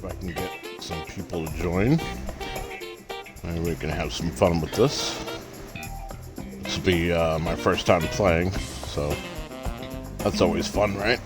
I can get some people to join. Maybe we can have some fun with this. This will be my first time playing, so that's always fun, right?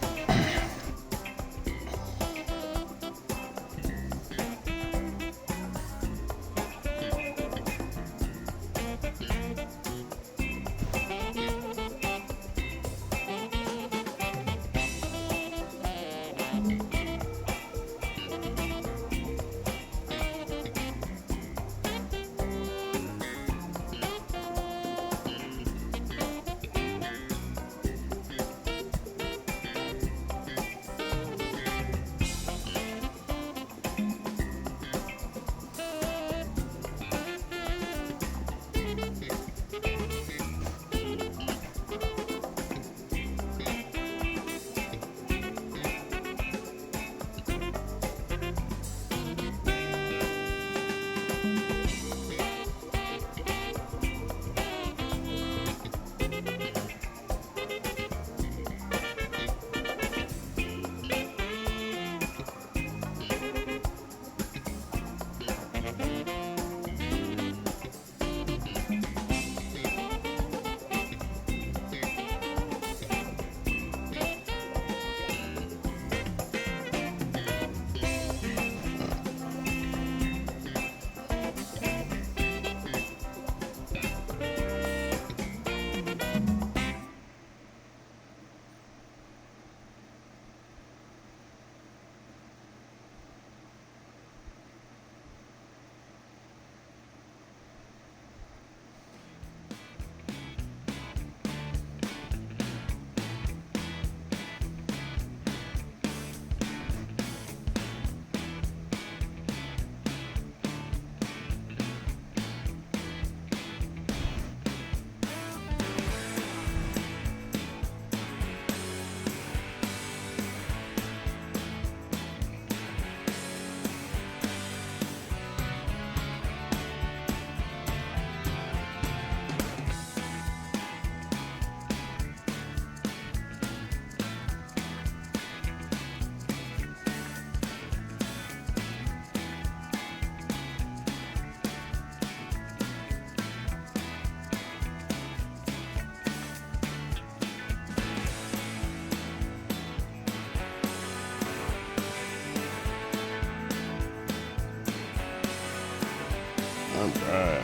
Alright.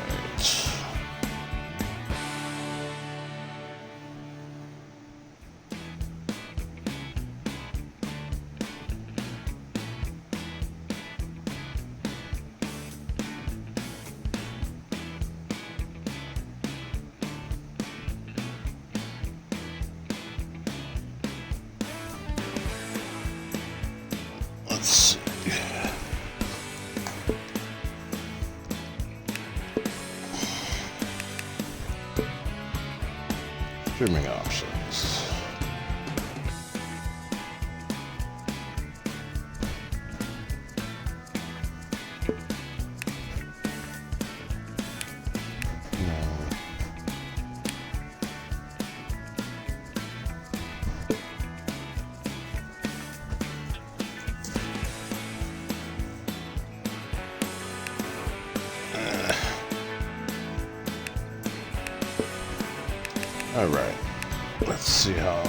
Let's see. Streaming options. Alright, let's see how...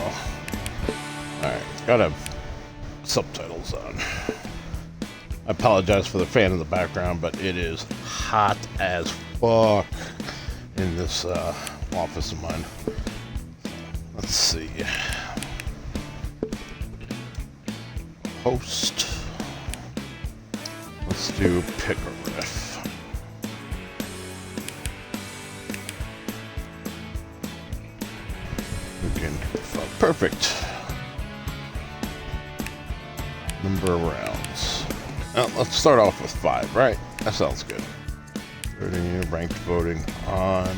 Alright, gotta have subtitles on. I apologize for the fan in the background, but it is hot as fuck in this office of mine. Let's see. Host. Let's do pick a riff. Perfect. Number of rounds. Well, let's start off with 5, right? That sounds good. 30 ranked voting on.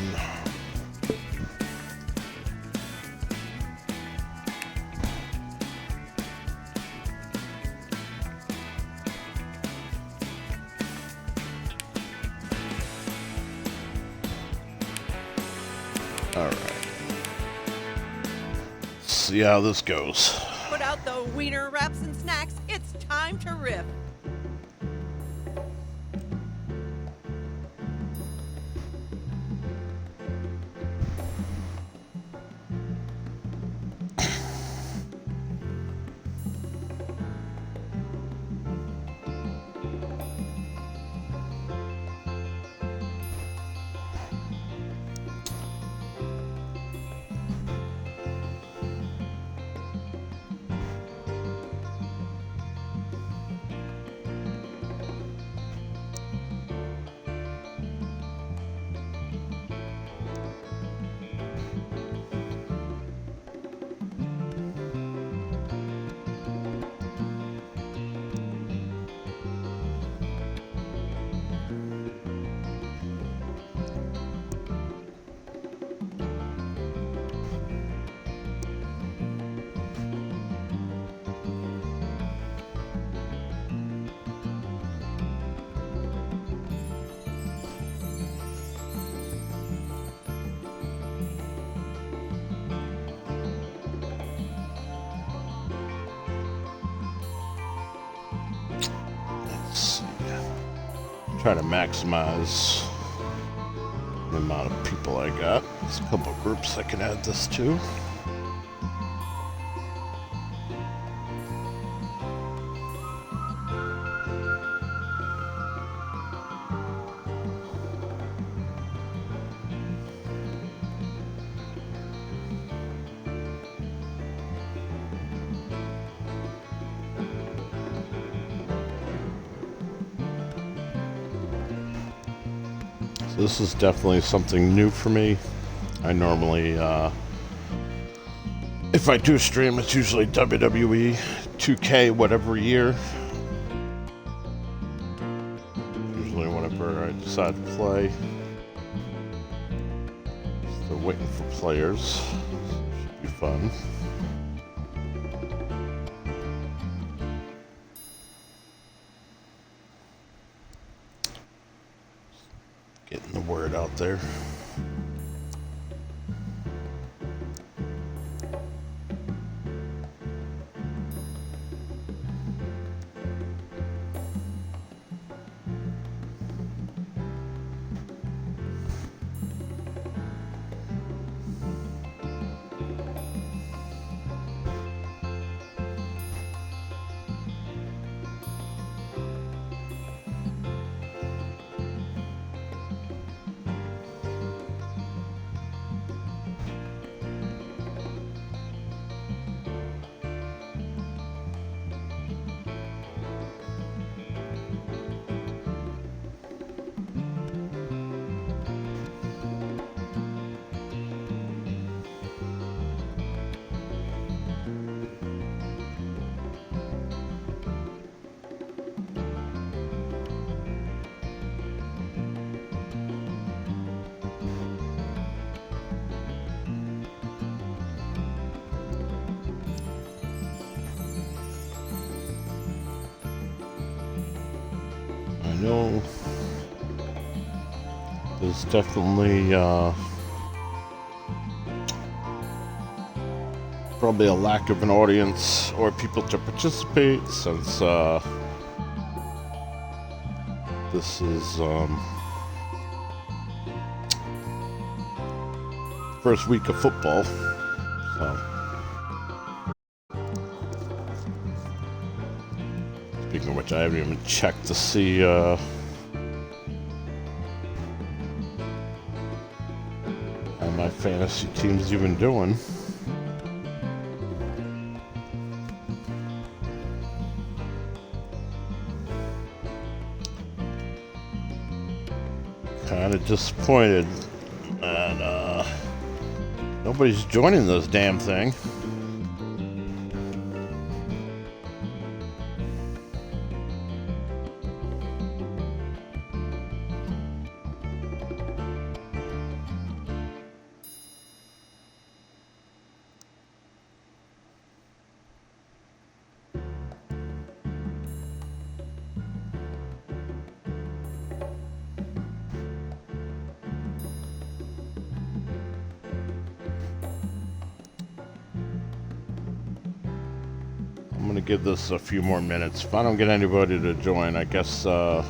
Alright. See how this goes. Put out the wiener wraps and snacks. It's time to riff. try to maximize the amount of people I got. There's a couple of groups I can add this to. This is definitely something new for me. I normally, if I do stream, it's usually WWE 2K whatever year. Usually whenever I decide to play. Still waiting for players. Should be fun. Getting the word out there. I know there's definitely probably a lack of an audience or people to participate since this is first week of football, so speaking of which, I haven't even checked to see how my fantasy team's even doing. Kind of disappointed that nobody's joining this damn thing. I'm gonna give this a few more minutes. If I don't get anybody to join, I guess maybe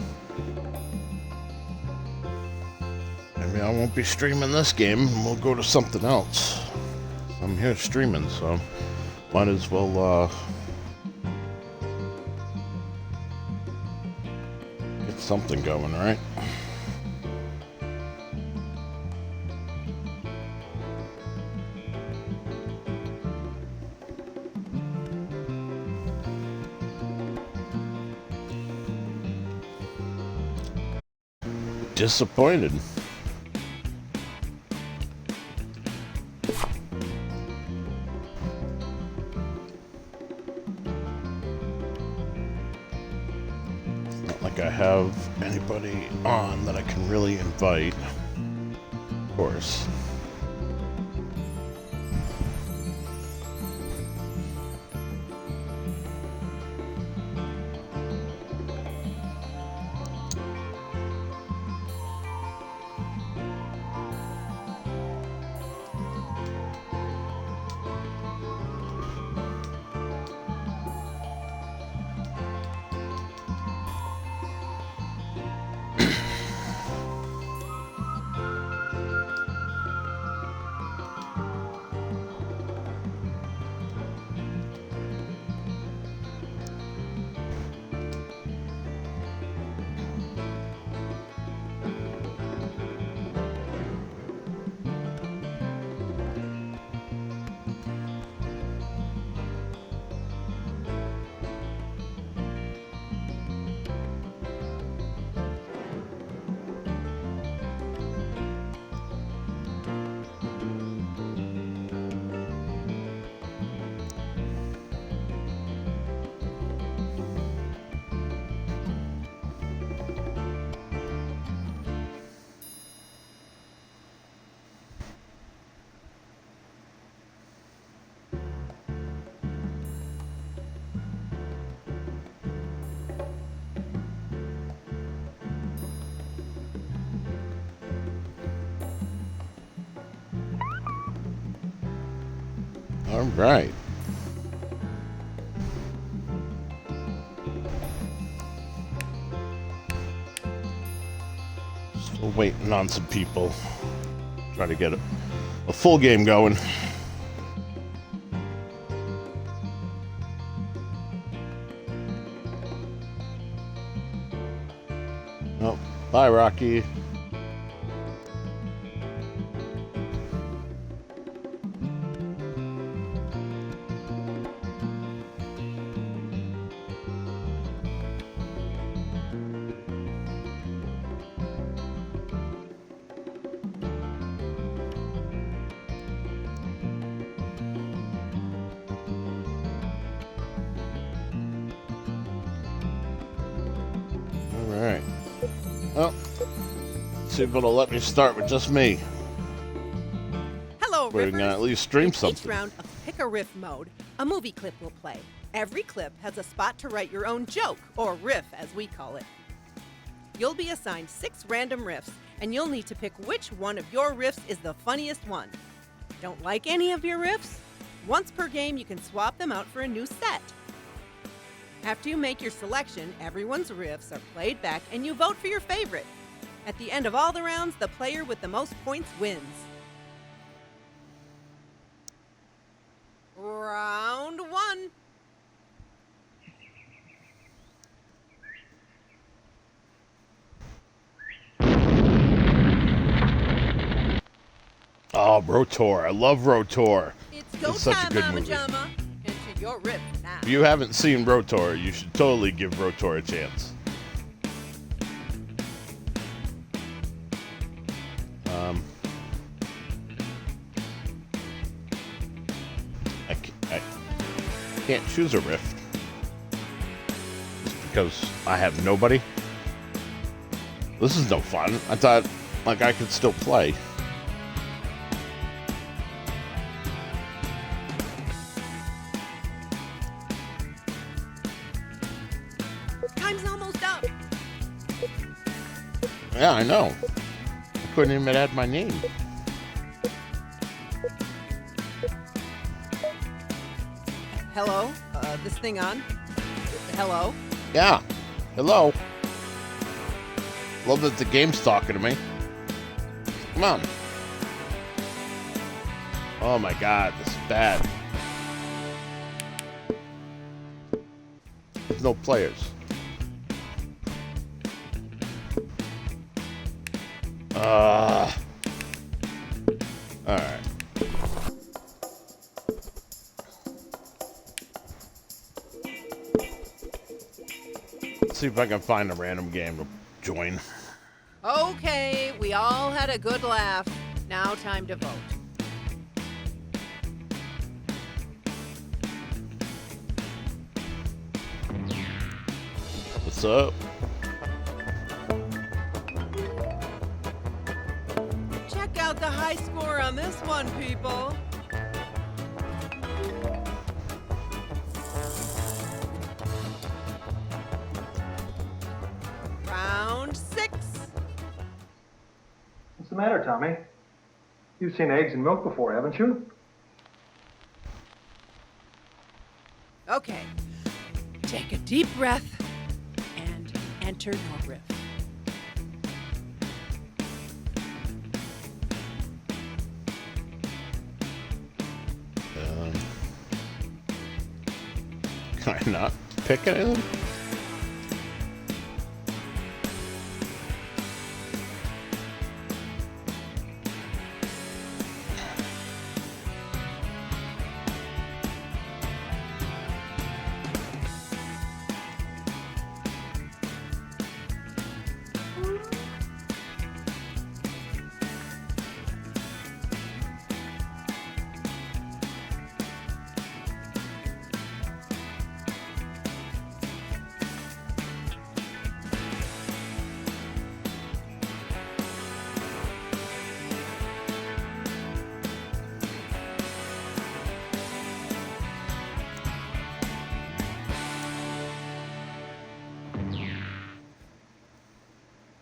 I won't be streaming this game and we'll go to something else. I'm here streaming, so might as well get something going, right? Disappointed. It's not like I have anybody on that I can really invite, of course. All right. Still waiting on some people. Try to get a full game going. Oh, bye, Rocky. Alright. Well, see if it'll let me start with just me. Hello, We're Riffers. gonna at least stream In something. each round of Pick a Riff mode, a movie clip will play. Every clip has a spot to write your own joke, or riff as we call it. You'll be assigned 6 random riffs, and you'll need to pick which one of your riffs is the funniest one. Don't like any of your riffs? Once per game, you can swap them out for a new set. After you make your selection, everyone's riffs are played back and you vote for your favorite. At the end of all the rounds, the player with the most points wins. Round 1. Oh, Rotor. I love Rotor. It's go It's such a time, good Mama movie. Jama. Enter your riff now. If you haven't seen Rotor, you should totally give Rotor a chance. I can't choose a riff just because I have nobody. This is no fun. I thought like I could still play. Time's almost up. Yeah, I know. I couldn't even add my name. Hello? This thing on? Hello? Yeah. Hello. Love that the game's talking to me. Come on. Oh my god, this is bad. There's no players. Alright. Let's see if I can find a random game to join. Okay, we all had a good laugh. Now time to vote. What's up? Check out the high score on this one, people. Round 6. What's the matter, Tommy? You've seen eggs and milk before, haven't you? Okay, take a deep breath and enter your riff. Can I not pick anything?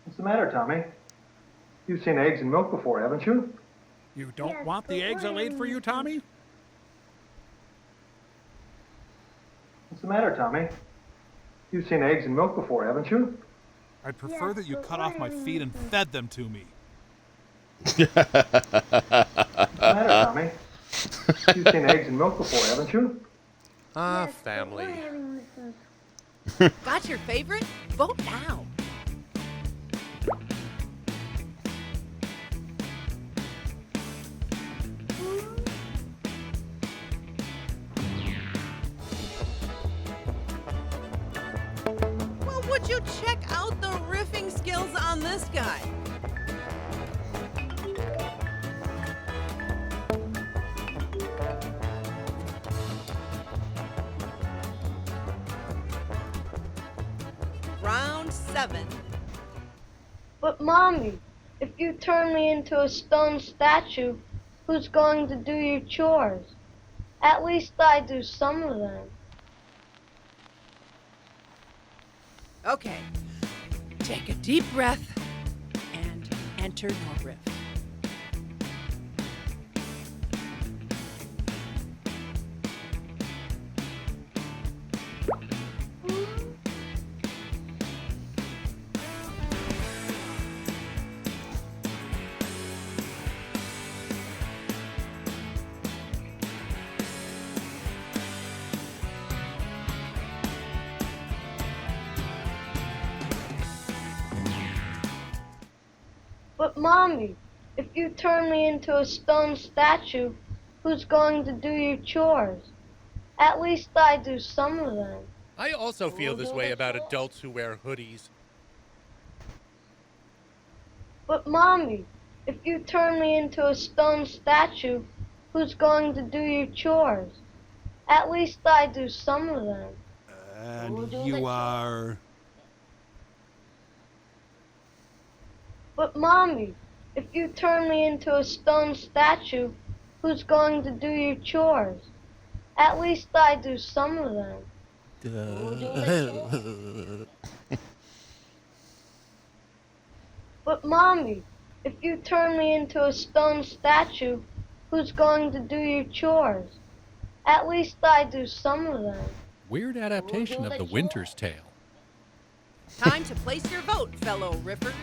What's the matter, Tommy? You've seen eggs and milk before, haven't you? You don't want the eggs I laid for you, Tommy? What's the matter, Tommy? You've seen eggs and milk before, haven't you? I'd prefer that you cut off my feet and fed them to me. What's the matter, Tommy? You've seen eggs and milk before, haven't you? Family. Got your favorite? Vote now. Well, would you check out the riffing skills on this guy? Round 7. But Mommy, if you turn me into a stone statue, who's going to do your chores? At least I do some of them. Okay, take a deep breath and enter your riff. But Mommy, if you turn me into a stone statue, who's going to do your chores? At least I do some of them. I also feel this way about adults who wear hoodies. But Mommy, if you turn me into a stone statue, who's going to do your chores? At least I do some of them. And you are... But Mommy, if you turn me into a stone statue, who's going to do your chores? At least I do some of them. But Mommy, if you turn me into a stone statue, who's going to do your chores? At least I do some of them. Weird adaptation of The Winter's Tale. Time to place your vote, fellow riffers.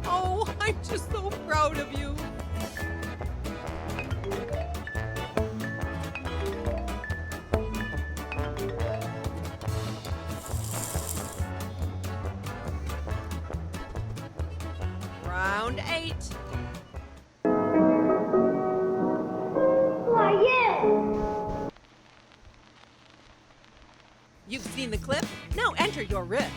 Oh, I'm just so proud of you. Round 8. Why, yeah! You've seen the clip? Now enter your riff.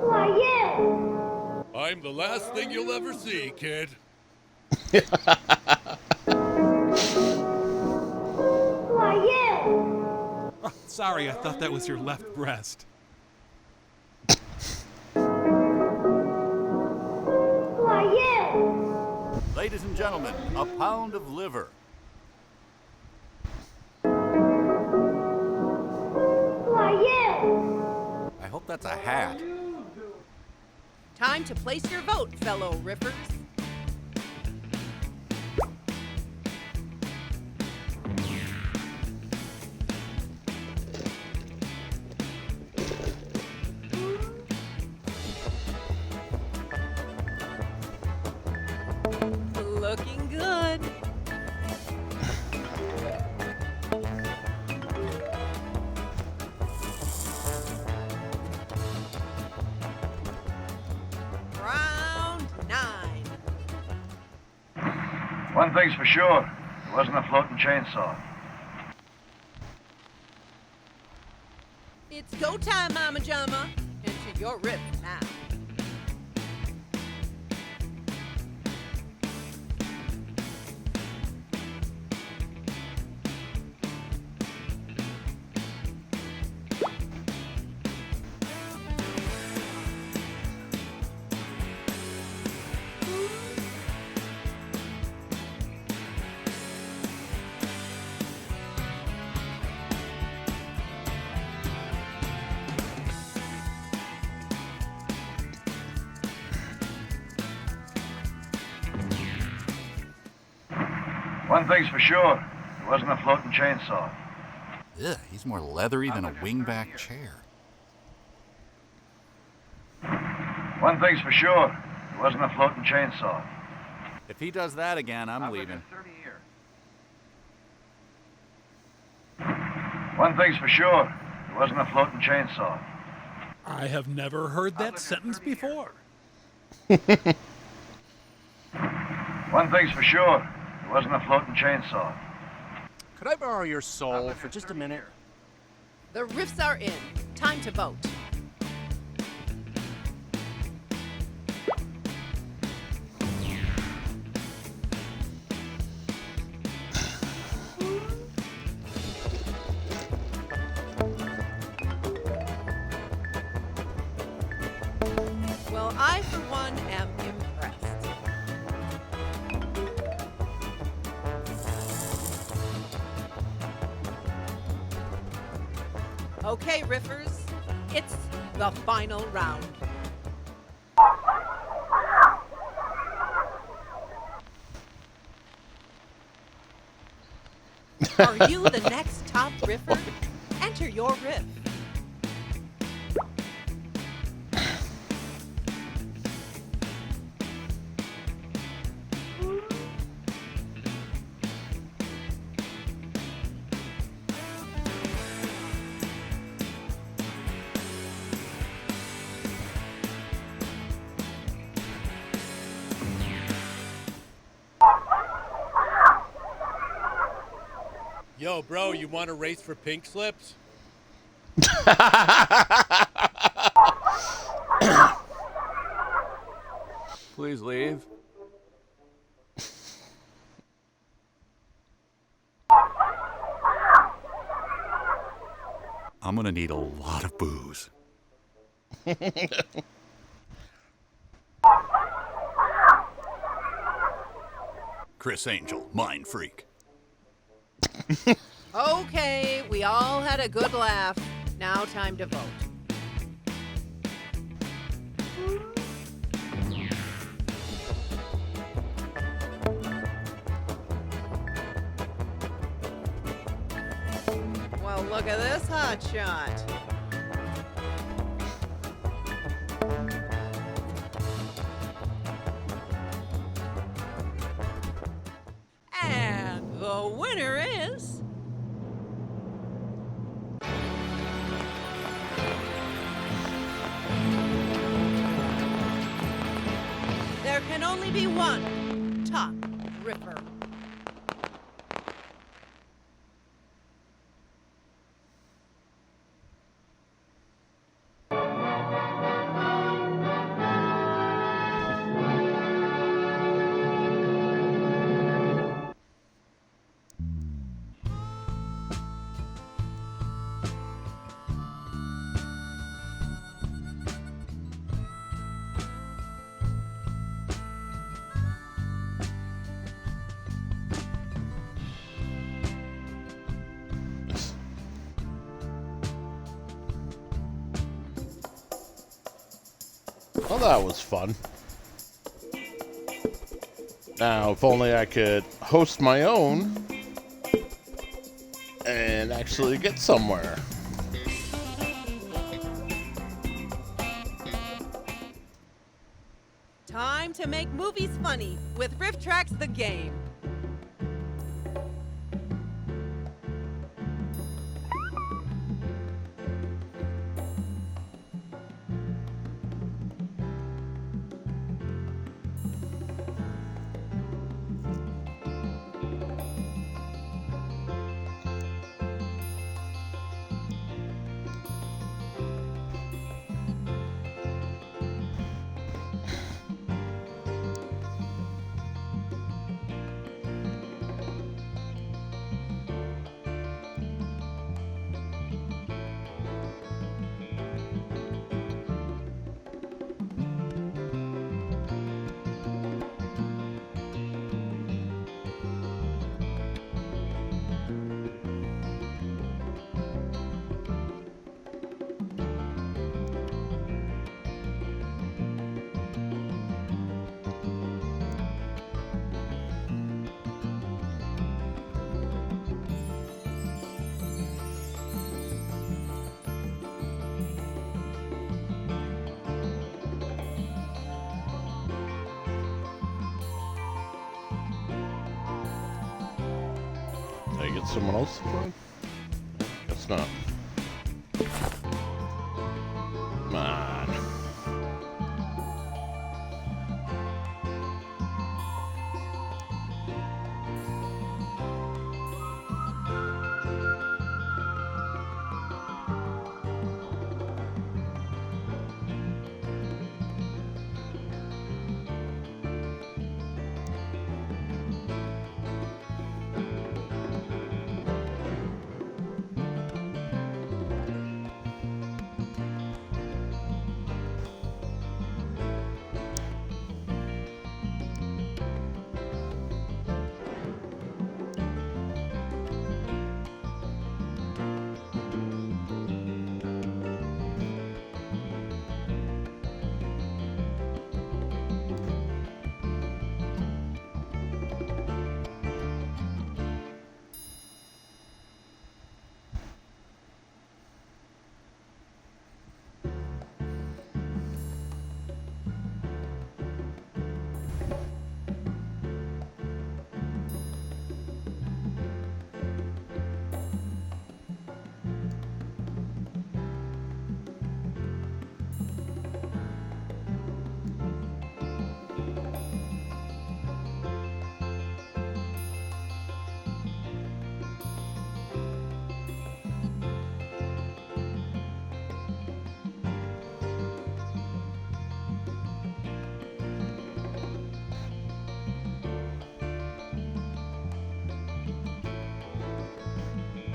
Why, yeah! I'm the last thing you'll ever see, kid. Why, yeah! Oh, sorry, I thought that was your left breast. Why, yeah! Ladies and gentlemen, a pound of liver. Why, yeah! I hope that's a hat. Time to place your vote, fellow riffers. Looking good. One thing's for sure, it wasn't a floating chainsaw. It's go time, Mama Jama. Into your riff now. One thing's for sure, it wasn't a floating chainsaw. Ugh, he's more leathery than a wingback chair. One thing's for sure, it wasn't a floating chainsaw. If he does that again, I'm leaving. One thing's for sure, it wasn't a floating chainsaw. I have never heard that sentence before. One thing's for sure, it wasn't a floating chainsaw. Could I borrow your soul for just a minute? The riffs are in. Time to vote. Well, I, for one, am impressed. Okay, riffers, it's the final round. Are you the next top riffer? Enter your riff. Yo, bro, you want to race for pink slips? Please leave. I'm gonna need a lot of booze. Chris Angel, mind freak. Okay, we all had a good laugh. Now time to vote. Well, look at this hot shot. And the winner is... There can only be one top ripper. Well, that was fun. Now, if only I could host my own and actually get somewhere. Time to make movies funny with Riff Tracks the Game. I get someone else to join? Guess not. Come on.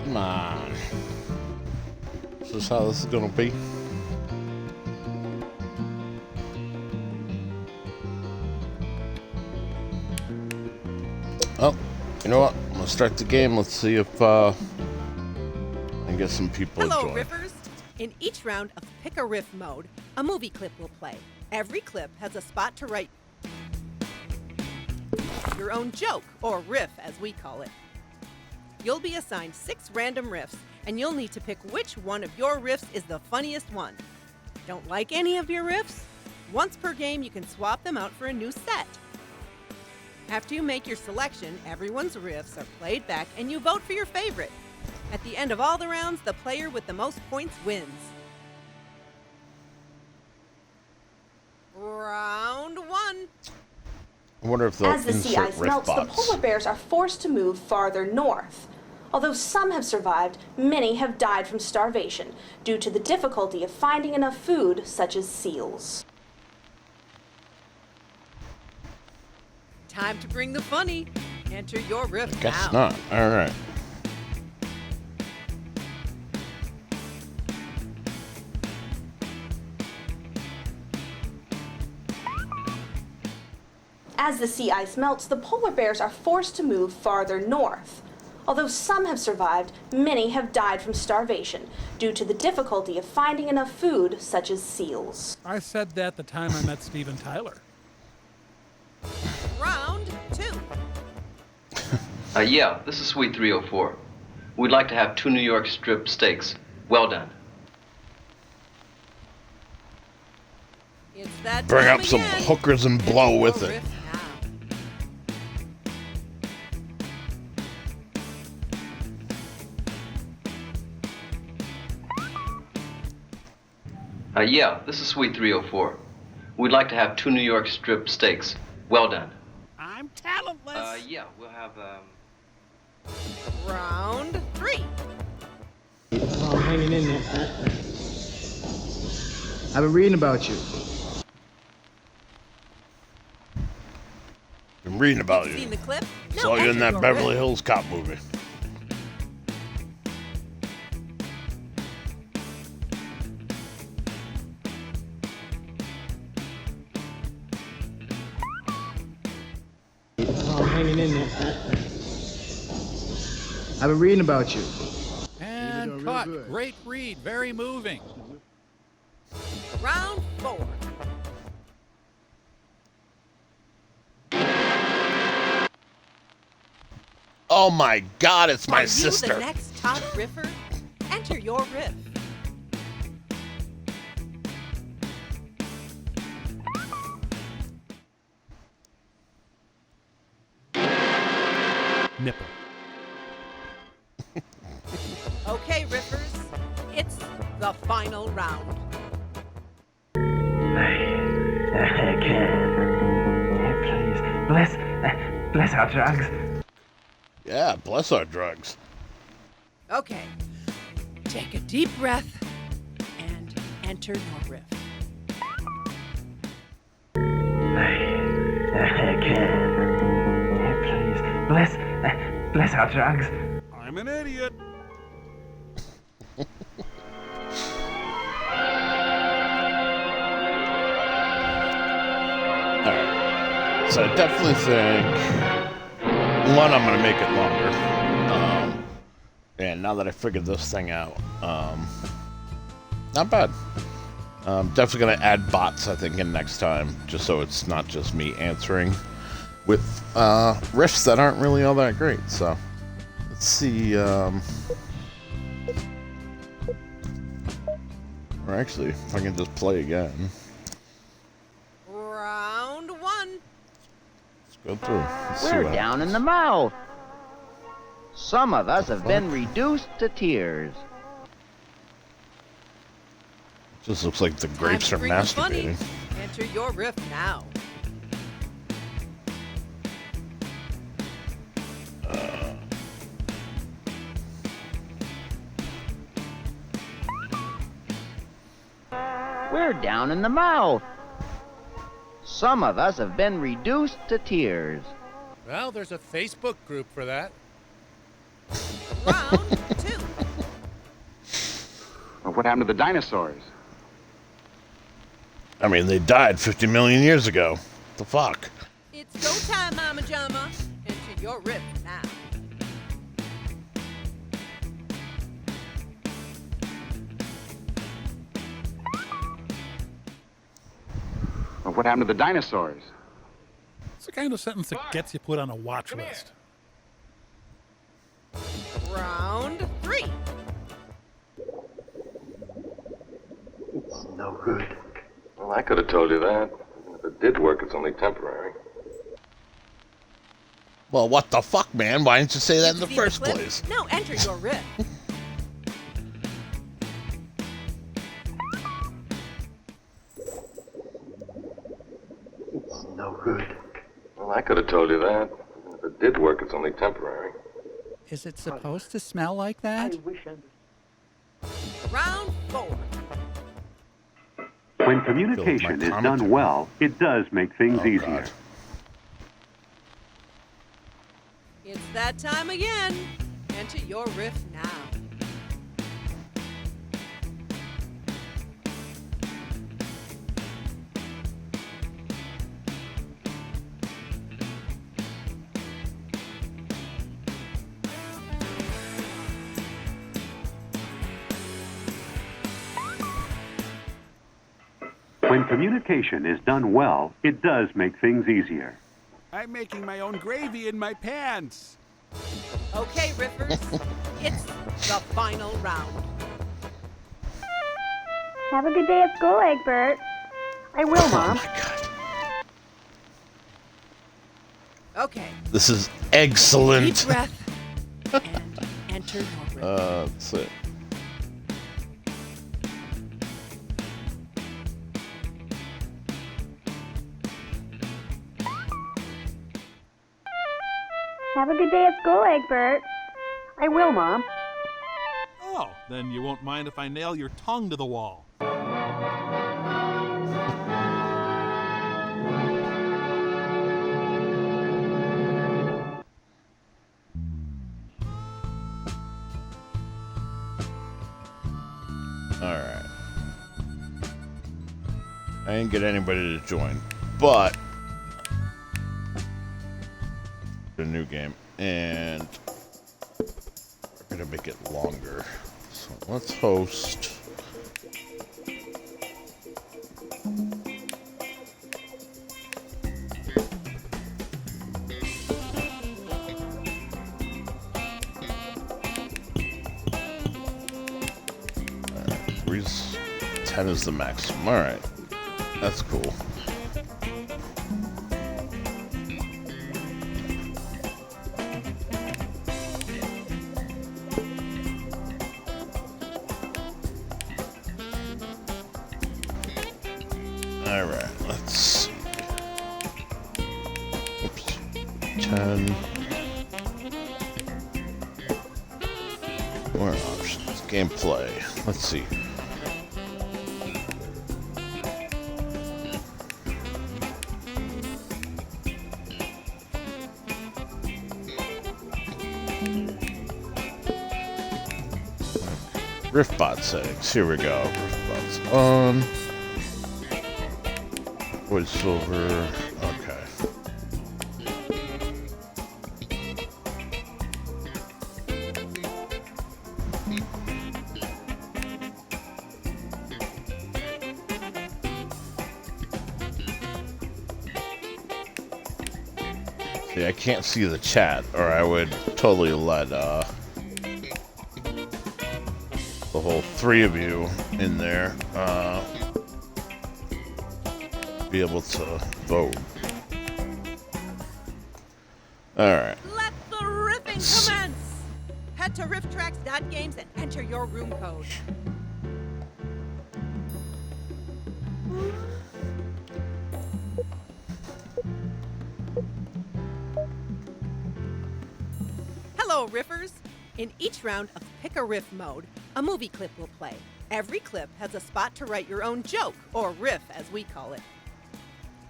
Come on. Is this how this is gonna be? Well, you know what? I'm gonna start the game. Let's see if I can get some people to Hello, join. Riffers! In each round of Pick a Riff mode, a movie clip will play. Every clip has a spot to write your own joke, or riff as we call it. You'll be assigned 6 random riffs, and you'll need to pick which one of your riffs is the funniest one. Don't like any of your riffs? Once per game, you can swap them out for a new set. After you make your selection, everyone's riffs are played back and you vote for your favorite. At the end of all the rounds, the player with the most points wins. Round 1. I wonder if they'll As the sea insert ice riff melts, the bots. polar bears are forced to move farther north. Although some have survived, many have died from starvation due to the difficulty of finding enough food, such as seals. Time to bring the funny. Enter your riff now. Guess not. All right. As the sea ice melts, the polar bears are forced to move farther north. Although some have survived, many have died from starvation due to the difficulty of finding enough food, such as seals. I said that the time I met Steven Tyler. Round 2. Yeah, this is Suite 304. We'd like to have 2 New York strip steaks. Well done. It's that Bring time up some again. hookers and blow Enter with your it. riff now. Yeah, this is Suite 304. We'd like to have 2 New York strip steaks. Well done. I'm talentless. Yeah, we'll have, Round 3. Oh, I'm hanging in there. I've been reading about you. Been reading about Seen you. the clip? Saw you in enter that your Beverly riff. Hills Cop movie. Oh, I'm hanging in there. I've been reading about you. And cut. Great read. Very moving. Round 4. Oh my God! It's my Are sister. you the next top riffer? Enter your riff. Nipple. Okay, Riffers, it's the final round. I can. Please, bless our drugs. Yeah, bless our drugs. Okay, take a deep breath and enter your riff. I can. Please, bless our drugs. I'm an idiot. Alright. So I definitely think, one, I'm going to make it longer. And now that I figured this thing out, not bad. Definitely going to add bots, I think, in next time, just so it's not just me answering with riffs that aren't really all that great. So let's see. Or actually, if I can just play again. Round one. Let's go through. Let's see We're what down happens. in the mouth. Some of us have been reduced to tears. Just looks like the grapes are Time to bring the funny. masturbating. Enter your riff now. We're down in the mouth. Some of us have been reduced to tears. Well, there's a Facebook group for that. Round two. Well, what happened to the dinosaurs? I mean, they died 50 million years ago. The fuck? It's go time, Mama Jama. Enter your riff now. Well, what happened to the dinosaurs? It's the kind of sentence that gets you put on a watch list. Round three. It's no good. Well, I could have told you that. If it did work, it's only temporary. Well, what the fuck, man? Why didn't you say that in the See first clip? place? Now enter your riff. It's no good. Well, I could have told you that. If it did work, it's only temporary. Is it supposed to smell like that? Round four. When communication is done well, it does make things easier. God. It's that time again. Enter your riff now. When communication is done well, it does make things easier. I'm making my own gravy in my pants. Okay, Riffers. It's the final round. Have a good day at school, Egbert. I will, Mom. Oh my god. Okay. This is excellent. Deep breath and enter your riff. That's it. Have a good day at school, Egbert. I will, Mom. Oh, then you won't mind if I nail your tongue to the wall. Alright. I didn't get anybody to join, but a new game, and we're gonna make it longer. So let's host. Alright, 10 is the maximum. Alright, that's cool. Alright, let's see. Oops. 10. More options. Gameplay. Let's see. Riftbot settings. Here we go. Riftbot's on. Wood silver. Okay. See, I can't see the chat, or I would totally let the whole three of you in there be able to vote. Alright. Let the riffing commence! Head to rifftracks.games and enter your room code. Hello, Riffers! In each round of Pick a Riff mode, a movie clip will play. Every clip has a spot to write your own joke, or riff as we call it.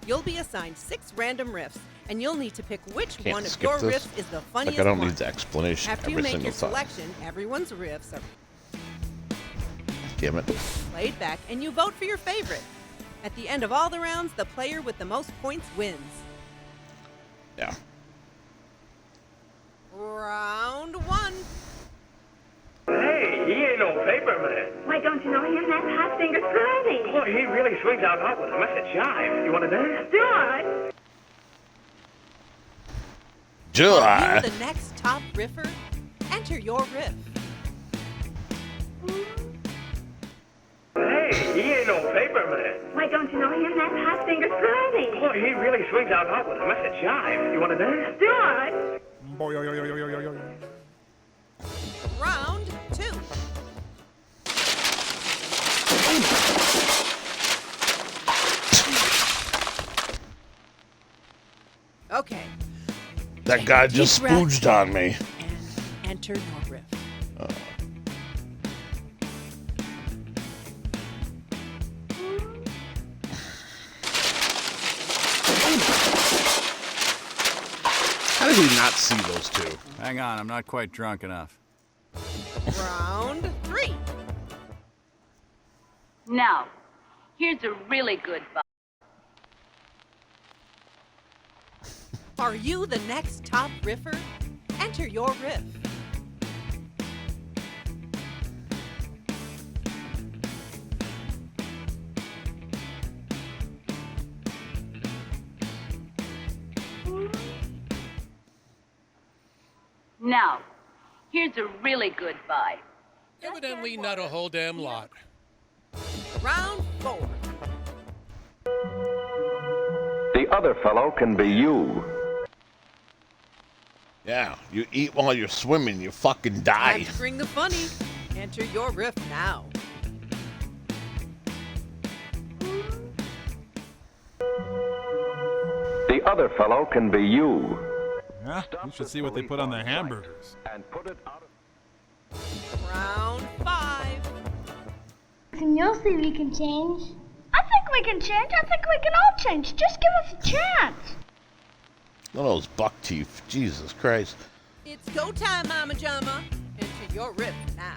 You'll be assigned 6 random riffs, and you'll need to pick which Can't one of skip your this. riffs is the funniest Like, I don't one. need the explanation After you every make single your time. selection, everyone's riffs are Damn it. played back, and you vote for your favorite. At the end of all the rounds, the player with the most points wins. Yeah. Round 1. Hey, he ain't no paper man. Why don't you know him? That's Hot Fingers Friday. Boy, he really swings out hot with a mess of jive. You want to dance? George! Are July. you the next top riffer? Enter your riff. Hey, he ain't no paper man. Why don't you know him? That's Hot Fingers Friday. Boy, he really swings out hot with a mess of jive. You want to dance? George! Round 2. Okay, That guy just deep breath. spooged on me. and enter your riff. How did we not see those two? Hang on, I'm not quite drunk enough. Round 3. Now, here's a really good vibe. Are you the next top riffer? Enter your riff. Now, here's a really good vibe. Evidently not a whole damn lot. Round 4. The other fellow can be you. Yeah, you eat while you're swimming, you fucking die. Time to bring the funny. Enter your riff now. The other fellow can be you. Yeah, you should see what they put on their hamburgers. And put it out of... Round 5. And you'll see we can change. I think we can change. I think we can all change. Just give us a chance. One of those buck teeth. Jesus Christ. It's go time, Mama Jama. Enter your riff now.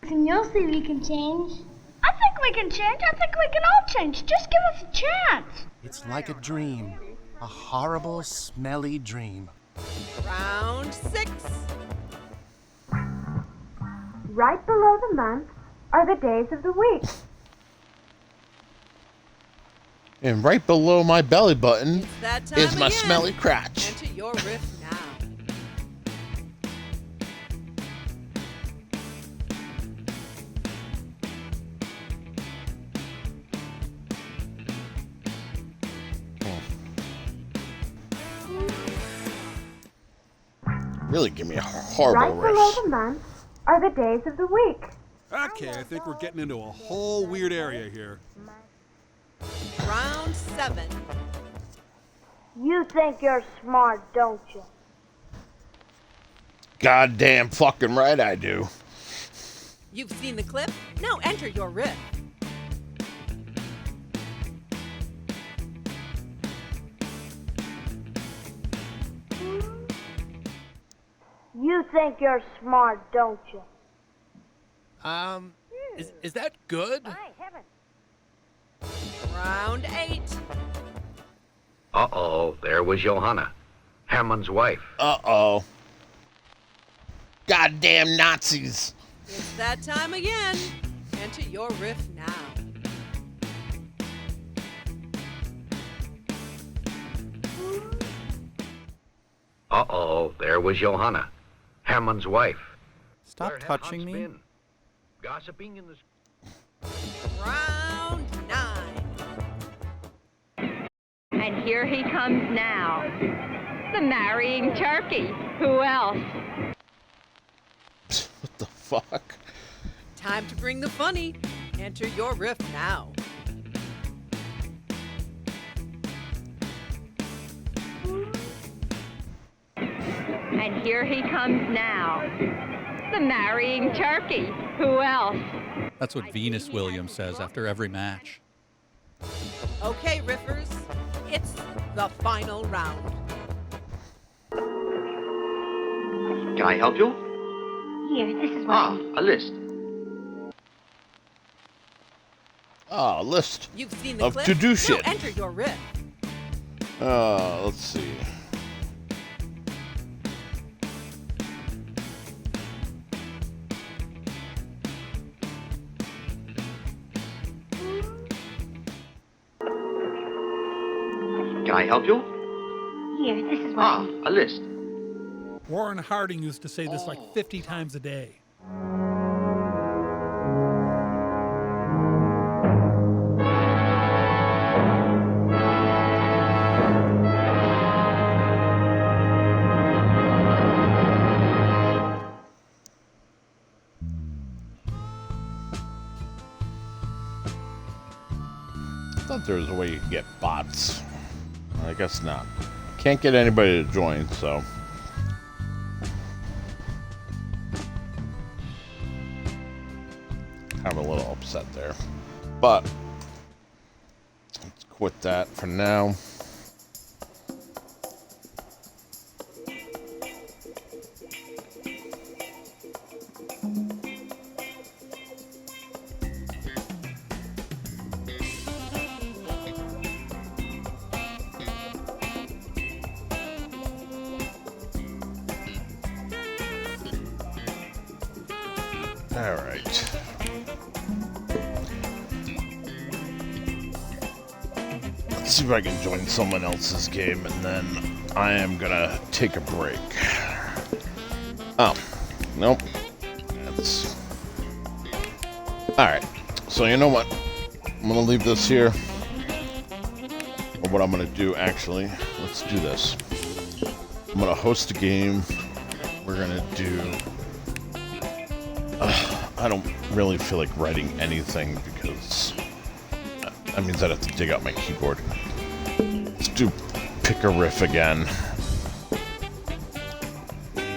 And you'll see we can change. I think we can change. I think we can all change. Just give us a chance. It's like a dream. A horrible, smelly dream. Round 6. Right below the month are the days of the week. And right below my belly button It's that time is my again. smelly crotch. Enter your riff now. really give me a horrible Right below riff. the months are the days of the week. Okay, I think we're getting into a whole weird area here. Round 7. You think you're smart, don't you? Goddamn fucking right I do. You've seen the clip? Now enter your riff. You think you're smart, don't you? Is that good? Round 8. Uh-oh, there was Johanna, Herman's wife. Uh-oh. Goddamn Nazis. It's that time again. Enter your riff now. Uh-oh, there was Johanna, Herman's wife. Stop Where had touching Hans me. been? Gossiping in the... Round 9. And here he comes now. The marrying turkey. Who else? What the fuck? Time to bring the funny. Enter your riff now. And here he comes now. The marrying turkey. Who else? That's what Venus Williams says after every match. Okay, riffers. It's the final round. Can I help you? Here, this is what A list. Ah, a list You've seen the of clip? to-do Now shit. enter your riff. Let's see. Can I help you? Here, this is what A list. Warren Harding used to say this like 50 times a day. I thought there was a way you could get bots. I guess not. Can't get anybody to join, so. Kind of a little upset there. But let's quit that for now. All right. Let's see if I can join someone else's game, and then I am gonna take a break. Oh, nope. That's all right. So you know what? I'm gonna leave this here. Or what I'm gonna do, actually, let's do this. I'm gonna host a game. We're gonna do. I don't really feel like writing anything because that means I'd have to dig out my keyboard. Let's do pick a riff again.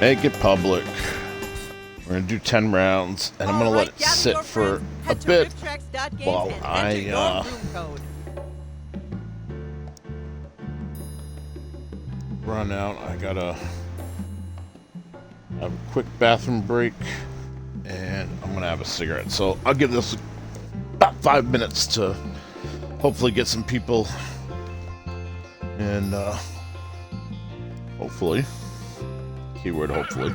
Make it public. We're gonna do 10 rounds, and I'm gonna let it sit for a bit while I run out. I gotta have a quick bathroom break. And I'm gonna have a cigarette. So I'll give this about 5 minutes to hopefully get some people and hopefully, keyword hopefully,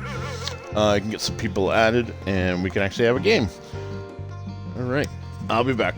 I can get some people added and we can actually have a game. All right, I'll be back.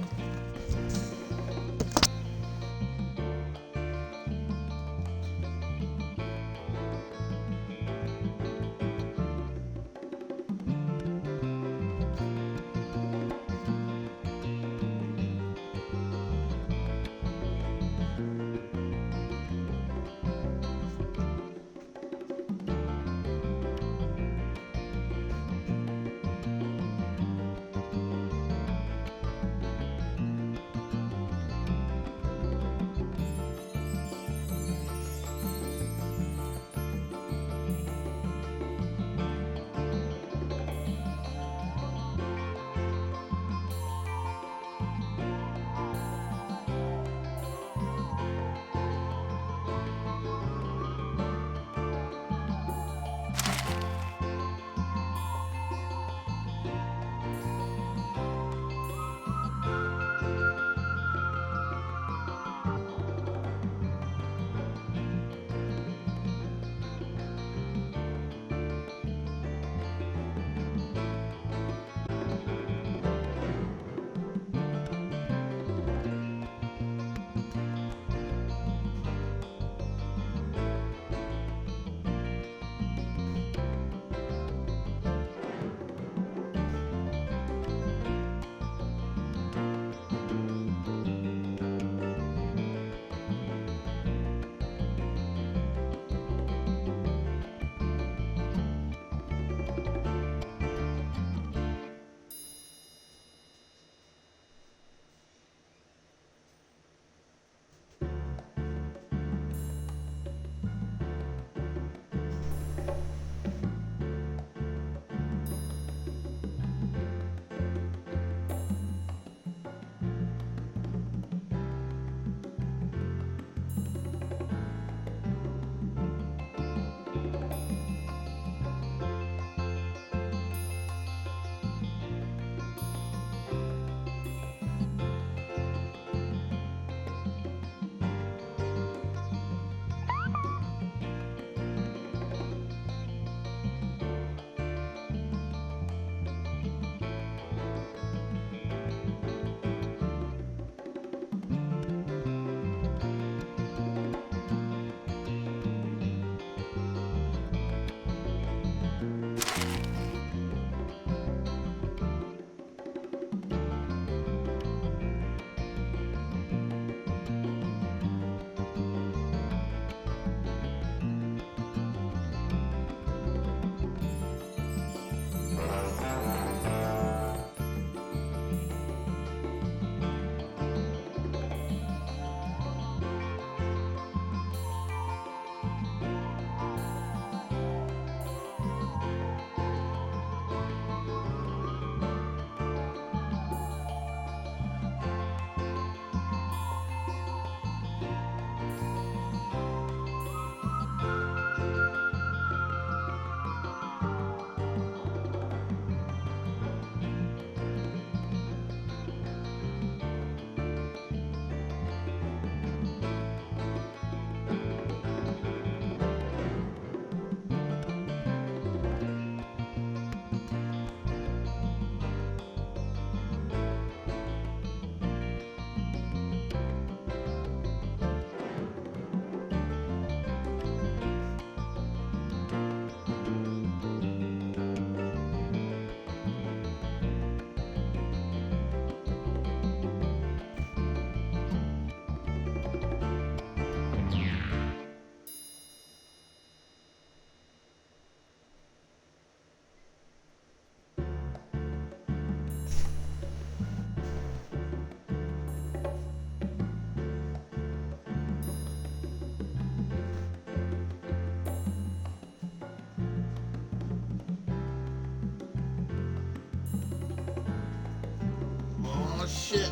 shit.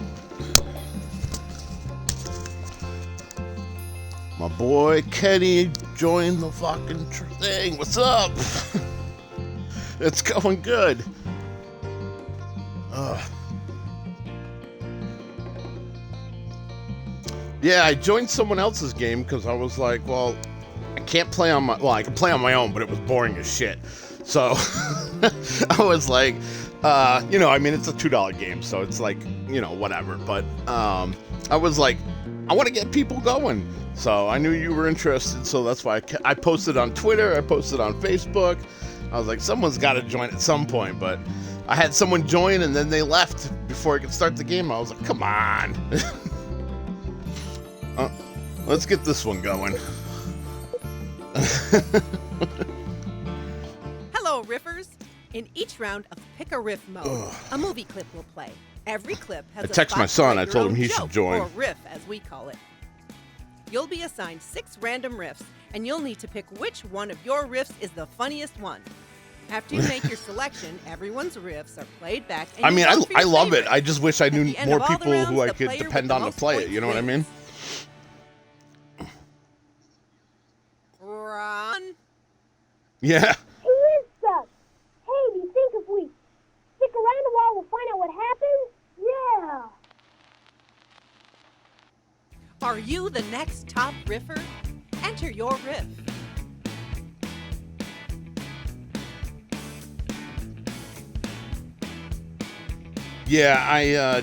My boy Kenny joined the fucking thing. What's up? It's going good. Yeah, I joined someone else's game because I was like, well, I can't play on my... Well, I can play on my own, but it was boring as shit. So, I was like, you know, I mean, it's a $2 game, so it's like, you know, whatever. But I was like, I want to get people going. So I knew you were interested, so that's why I posted on Twitter, I posted on Facebook. I was like, someone's got to join at some point, but I had someone join and then they left before I could start the game. I was like, come on. Let's get this one going. Hello, Riffers. In each round of Pick a Riff mode, a movie clip will play. Every clip has I text my son, I told him he should join. Or riff, as we call it. You'll be assigned 6 random riffs, and you'll need to pick which one of your riffs is the funniest one. After you make your selection, everyone's riffs are played back. And I mean, I love it. favorite. I just wish I knew more people rounds, who I the could player depend with the on to most play it. points You know what I mean? Ron? Yeah. Hey, Joesux. Hey, do you think if we stick around a while, we'll find out what happens? Yeah. Are you the next top riffer? Enter your riff. Yeah, I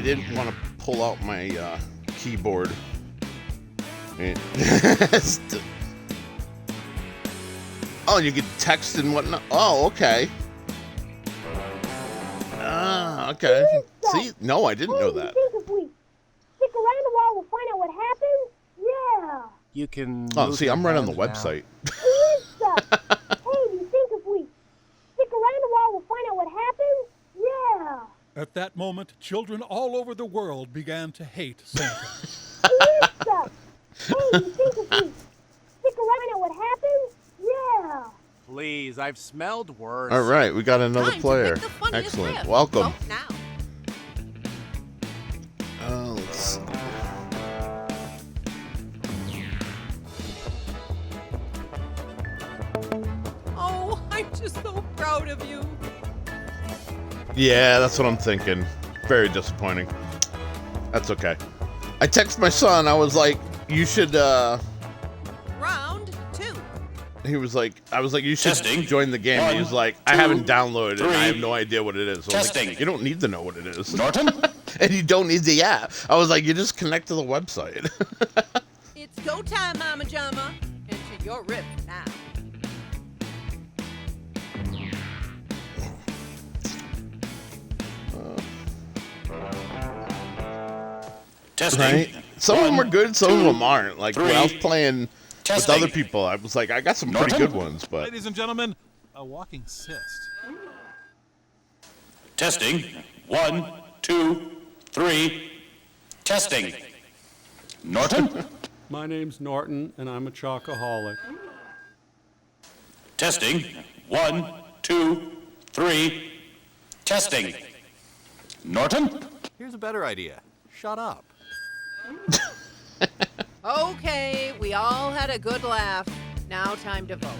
didn't want to pull out my keyboard. Oh, you could text and whatnot. Oh, okay. Ah, okay. See, no, I didn't know that. Think if we stick around a while, we'll find out what happens? Yeah. You can. Oh, move see, your I'm right on the hand now. website. Hey, do you think if we stick around a while, we'll find out what happens? Yeah. At that moment, children all over the world began to hate Santa. Hey, do you think if we stick around and what happens? Yeah. Please, I've smelled worse. All right, we got another Time to player. pick the funniest Excellent. riff. Welcome. Vote now. Let's see. Oh, I'm just so proud of you. Yeah, that's what I'm thinking. Very disappointing. That's okay. I texted my son. I was like, you should, Round 2. he was like, I was like, you should Testing. join the game. One, He was like, I two, haven't downloaded it. three. I have no idea what it is. So I was like, Testing. you don't need to know what it is. Norton? And you don't need the app. I was like, you just connect to the website. It's go time, Mama Jama. Enter your riff now. Testing. Right? Some of them are good, some of them aren't. Like when I was three. playing Testing. with other people, I was like, I got some pretty Norton? good ones, but Ladies and gentlemen, a walking cyst. Testing. 1, 2, 3. Testing. Norton? My name's Norton, and I'm a chocoholic. Testing. 1, 2, 3. Testing. Norton? Here's a better idea. Shut up. Okay, we all had a good laugh. Now time to vote.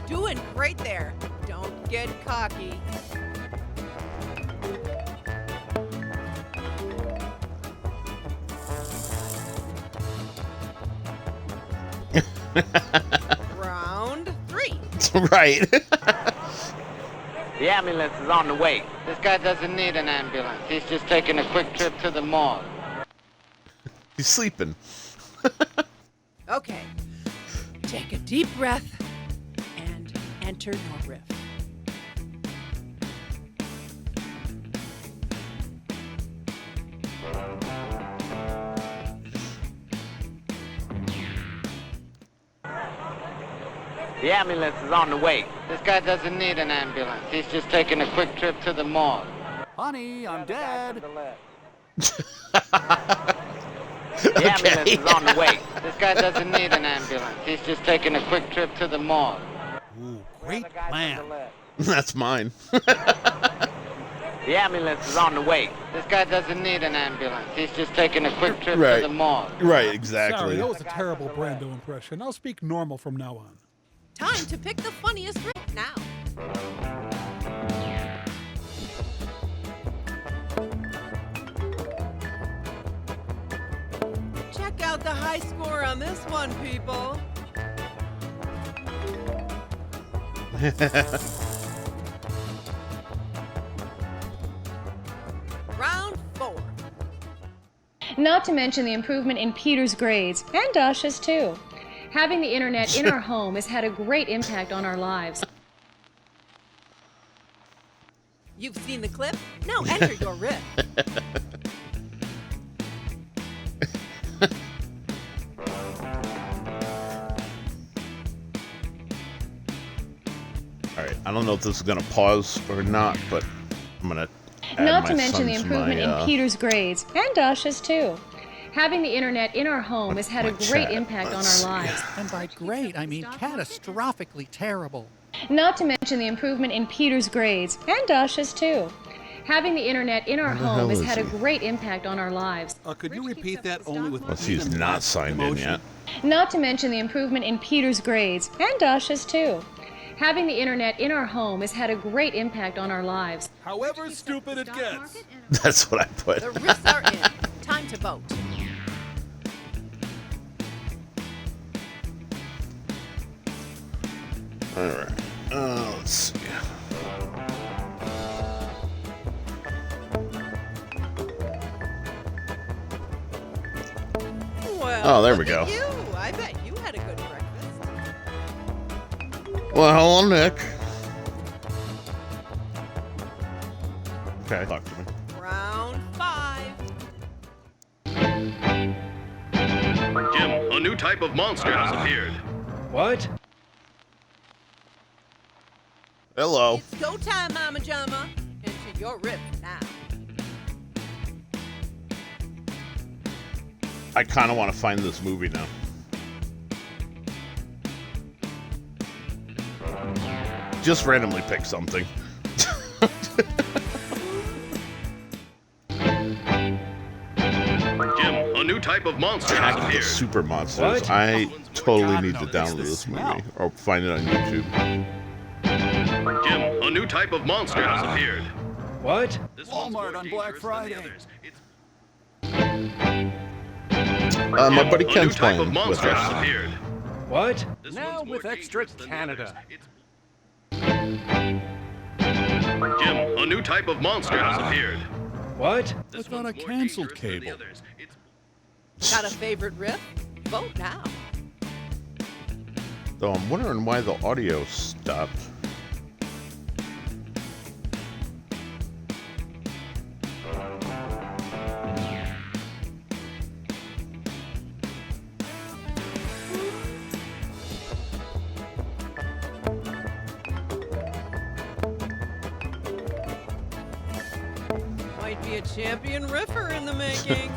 Doing great there. Don't get cocky. Round 3. right. The ambulance is on the way. This guy doesn't need an ambulance. He's just taking a quick trip to the mall. He's sleeping. Okay. Take a deep breath and enter your riff. The ambulance is on the way. This guy doesn't need an ambulance. He's just taking a quick trip to the mall. Honey, I'm dead. The ambulance is on the way. This guy doesn't need an ambulance. He's just taking a quick trip to the mall. Ooh, great plan. That's mine. The ambulance is on the way. This guy doesn't need an ambulance. He's just taking a quick trip Right. to the mall. Right, exactly. Sorry, that was a terrible Brando impression. I'll speak normal from now on. Time to pick the funniest riff now. Check out the high score on this one, people. Round 4. Not to mention the improvement in Peter's grades, and Dasha's too. Having the internet in our home has had a great impact on our lives. You've seen the clip? Now enter your riff. Alright, I don't know if this is gonna pause or not, but I'm gonna add Not my to mention the son to improvement my, in Peter's grades, and Dasha's too. Having the internet in our home has had a great chat. impact on Let's our see. lives. And by great, I mean catastrophically terrible. Not to mention the improvement in Peter's grades, and Dasha's too. Having the internet in our Where the home hell has is had a he? great impact on our lives. Could you repeat that only with Unless he's not signed in yet. Not to mention the improvement in Peter's grades, and Dasha's too. Having the internet in our home has had a great impact on our lives. However stupid it gets. That's what I put. The riffs are in. Time to vote. Alright. Let's see. Well, Oh, there we look go. at you. I bet you had a good breakfast. Well, hello, Nick. Okay, talk to me. Round 5. Jim, a new type of monster has appeared. What? Hello. It's go time, Mama Jama. Into your riff now. I kind of want to find this movie now. Just randomly pick something. Jim, a new type of monster Attack has of the appeared. Super Monsters. What? I totally need to It's download the this smell. movie or find it on YouTube. Jim, a new type of monster has appeared. What? Walmart on Black Friday. My buddy A new Ken's type playing of with monster has us. appeared. What? Now with extra Canada. Jim, a new type of monster has appeared. What? I thought I canceled cable. Got a favorite riff? Vote now. Though I'm wondering why the audio stopped. Might be a champion riffer in the making.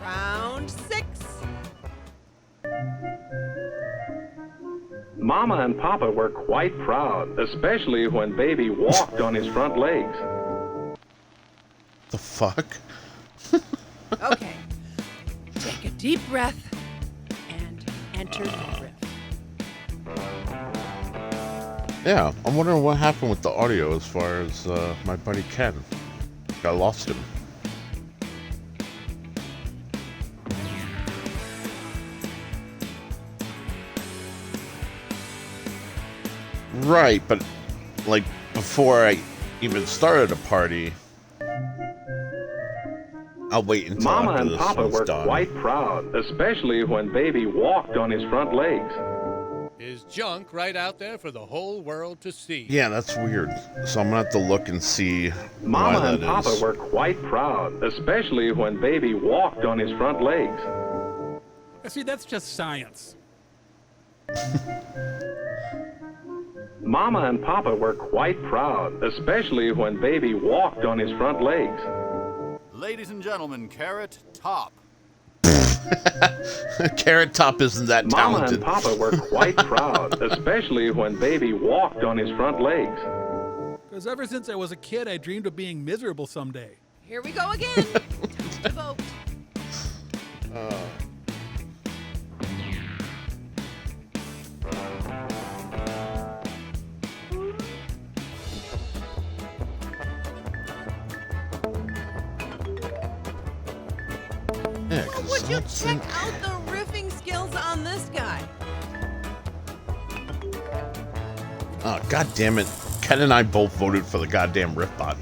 Round 6. Mama and Papa were quite proud, especially when Baby walked on his front legs. The fuck? Okay. Take a deep breath and enter your riff. Yeah, I'm wondering what happened with the audio as far as my buddy Ken. I lost him. Right, but like before I even started a party, I'll wait until Mama after and this Papa one's were done. quite proud, especially when Baby walked on his front legs. His junk right out there for the whole world to see. Yeah, that's weird. So I'm gonna have to look and see Mama why and that Papa is. were quite proud, especially when Baby walked on his front legs. See, that's just science. Mama and Papa were quite proud, especially when Baby walked on his front legs. Ladies and gentlemen, Carrot Top. Carrot Top isn't that Mama talented. and Papa were quite proud, especially when Baby walked on his front legs. Because ever since I was a kid, I dreamed of being miserable someday. Here we go again. Time to vote. Yeah, 'cause Would you that's check out the riffing skills on this guy? Oh, god damn it. Ken and I both voted for the goddamn riff bot.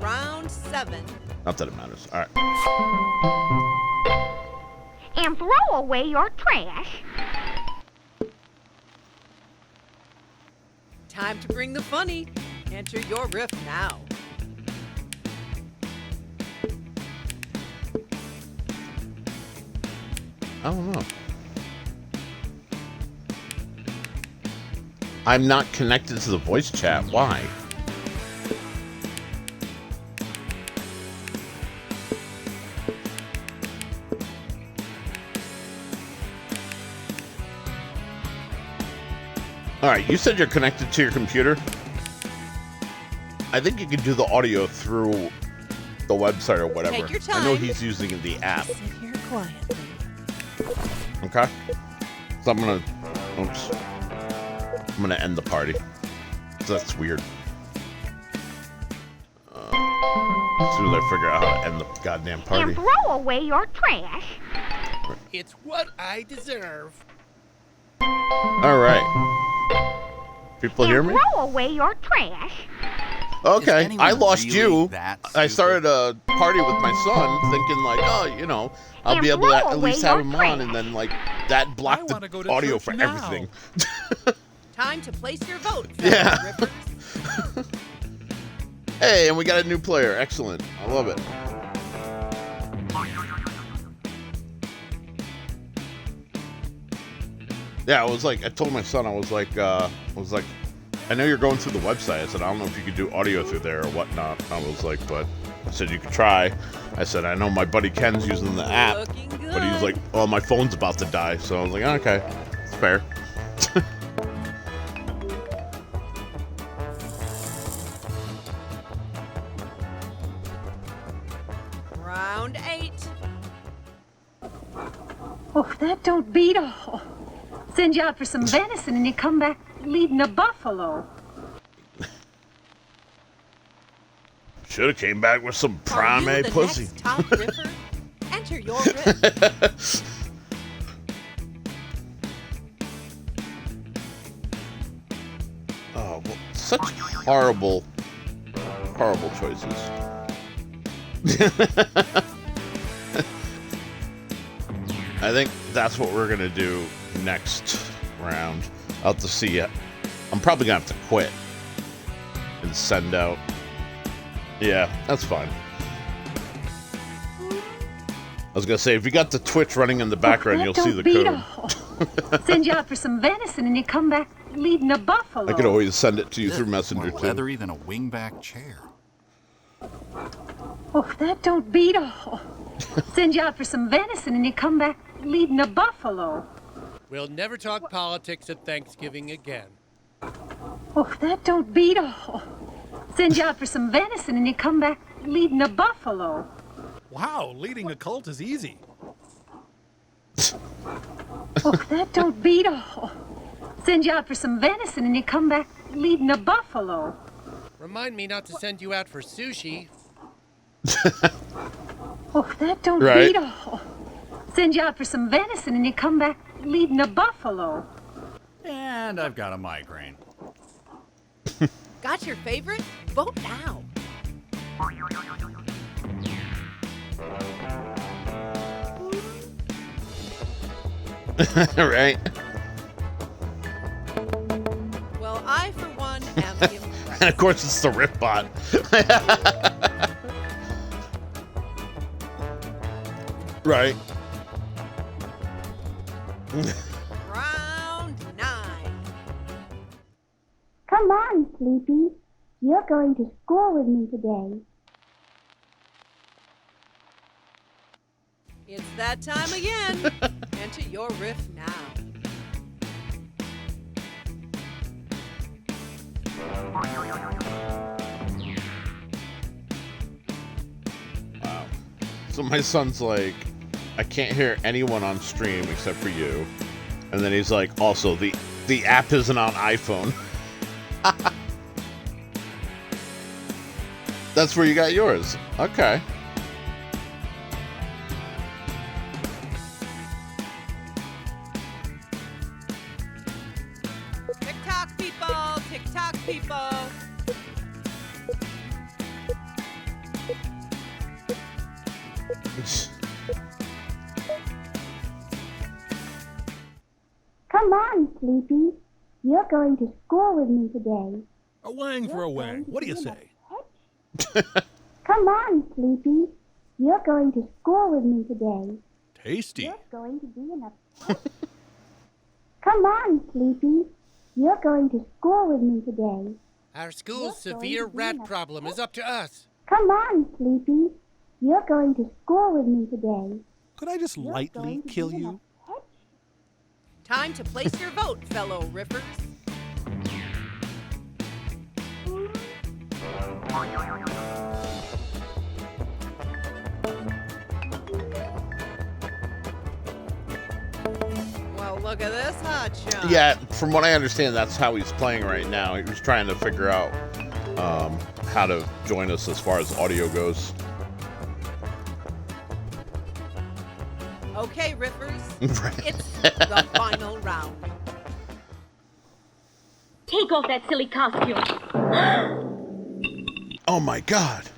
Round 7. Not that it matters. Alright. And throw away your trash. Time to bring the funny. Enter your riff now. I don't know. I'm not connected to the voice chat. Why? Alright, you said you're connected to your computer. I think you can do the audio through the website or whatever. Take your time. I know he's using the app. Sit here quietly. Okay. So I'm gonna... Oops. I'm gonna end the party. That's weird. As soon as I figure out how to end the goddamn party. And throw away your trash. It's what I deserve. Alright. People hear me? Throw away your trash. Okay, anyone I lost really you. that I started a party with my son thinking like, oh, you know, I'll be able to at least have him on, and then like that blocked wanna go the to audio church for now. everything. Time to place your vote. Yeah. Rippers. Hey, and we got a new player. Excellent. I love it. Yeah, I was like, I told my son, I was like, I know you're going through the website. I said, I don't know if you could do audio through there or whatnot. I was like, but I said, you could try. I said, I know my buddy Ken's using the app, Looking good. but he was like, oh, my phone's about to die. So I was like, okay, it's fair. Round 8. Oh, that don't beat all. Send you out for some venison and you come back leading a buffalo. Should have came back with some prime Are you A the pussy. next top riffer? Enter your riff. Oh, well, such horrible, horrible choices. I think that's what we're gonna do next round. I'll have to see it. I'm probably gonna have to quit and send out. Yeah, that's fine. I was gonna say, if you got the Twitch running in the background, that you'll see don't the beat code. all. Send you out for some venison and you come back leading a buffalo. I could always send it to you through More Messenger too. leathery than a wingback chair. Oh, that don't beat all. Send you out for some venison and you come back leading a buffalo. We'll never talk politics at Thanksgiving again. Oh, that don't beat all. Send you out for some venison and you come back leading a buffalo. Wow, leading a cult is easy. Oh, that don't beat all. Send you out for some venison and you come back leading a buffalo. Remind me not to send you out for sushi. Oh, that don't Right. beat all. Send you out for some venison and you come back leading a buffalo. And I've got a migraine. Got your favorite? Vote now. Right? Well, I, for one, am impressed. And of course, it's the Rift bot. Right. Round 9. on, Sleepy. You're going to school with me today. It's that time again. Enter your riff now. Wow. So my son's like, I can't hear anyone on stream except for you. And then he's like, also, the app isn't on iPhone. That's where you got yours. Okay. TikTok people, TikTok people. Come on, Sleepy. You're going to school with me today. A wang for a wang. What do you say? Come on, Sleepy. You're going to school with me today. Tasty. You're going to be in a... Come on, Sleepy. You're going to school with me today. Our school's severe rat problem is up to us. Come on, Sleepy. You're going to school with me today. Could I just lightly kill you? Time to place your vote, fellow riffers. Well, look at this hotshot. Yeah, from what I understand, that's how he's playing right now. He was trying to figure out how to join us as far as audio goes. Okay, riffers. Right. It's the final round. Take off that silly costume. Oh my god.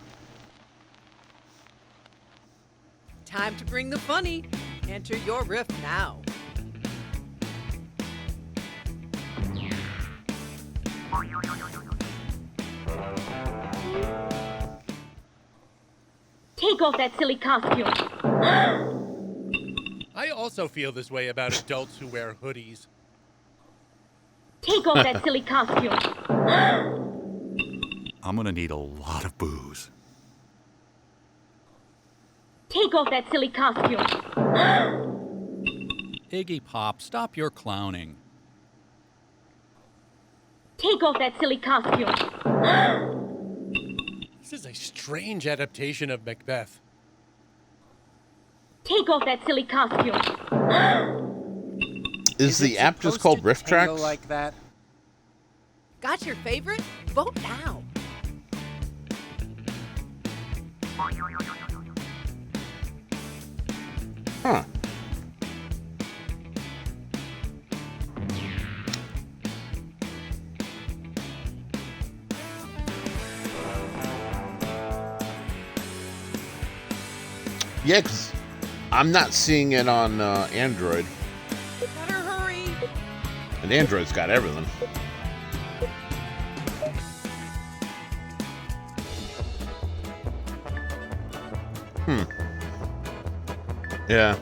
Time to bring the funny. Enter your riff now. Take off that silly costume. I also feel this way about adults who wear hoodies. Take off that silly costume. I'm gonna need a lot of booze. Take off that silly costume. Iggy Pop, stop your clowning. Take off that silly costume. This is a strange adaptation of Macbeth. Take off that silly costume. Is the app just called Riff Tracks? Like that? Got your favorite? Vote now. Huh. Yeah, 'cause I'm not seeing it on Android. Better hurry. And Android's got everything. Yeah.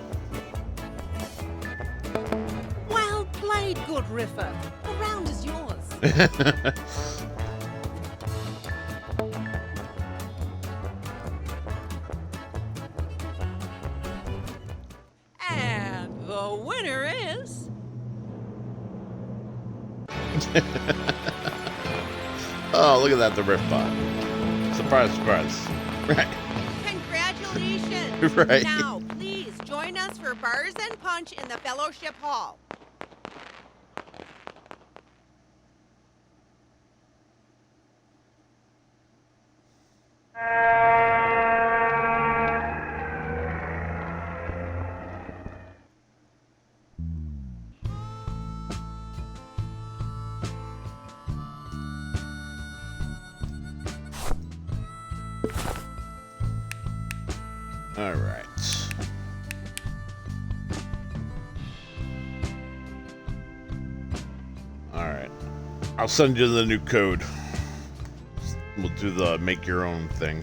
Well played, good riffer. The round is yours. And the winner is... Oh, look at that, the riff bot. Surprise, surprise. Right. Congratulations! Right. Now, please join us for Bars and Punch in the Fellowship Hall. All right. All right. I'll send you the new code. We'll do the make your own thing.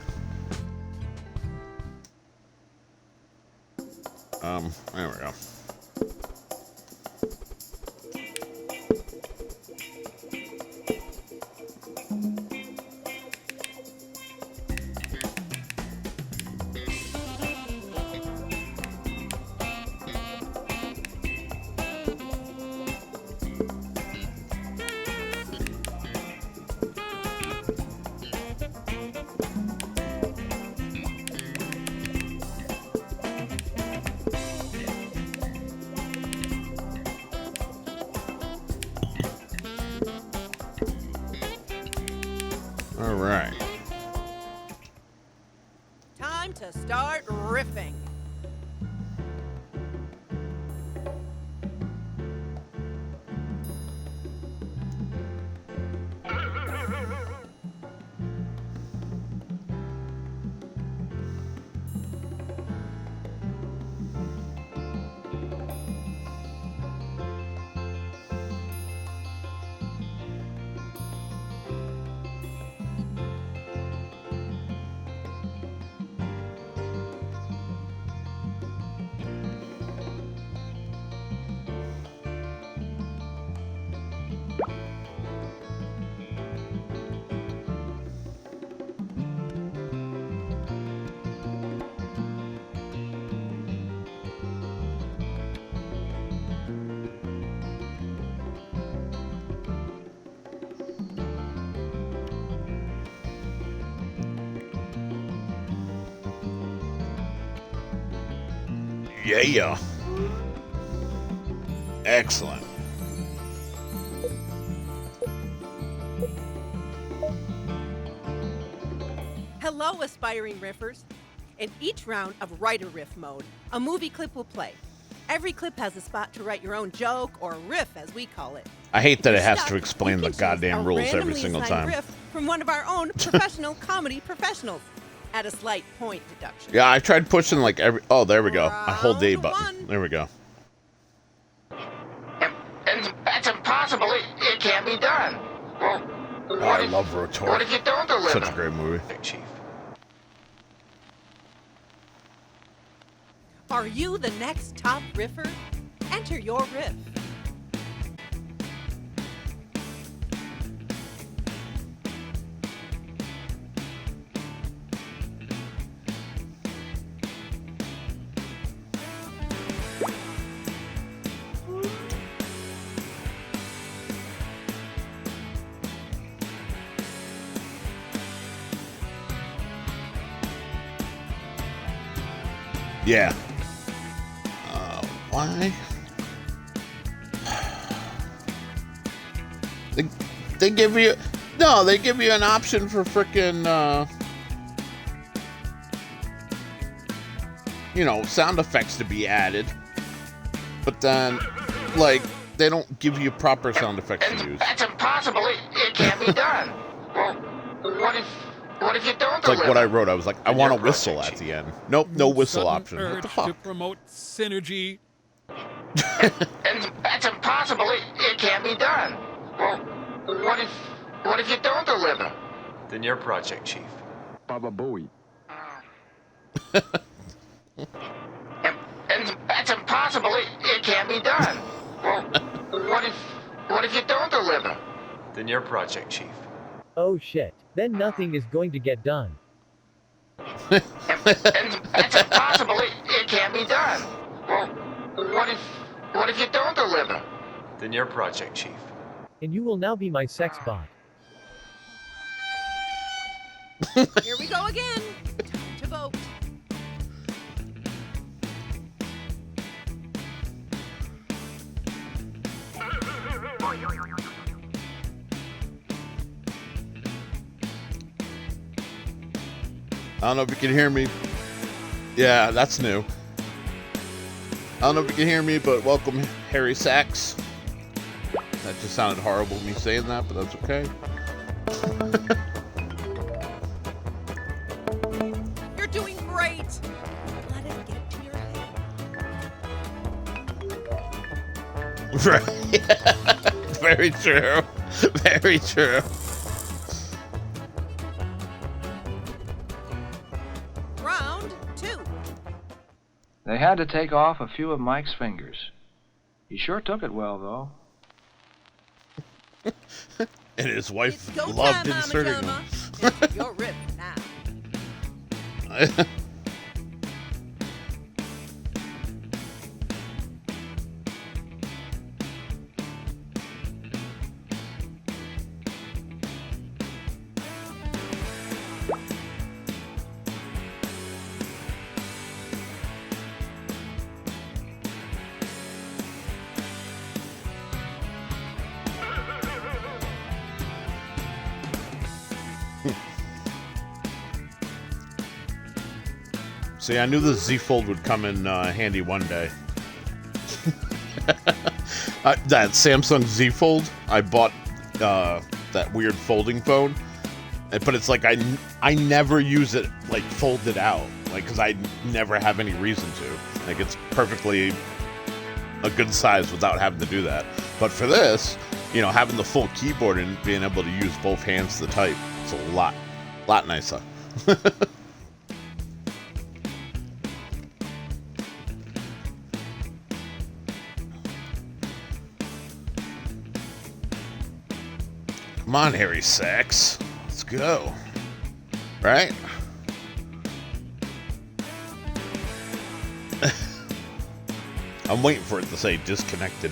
There we go. All right. Time to start riffing. Yeah. Excellent. Hello, aspiring riffers. In each round of Writer Riff mode, a movie clip will play. Every clip has a spot to write your own joke, or riff as we call it. I hate that it has Stuck, to explain you the can choose goddamn a rules every randomly single assigned time. riff from one of our own professional comedy professionals at a slight point deduction. Yeah, I tried pushing like every... Oh, there we go. I hold the A button. There we go. And that's impossible. It can't be done. Well, Oh, I love Rotor. what if you don't deliver? Such a great movie. Chief. Are you the next top riffer? Enter your riff. Yeah. Why? They give you... No, they give you an option for frickin', you know, sound effects to be added. But then, like, they don't give you proper sound effects to use. That's impossible. It can't be done. Well, what if you don't It's like deliver? what I wrote. I was like, I want a whistle at the end. Nope, no whistle Sudden option. What urge the fuck? to promote synergy. And that's impossible. It can't be done. Well, what if you don't deliver? Then your project, Chief. Baba Booey. And that's impossible. It can't be done. Well, what if you don't deliver? Then your project, Chief. Oh shit. Then nothing is going to get done. And that's impossible. It can't be done. Well, what if you don't deliver? Then your project, Chief. And you will now be my sex bot. Here we go again. Time to vote. I don't know if you can hear me. Yeah, that's new. I don't know if you can hear me, but welcome, Harry Sachs. That just sounded horrible, me saying that, but that's okay. You're doing great. Let it get to your head. Right. Very true. Very true. Round 2. They had to take off a few of Mike's fingers. He sure took it well, though. And his wife Go loved time, inserting Mama them. Jama. Your riff now. See, I knew the Z Fold would come in handy one day. That Samsung Z Fold, I bought that weird folding phone, but it's like I never use it like folded out, like because I never have any reason to. Like it's perfectly a good size without having to do that. But for this, you know, having the full keyboard and being able to use both hands to type, it's a lot nicer. Come on, Harry Sacks. Let's go. Right? I'm waiting for it to say disconnected.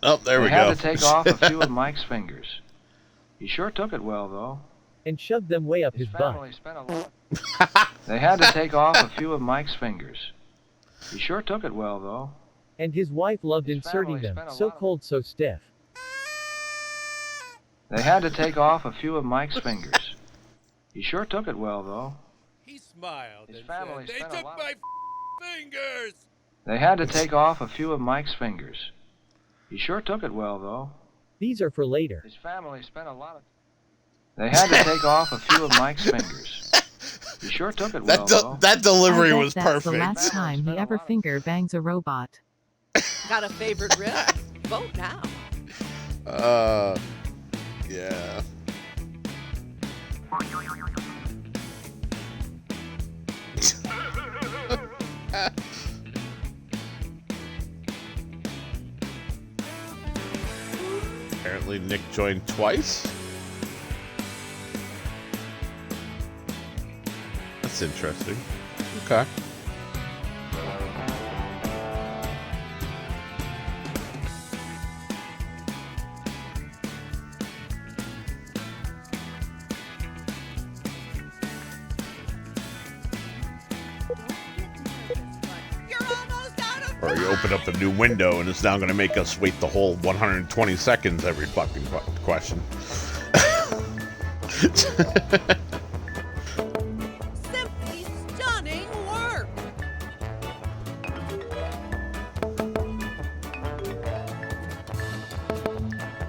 Oh, there we go. They had to take off a few of Mike's fingers. He sure took it well, though. And shoved them way up his butt. They had to take off a few of Mike's fingers. He sure took it well, though. And his wife loved inserting them, so cold, so stiff. They had to take off a few of Mike's fingers. He sure took it well, though. He smiled His and family said, "They spent a took lot my fingers." They had to take off a few of Mike's fingers. He sure took it well, though. These are for later. His family spent a lot of... They had to take off a few of Mike's fingers. He sure took it well, though. That delivery I bet was that's perfect. the last time he ever finger bangs a robot. Got a favorite riff? Vote now. Yeah. Apparently Nick joined twice. That's interesting. Okay. Or you open up a new window and it's now going to make us wait the whole 120 seconds every fucking question. Simply stunning work.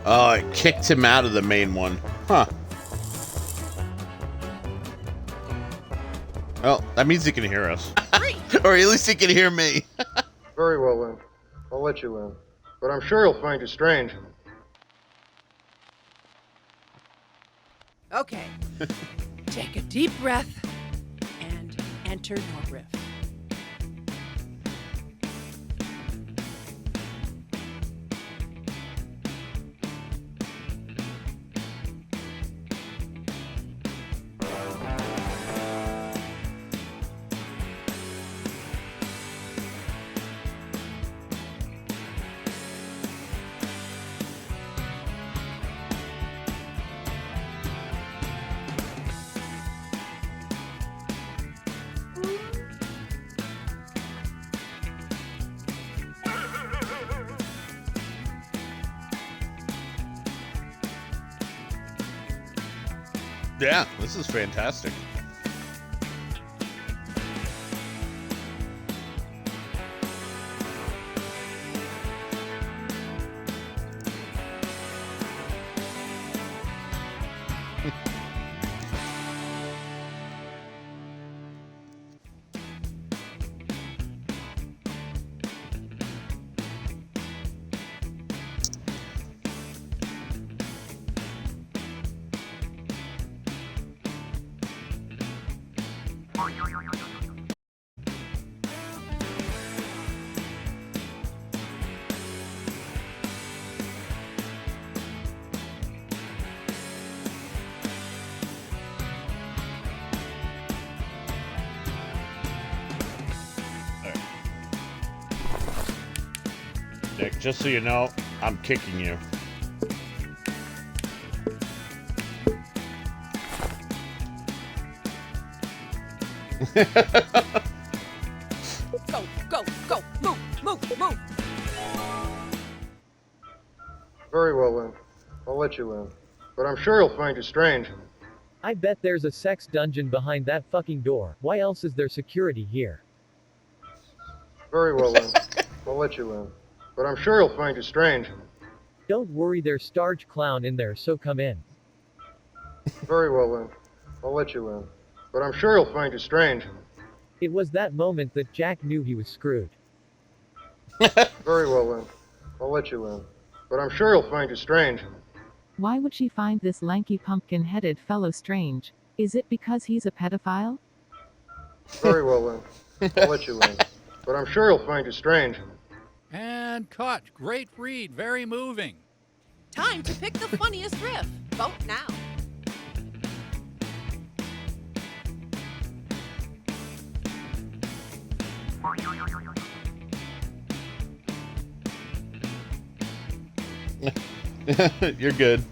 Oh, it kicked him out of the main one. Huh. Well, that means he can hear us. Or at least he can hear me. Very well, then. I'll let you in. But I'm sure you'll find it strange. Okay. Take a deep breath and enter your riff. Yeah, this is fantastic. Nick, just so you know, I'm kicking you. Go, go, go, move, move, move. Very well then. I'll let you in. But I'm sure you'll find you strange. I bet there's a sex dungeon behind that fucking door. Why else is there security here? Very well then. I'll let you in. But I'm sure you'll find you strange. Don't worry, there's Starge Clown in there, so come in. Very well then. I'll let you in. But I'm sure you'll find you strange. It was that moment that Jack knew he was screwed. Very well then. I'll let you in. But I'm sure you'll find you strange. Why would she find this lanky pumpkin-headed fellow strange? Is it because he's a pedophile? Very well then. I'll let you in. But I'm sure you'll find you strange. And cut. Great read. Very moving. Time to pick the funniest riff. Vote now. You're good.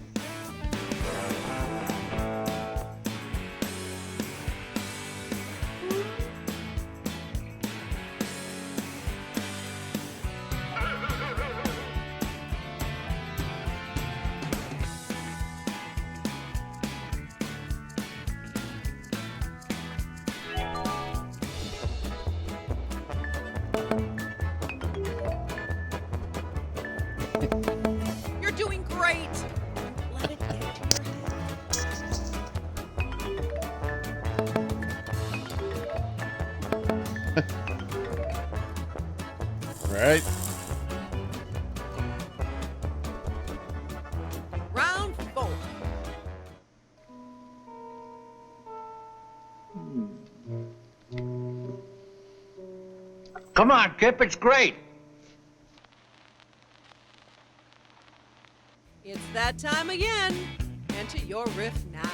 You're doing great. Let it get to your head. Right. Round 4. Come on, Kip, it's great. It's that time again. Enter your riff now.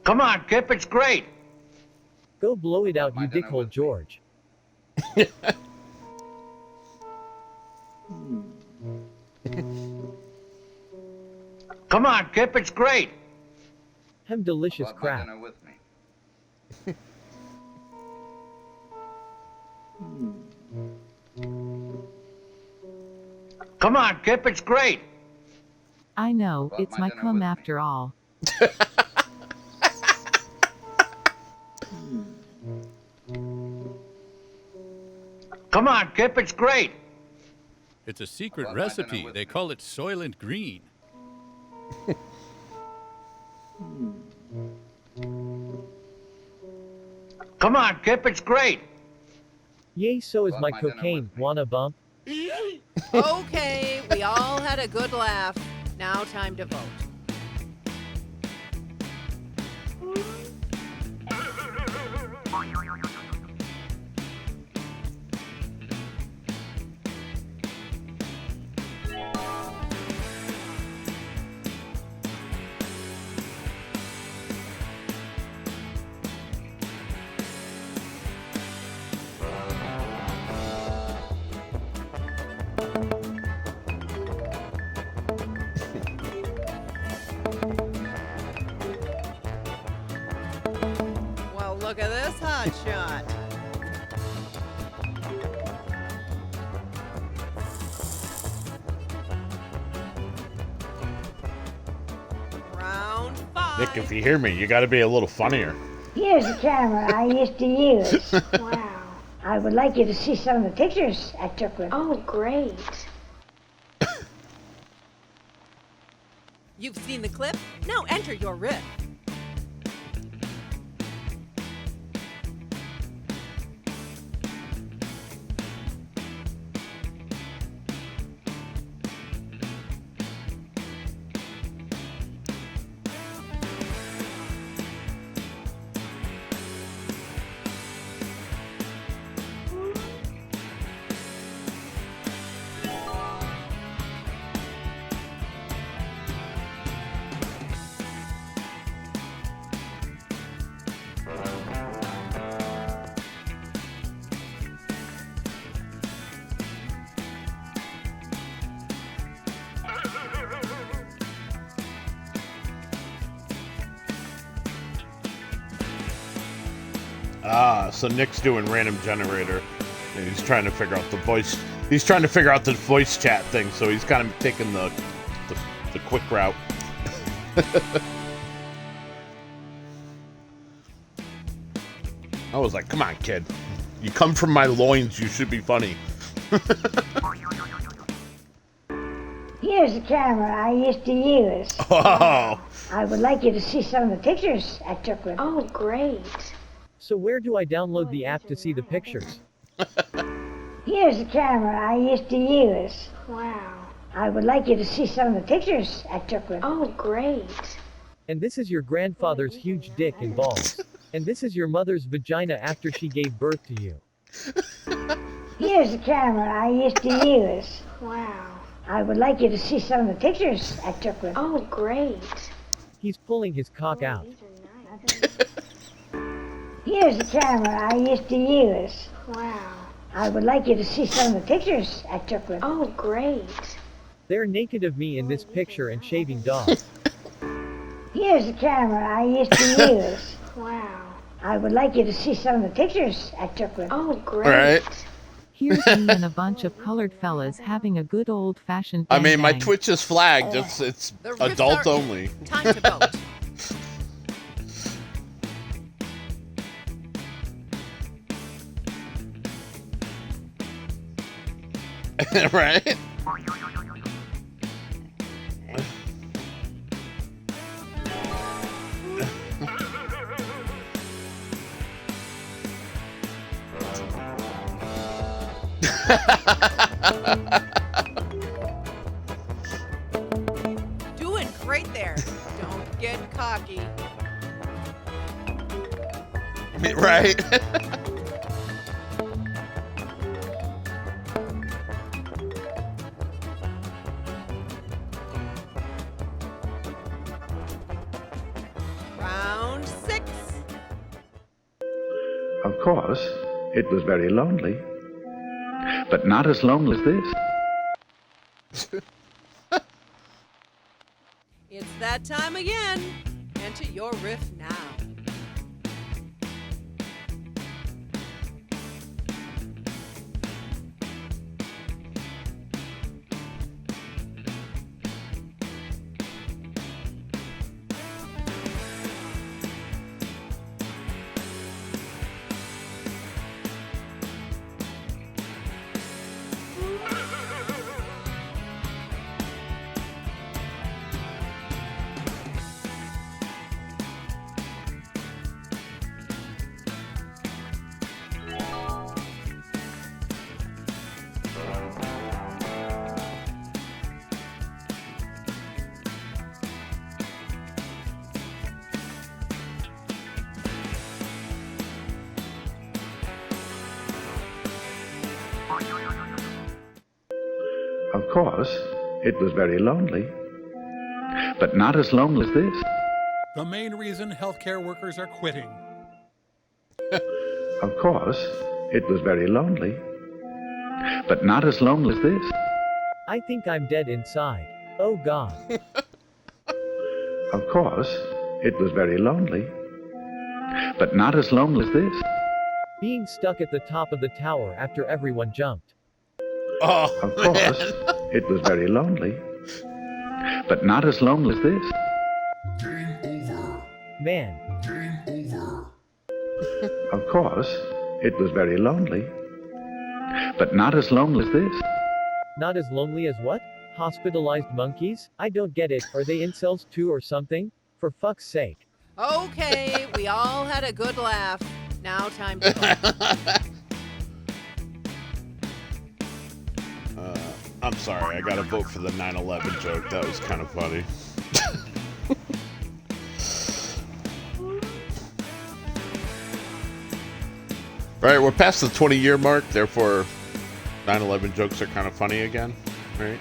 Come on, Kip, it's great. Go blow it out, you dickhole George. Come on, Kip, it's great. Hem delicious crap. with me. Come on, Kip, it's great. I know, it's my cum after all. Come on, Kip, it's great. It's a secret recipe. They call it Soylent Green. Come on, Kip, it's great. Yay, so is my cocaine. Wanna bump? Okay, we all had a good laugh. Now time to vote. Well, look at this hot shot. Round 5. Nick, if you hear me, you got to be a little funnier. Here's the camera I used to use. Wow. I would like you to see some of the pictures I took with it. Oh, great. You've seen the clip? Now enter your riff. So Nick's doing random generator, and he's trying to figure out the voice. He's trying to figure out the voice chat thing, so he's kind of taking the quick route. I was like, come on, kid. You come from my loins, you should be funny. Here's the camera I used to use. Oh. I would like you to see some of the pictures I took with. Oh, great. So where do I download the app to see the pictures? Here's the camera I used to use. Wow. I would like you to see some of the pictures I took with. Oh, great. And this is your grandfather's huge dick and balls. And this is your mother's vagina after she gave birth to you. Here's the camera I used to use. Wow. I would like you to see some of the pictures I took with. Oh, great. He's pulling his cock out. Here's the camera I used to use. Wow. I would like you to see some of the pictures I took with. Oh, great. They're naked of me in this picture and shaving dogs. Here's the camera I used to use. Wow. I would like you to see some of the pictures I took with. Oh, great. All right. Here's me and a bunch of colored fellas having a good old-fashioned I mean, my gangbang. Twitch is flagged. It's The riffs adult are only. in. Time to vote. Right? Doing great there. Don't get cocky. Right? Round 6. Of course, it was very lonely. But not as lonely as this. It's that time again. Enter your riff now. Of course, it was very lonely. But not as lonely as this. The main reason healthcare workers are quitting. Of course, it was very lonely. But not as lonely as this. I think I'm dead inside. Oh God. Of course, it was very lonely. But not as lonely as this. Being stuck at the top of the tower after everyone jumped. Oh, of course, it was very lonely. But not as lonely as this. Man. Of course, it was very lonely. But not as lonely as this. Not as lonely as what? Hospitalized monkeys? I don't get it. Are they incels too or something? For fuck's sake. Okay, we all had a good laugh. Now time to vote. I'm sorry, I gotta vote for the 9/11 joke. That was kind of funny. Right, we're past the 20-year mark, therefore 9/11 jokes are kind of funny again, right?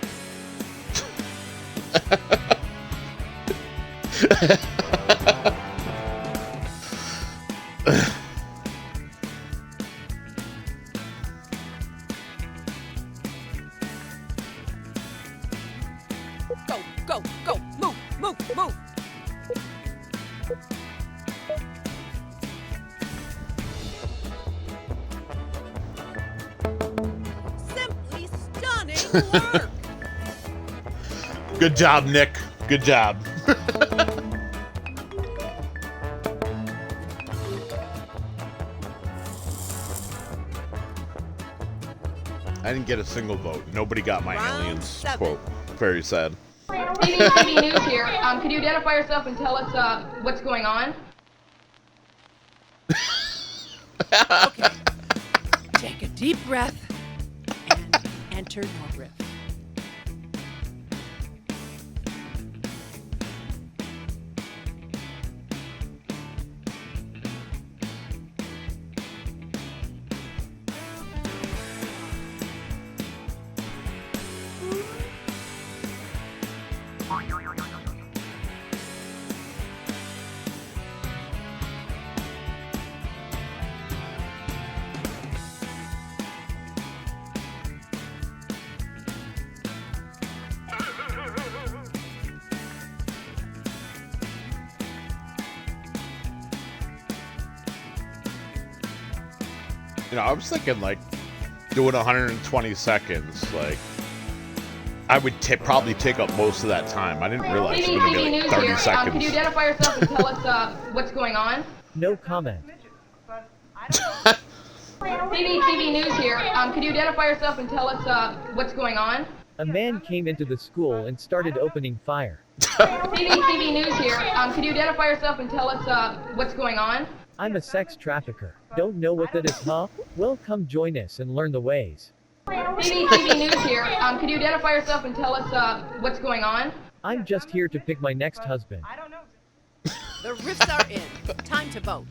Go, go, go. Move, move, move. Good job, Nick. Good job. I didn't get a single vote. Nobody got my aliens quote. Very sad. TV News here. Could you identify yourself and tell us what's going on? Okay. Take a deep breath and enter your riff. You know, I was thinking like doing 120 seconds. Like, I would probably take up most of that time. I didn't realize it was going to be like 30 seconds. Could you identify yourself and tell us what's going on? No comment. TV News here. Could you identify yourself and tell us what's going on? A man came into the school and started opening fire. TV News here. Could you identify yourself and tell us what's going on? I'm a sex trafficker. Don't know what that is, huh? Well, come join us and learn the ways. TV News here. Could you identify yourself and tell us what's going on? I'm just here to pick my next husband. The riffs are in. Time to vote.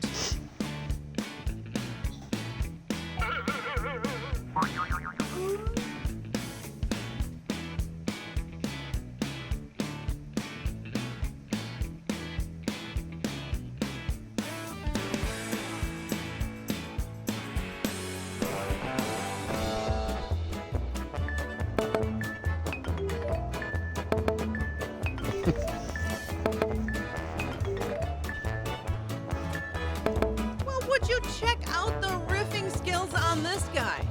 Well, would you check out the riffing skills on this guy?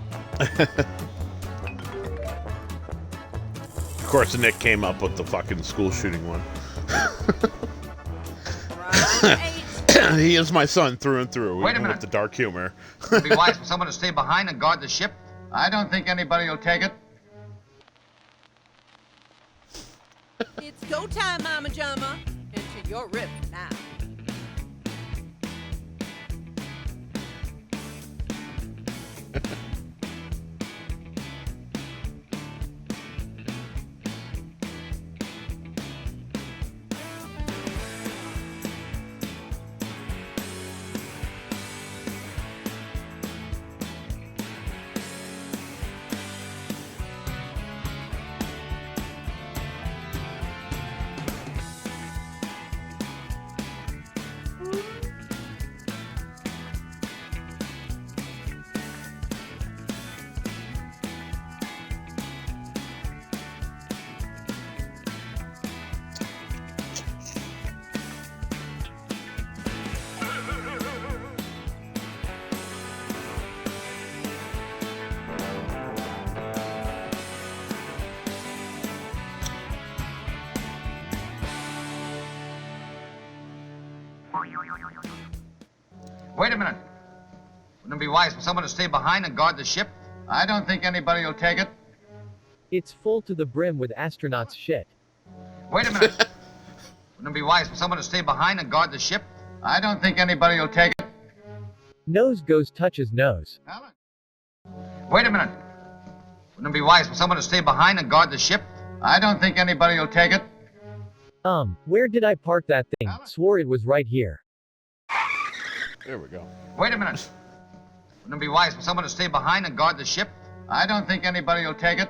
Of course, Nick came up with the fucking school shooting one. He is my son through and through. Wait a even minute. with the dark humor. Would it be wise for someone to stay behind and guard the ship? I don't think anybody will take it. It's go time, Mama Jama. Enter your riff now. Wait a minute. Wouldn't it be wise for someone to stay behind and guard the ship? I don't think anybody will take it. It's full to the brim with astronauts shit. Wait a minute. Wouldn't it be wise for someone to stay behind and guard the ship? I don't think anybody will take it. Nose goes touches nose. Wait a minute. Wouldn't it be wise for someone to stay behind and guard the ship? I don't think anybody will take it. Where did I park that thing? Swore it was right here. There we go. Wait a minute. Wouldn't it be wise for someone to stay behind and guard the ship? I don't think anybody will take it.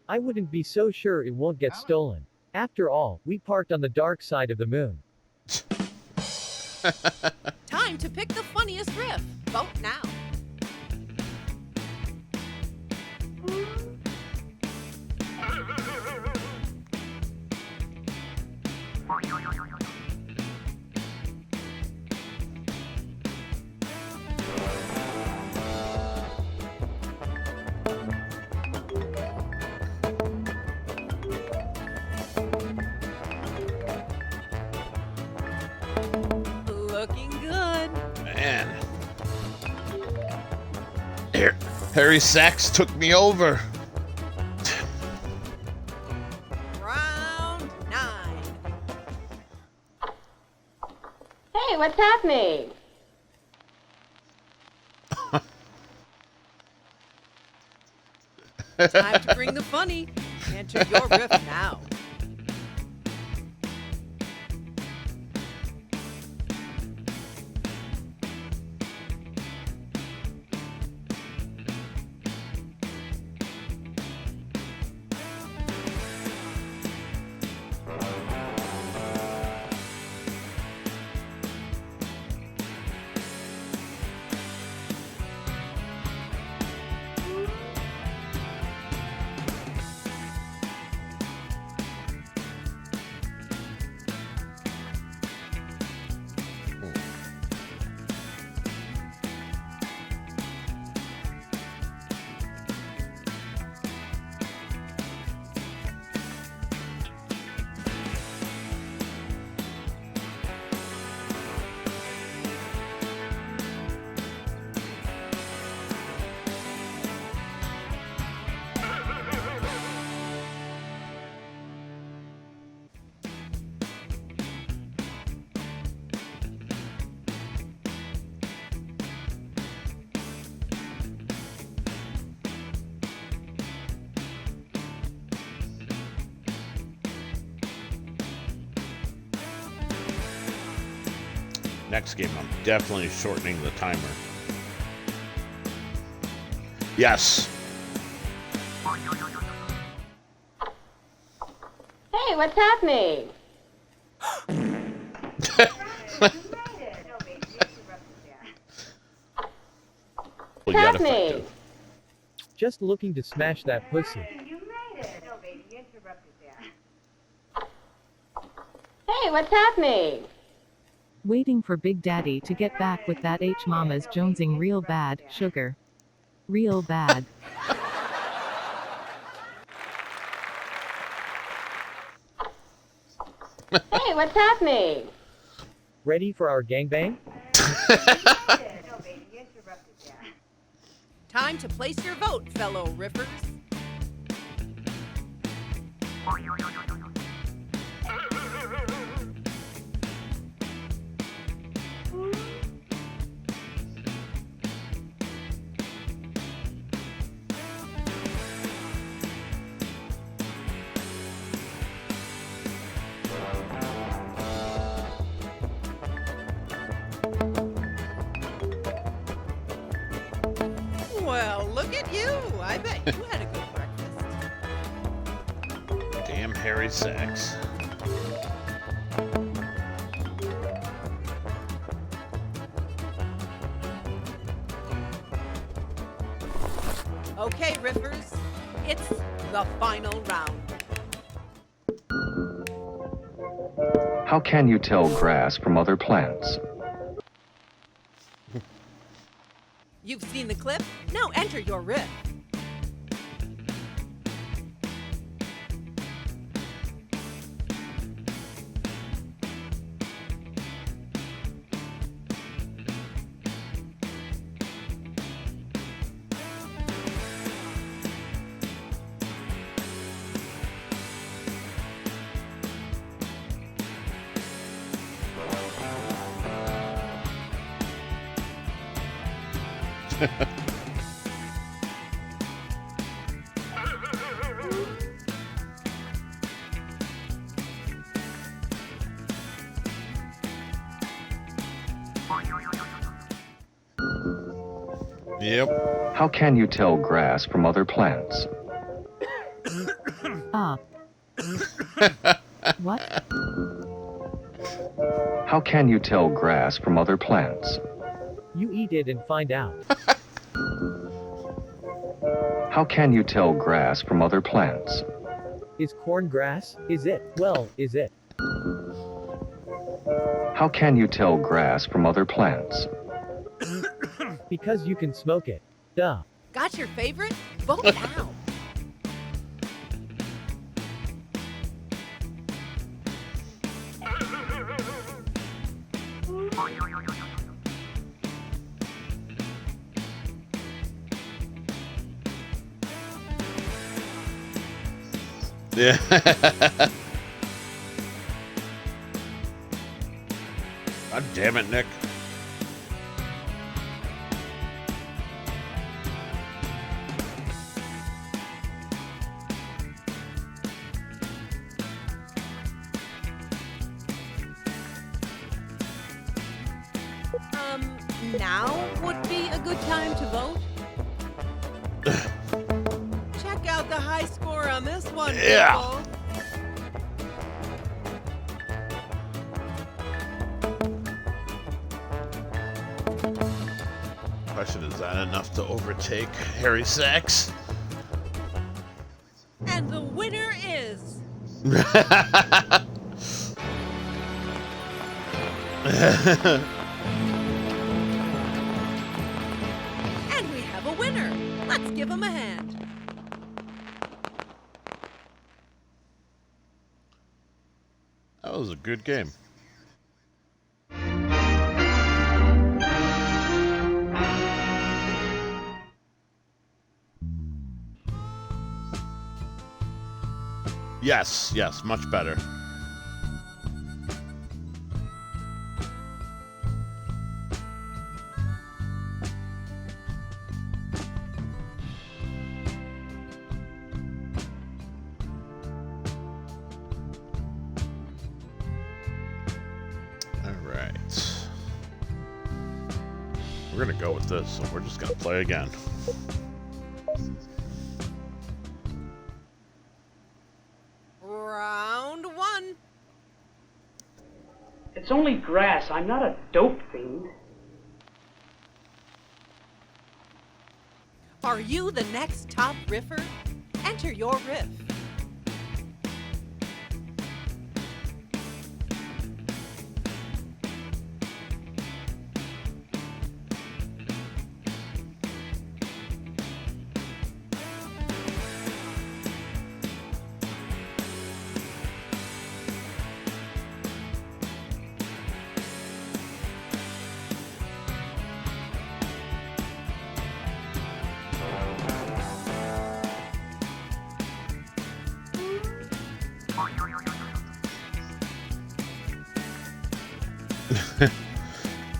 I wouldn't be so sure it won't get stolen. After all, we parked on the dark side of the moon. Time to pick the funniest riff. Vote now. man. Harry Sachs took me over. Round 9. Hey, what's happening? Time to bring the funny. Enter your riff now. Next game, I'm definitely shortening the timer. Yes. Hey, what's happening? Well, What's happening? Just looking to smash that pussy. Hey, what's happening? Waiting for Big Daddy to get back with that H Mama's jonesing real bad, sugar. Real bad. Hey, what's happening? Ready for our gangbang? Time to place your vote, fellow riffers. Well, look at you. I bet you had a good breakfast. Damn Harry Sachs. Okay, riffers, it's the final round. How can you tell grass from other plants? You've seen the clip? Now enter your riff. Yep. How can you tell grass from other plants? What? How can you tell grass from other plants? You eat it and find out. How can you tell grass from other plants? Is corn grass? Is it? Well, is it? How can you tell grass from other plants? Because you can smoke it. Duh. Got your favorite? Vote now. Yeah. God damn it, Nick. Now would be a good time to vote. Check out the high score on this one, Yeah. people. Question, is that enough to overtake Harry Sachs? And the winner is... And we have a winner. Let's give him a hand. That was a good game. Yes, much better. We're gonna go with this, so we're just gonna play again. Round one. It's only grass. I'm not a dope fiend. Are you the next top riffer? Enter your riff.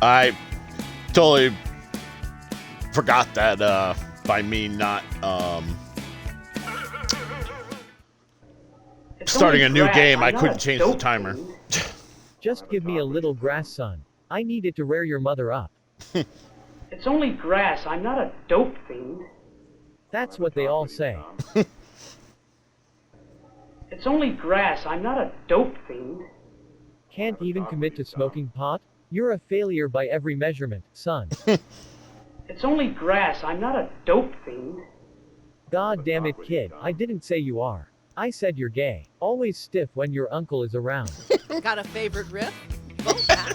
I totally forgot that by me not starting a new game, I couldn't change the timer. Just give me a little grass, son. I need it to rear your mother up. It's only grass. I'm not a dope fiend. That's what they all say. It's only grass. I'm not a dope fiend. Can't even commit to smoking pot? You're a failure by every measurement, son. It's only grass. I'm not a dope fiend. God damn it, kid. I didn't say you are. I said you're gay. Always stiff when your uncle is around. Got a favorite riff? Vote now.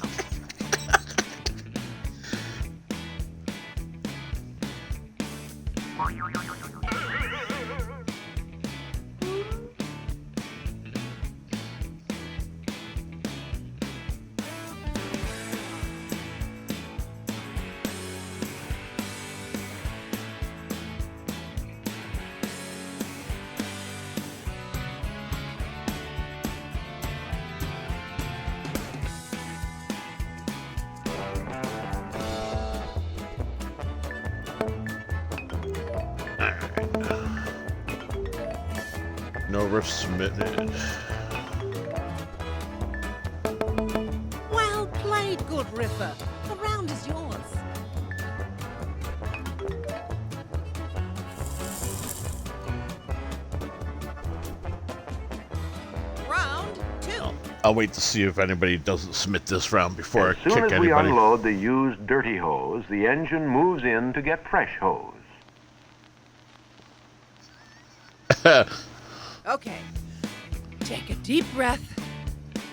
No riff submitted. Well played, good riffer. The round is yours. Round two. I'll wait to see if anybody doesn't submit this round before I As kick soon as anybody. we unload the used dirty hose, the engine moves in to get fresh hose. Okay. Take a deep breath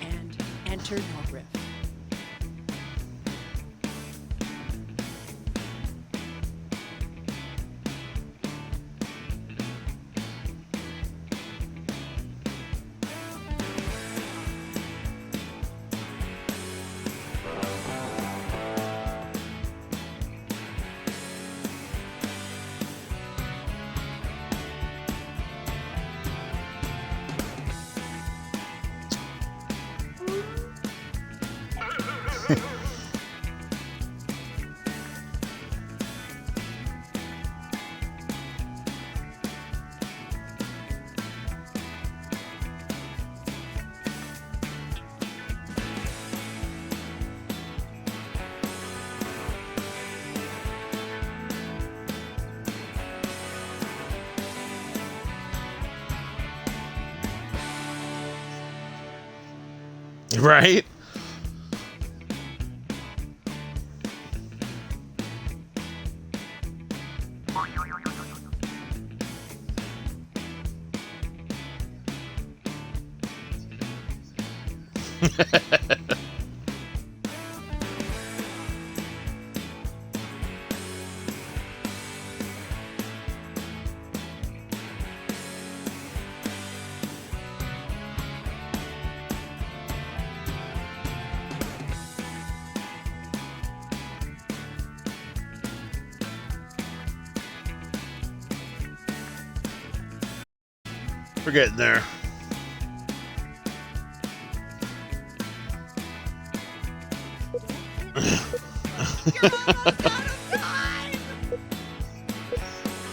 and enter your riff. Right? We're getting there.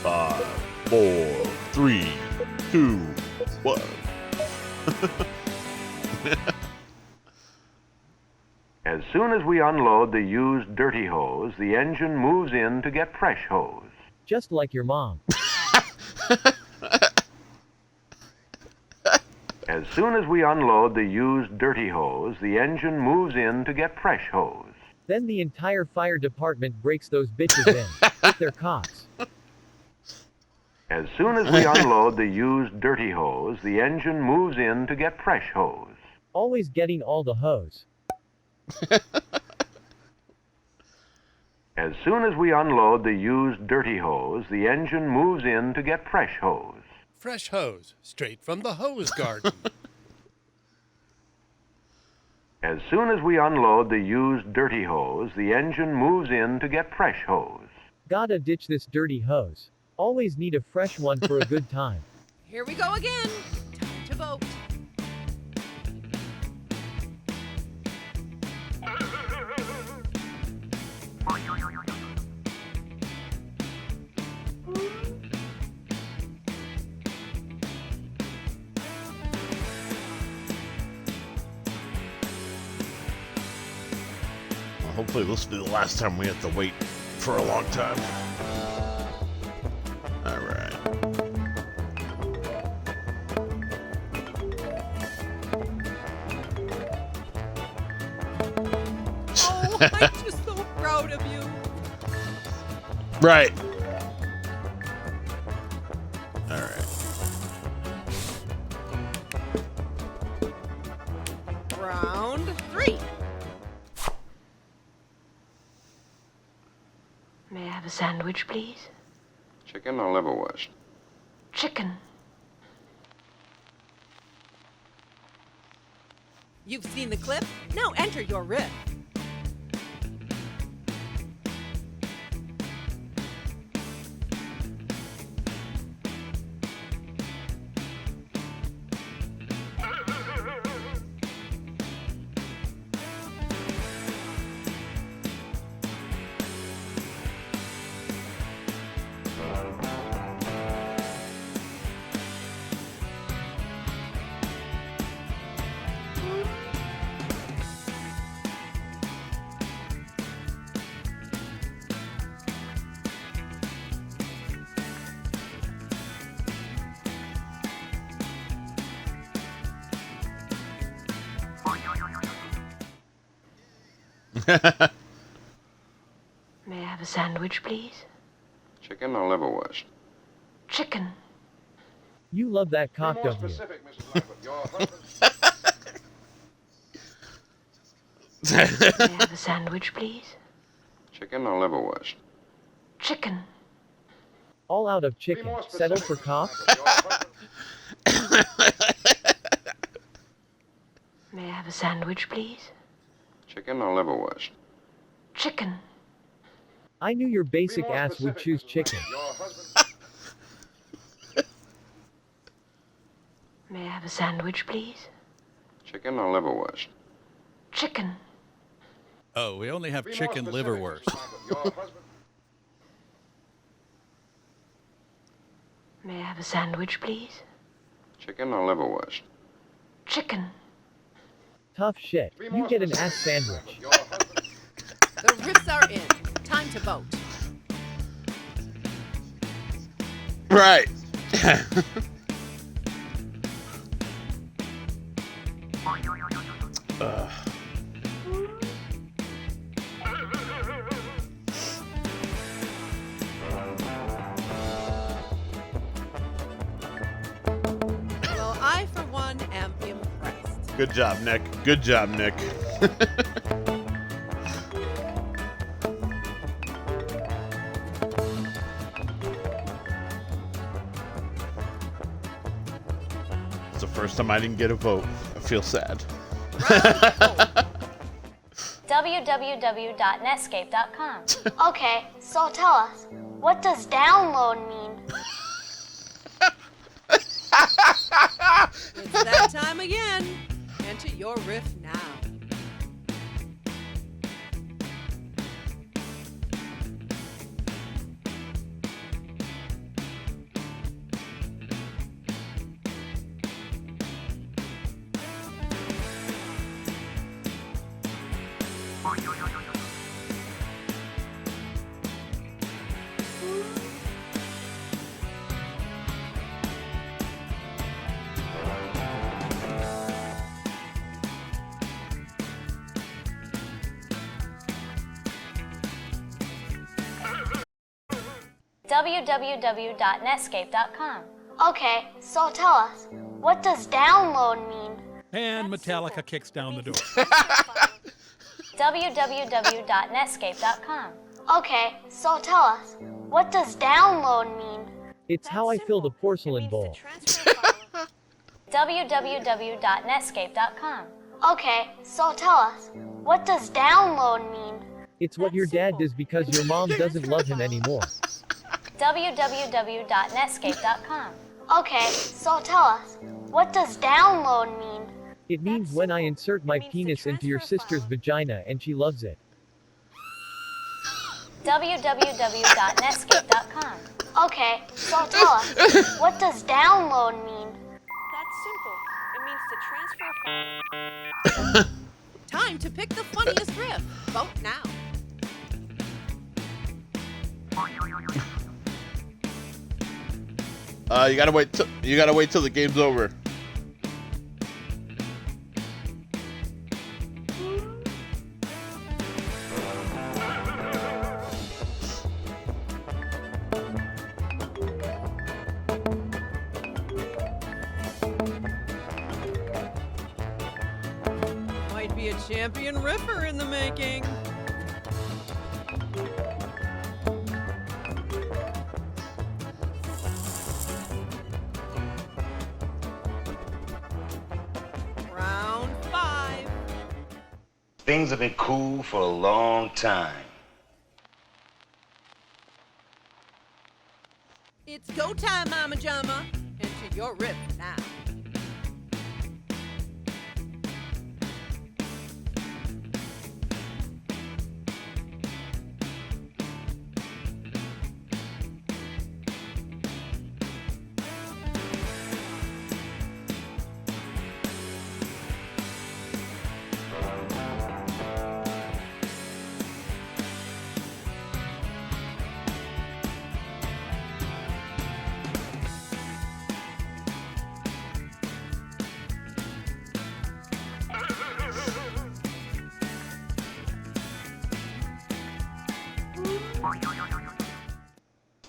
Five, 4, 3, 2, 1. As soon as we unload the used dirty hose, the engine moves in to get fresh hose. Just like your mom. As soon as we unload the used dirty hose, the engine moves in to get fresh hose. Then the entire fire department breaks those bitches in with their cocks. As soon as we unload the used dirty hose, the engine moves in to get fresh hose. Always getting all the hose. As soon as we unload the used dirty hose, the engine moves in to get fresh hose. Fresh hose, straight from the hose garden. As soon as we unload the used dirty hose, the engine moves in to get fresh hose. Gotta ditch this dirty hose. Always need a fresh one for a good time. Here we go again. Time to vote. Well, hopefully this will be the last time we have to wait for a long time. Alright. Oh, I'm just so proud of you. Right. Alright. Round 3. May I have a sandwich, please? Chicken or liverwurst? Chicken. You've seen the clip? Now enter your riff. May I have a sandwich, please? Chicken or liverwurst? Chicken. You love that cock, don't you? May I have a sandwich, please? Chicken or liverwurst? Chicken. All out of chicken. Settle for cock? May I have a sandwich, please? Chicken or liverwurst? Chicken. I knew your basic ass would choose chicken. May I have a sandwich, please? Chicken or liverwurst? Chicken. Oh, we only have chicken liverwurst. May I have a sandwich, please? Chicken or liverwurst? Chicken. Tough shit. You get an ass sandwich. The riffs are in. Time to vote. Right. Good job, Nick. Good job, Nick. It's the first time I didn't get a vote. I feel sad. www.netscape.com. Okay, so tell us, what does download mean? It's that time again. Enter your riff now. www.netscape.com. Okay, so tell us, what does download mean? And Metallica kicks down the door. www.netscape.com. Okay, so tell us, what does download mean? It's how I fill the porcelain bowl. www.netscape.com. Okay, so tell us, what does download mean? It's what your dad does because your mom doesn't love him anymore. www.netscape.com. Okay, so tell us, what does download mean? It means when I insert my penis into your sister's vagina and she loves it. www.netscape.com. Okay, so tell us, what does download mean? That's simple. It means to transfer. Time to pick the funniest riff. Vote now. You gotta wait till the game's over. Might be a champion riffer in the making. Round 5. Things have been cool for a long time. It's go time, Mama Jama. Enter your riff now.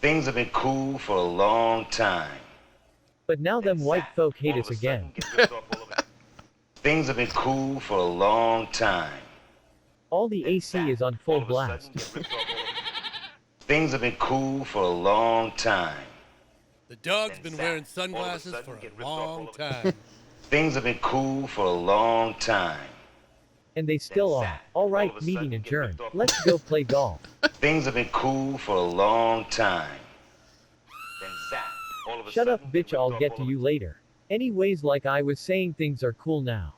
Things have been cool for a long time. But now them white folk hate us again. Things have been cool for a long time. All the AC is on full blast. Things have been cool for a long time. The dog's been wearing sunglasses for a long time. Things have been cool for a long time. And they still are. Alright, meeting adjourned. Let's go play golf. Things have been cool for a long time. Shut up, bitch, I'll get to you later. Anyways, like I was saying, things are cool now.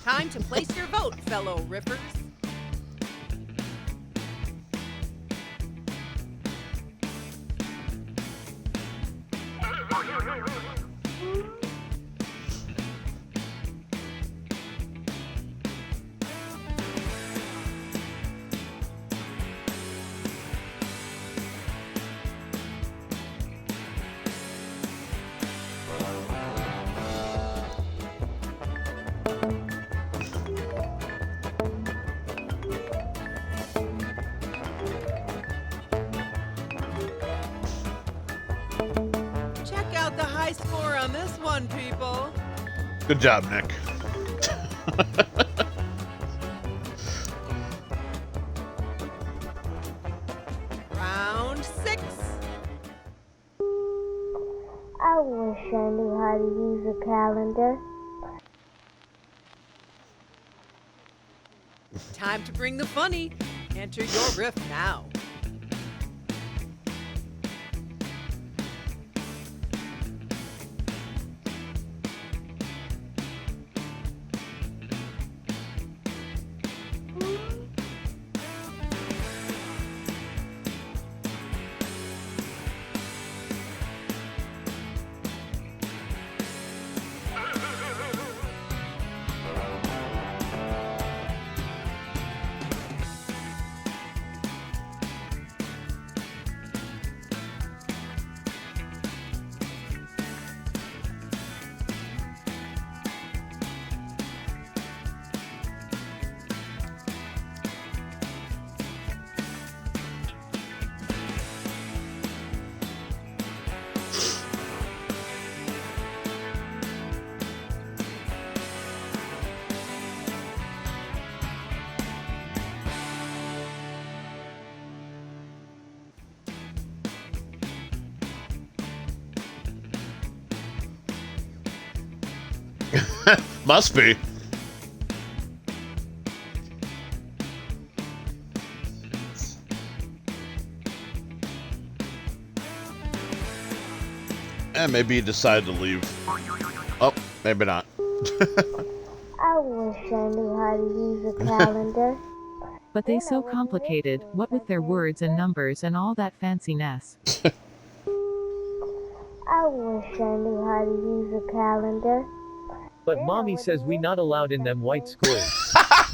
Time to place your vote, fellow riffers. Check out the high score on this one, people. Good job, Nick. Round 6. I wish I knew how to use a calendar. Time to bring the funny. Enter your riff now. Must be. And maybe he decided to leave. Oh, maybe not. I wish I knew how to use a calendar. But they so complicated, what with their words and numbers and all that fanciness. I wish I knew how to use a calendar. But mommy says we not allowed in them white schools. I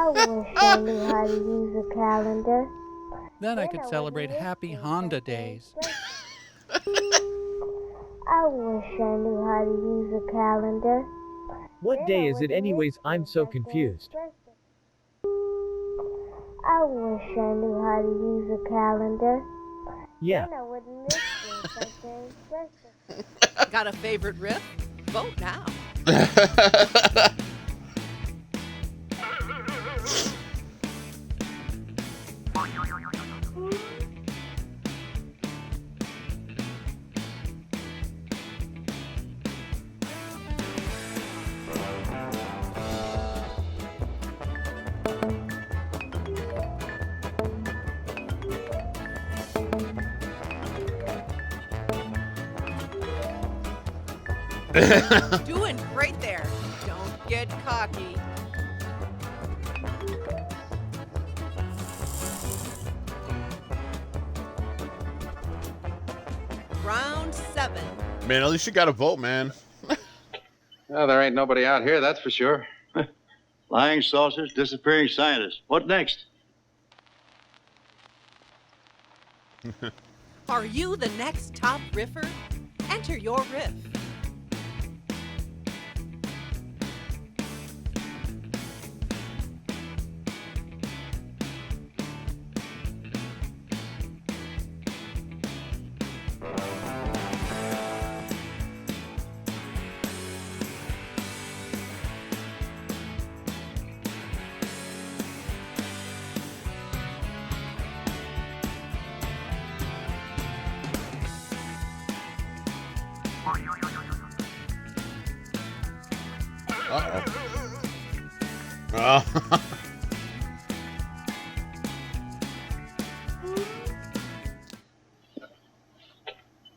wish I knew how to use a calendar. Then I could celebrate happy Honda days. I wish I knew how to use a calendar. What day is it anyways? I'm so confused. I wish I knew how to use a calendar. Yeah. Then I wouldn't miss things like James birthday. Got a favorite riff? Vote now. Doing great there. Don't get cocky. Round 7. Man, at least you got a vote, man. Well, there ain't nobody out here, that's for sure. Lying saucers, disappearing scientists. What next? Are you the next top riffer? Enter your riff. Uh-oh.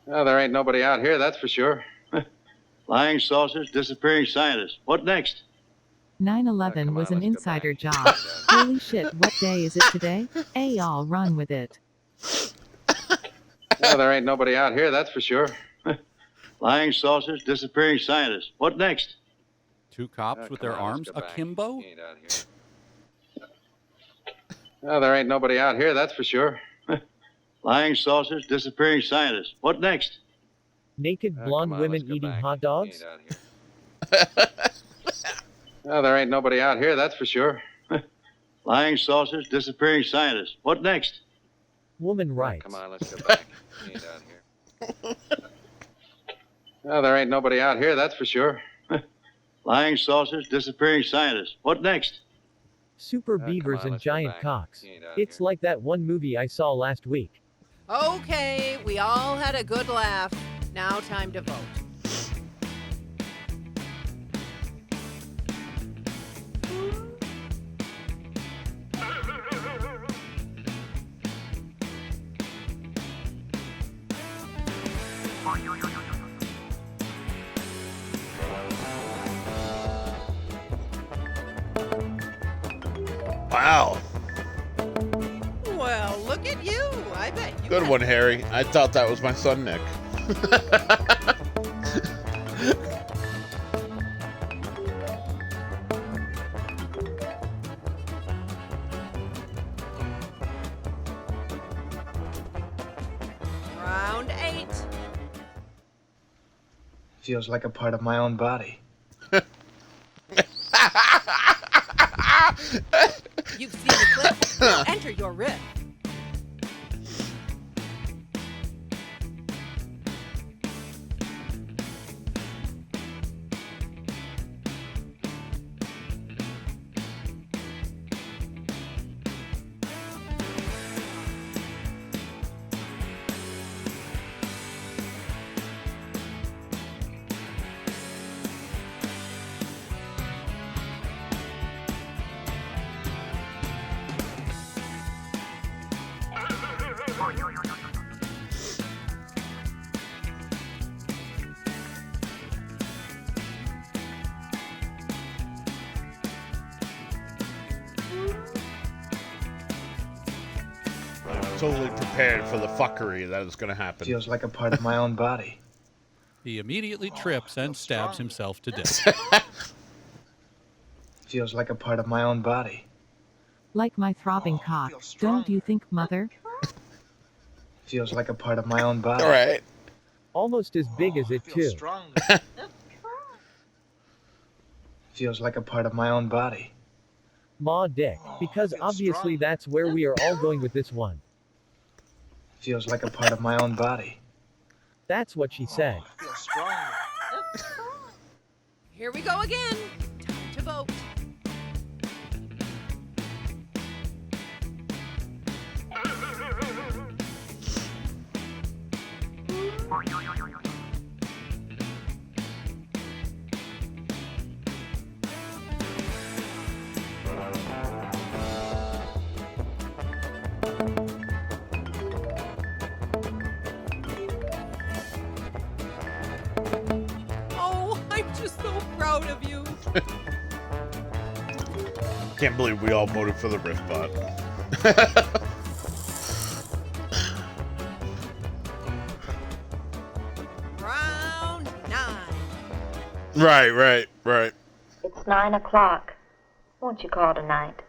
Well, there ain't nobody out here, that's for sure. Lying saucers, disappearing scientists. What next? 9/11 was an insider job. Holy shit, what day is it today? Hey, y'all, run with it. Well, there ain't nobody out here, that's for sure. Lying saucers, disappearing scientists. What next? Two cops with their arms akimbo? Well, there ain't nobody out here, that's for sure. Lying saucers, disappearing scientists. What next? Naked blonde women eating hot dogs? Well, there ain't nobody out here, that's for sure. Lying saucers, disappearing scientists. What next? Woman rights. Come on, let's go back. He ain't out here. Well, there ain't nobody out here, that's for sure. Flying saucers, disappearing scientists. What next? Super beavers and giant cocks. It's like that one movie I saw last week. Okay, we all had a good laugh. Now time to vote. Wow. Well, look at you. I bet you. Good one, Harry. I thought that was my son, Nick. Round 8. Feels like a part of my own body. You've seen the clip. Now enter your riff. Totally prepared for the fuckery that is going to happen. Feels like a part of my own body. He immediately trips and stabs himself to death. Feels like a part of my own body. Like my throbbing cock. Don't you think, mother? Feels like a part of my own body. All right. Almost as big as it, too. Feels like a part of my own body. Ma dick, because obviously that's where we are all going with this one. Feels like a part of my own body. That's what she said. Here we go again. Time to vote. Oh, I'm just so proud of you. Can't believe we all voted for the riff bot. Round 9. Right. It's 9 o'clock. Won't you call tonight?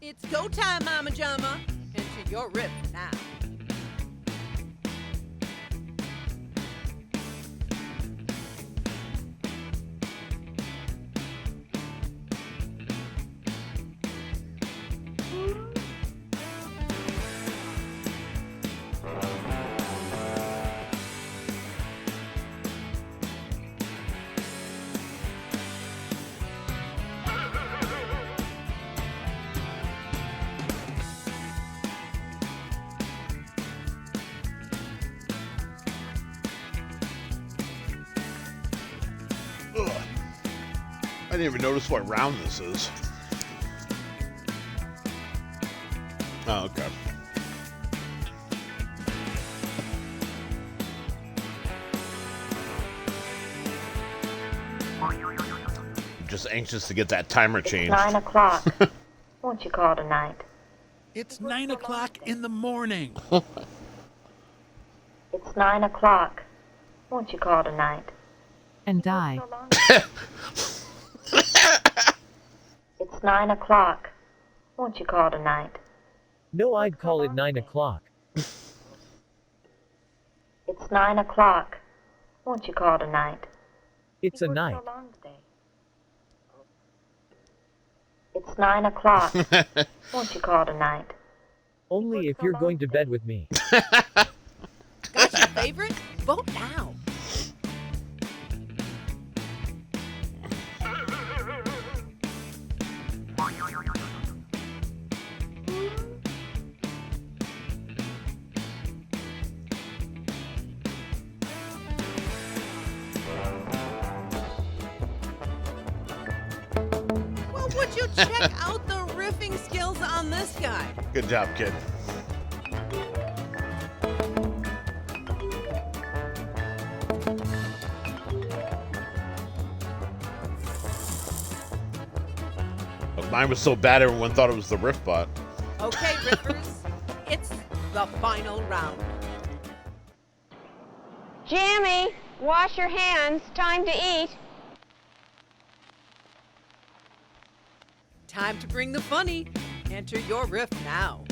It's go time, Mama Jama. Enter your riff now. Ugh. I didn't even notice what round this is. Oh, okay. Just anxious to get that timer changed. 9 o'clock. Won't you call tonight? It's 9 o'clock in the morning. It's 9 o'clock. Won't you call tonight? And die. It's 9 o'clock. Won't you call tonight? No, I'd call it 9 o'clock. It's 9 o'clock. Won't you call tonight? It's a night. It's 9 o'clock. Won't you call tonight? Only if you're going to bed with me. Got your favorite? Vote now. Well, would you check out the riffing skills on this guy? Good job, kid. Mine was so bad everyone thought it was the riff bot. Okay, riffers, it's the final round. Jimmy, wash your hands. Time to eat. Time to bring the funny. Enter your riff now.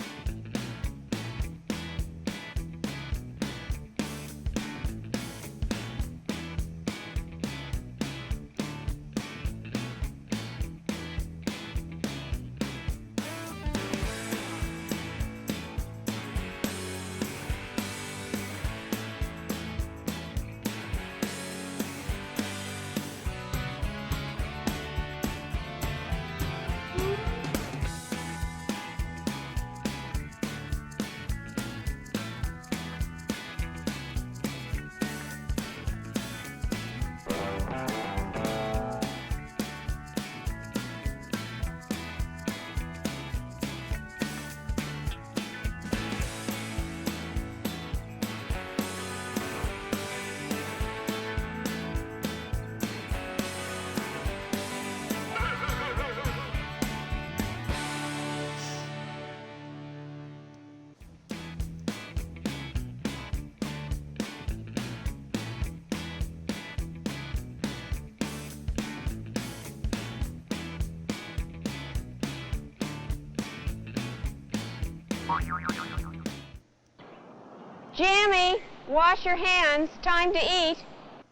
Jimmy, wash your hands. Time to eat.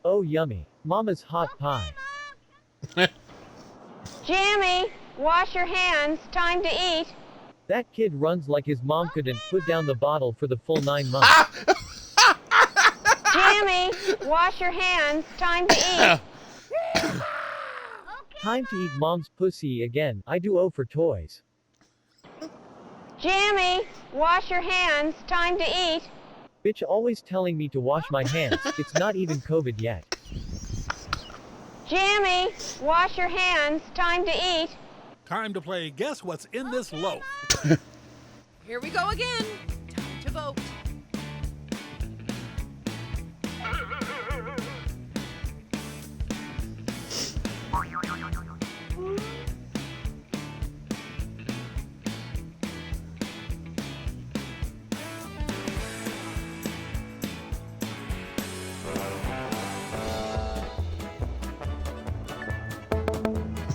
Oh yummy. Mama's hot pie. Jimmy, wash your hands. Time to eat. That kid runs like his mom couldn't put down the bottle for the full 9 months. Jimmy, wash your hands. Time to eat. Time to eat mom's pussy again. I do owe for toys. Jimmy, wash your hands. Time to eat. Bitch always telling me to wash my hands. It's not even COVID yet. Jimmy, wash your hands. Time to eat. Time to play Guess What's in This Loaf. Here we go again. Time to vote.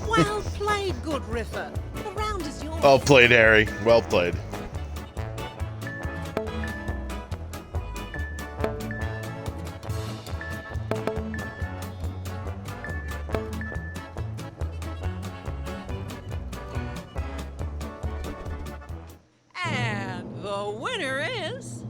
Well played, good riffer. The round is yours. Well played, Harry. Well played. And the winner is...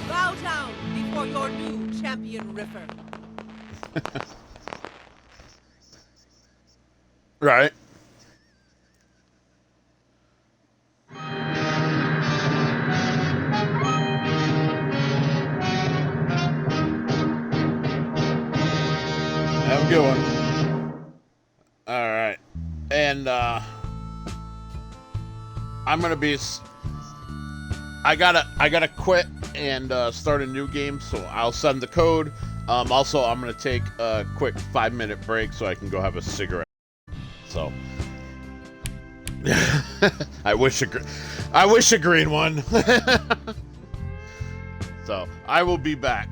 Bow down before your new champion riffer. Right. Have a good one. All right. And I'm going to be I gotta quit and start a new game, so I'll send the code. Also, I'm gonna take a quick 5-minute break so I can go have a cigarette. So, I wish a green one. So, I will be back.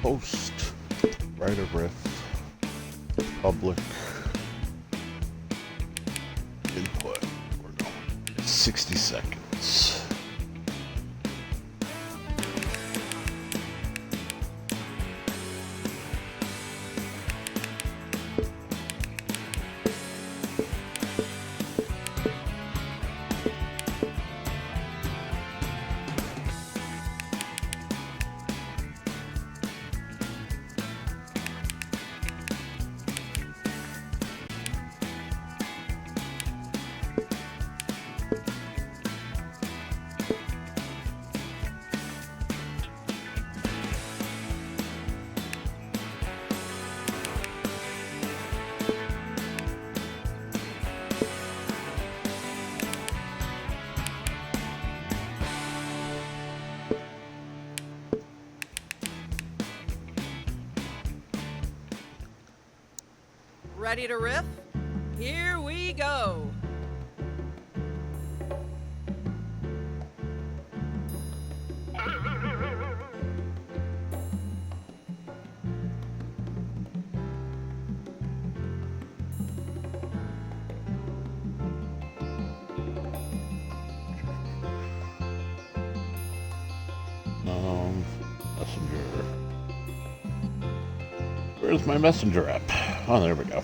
Post. Write a riff. Public. Input. We're going 60 seconds. Ready to riff? Here we go. Messenger. Where's my Messenger app? Oh, there we go.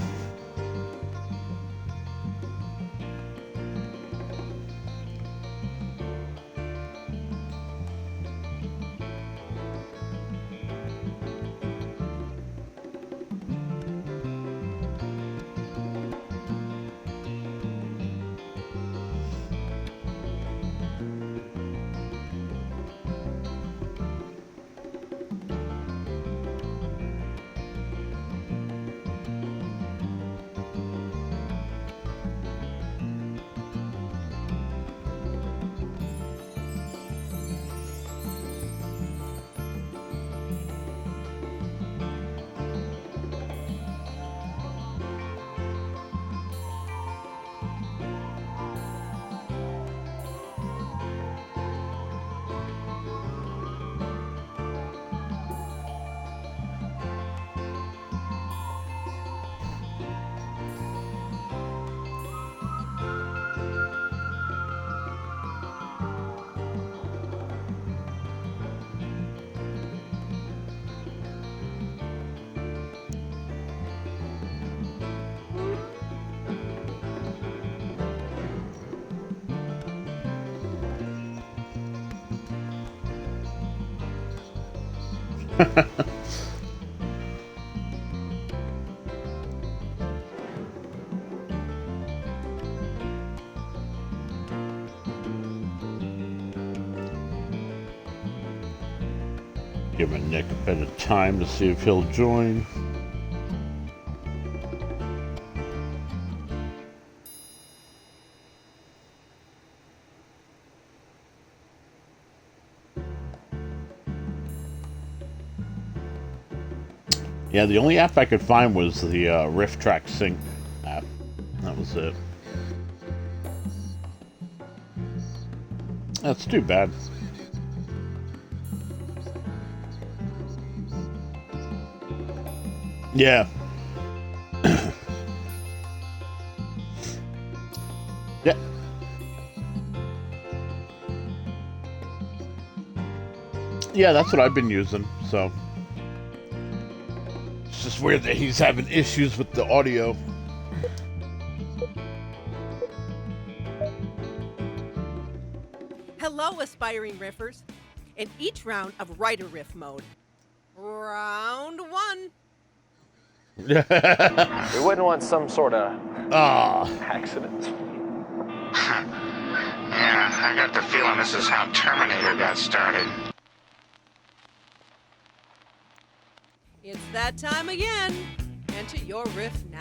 Giving Nick a bit of time to see if he'll join. Yeah, the only app I could find was the Riff Track Sync app. That was it. That's too bad. Yeah. Yeah. Yeah, that's what I've been using, so. It's just weird that he's having issues with the audio. Hello, aspiring riffers. In each round of Writer Riff mode. Round 1. We wouldn't want some sort of accident. Yeah, I got the feeling this is how Terminator got started. It's that time again. Enter your riff now.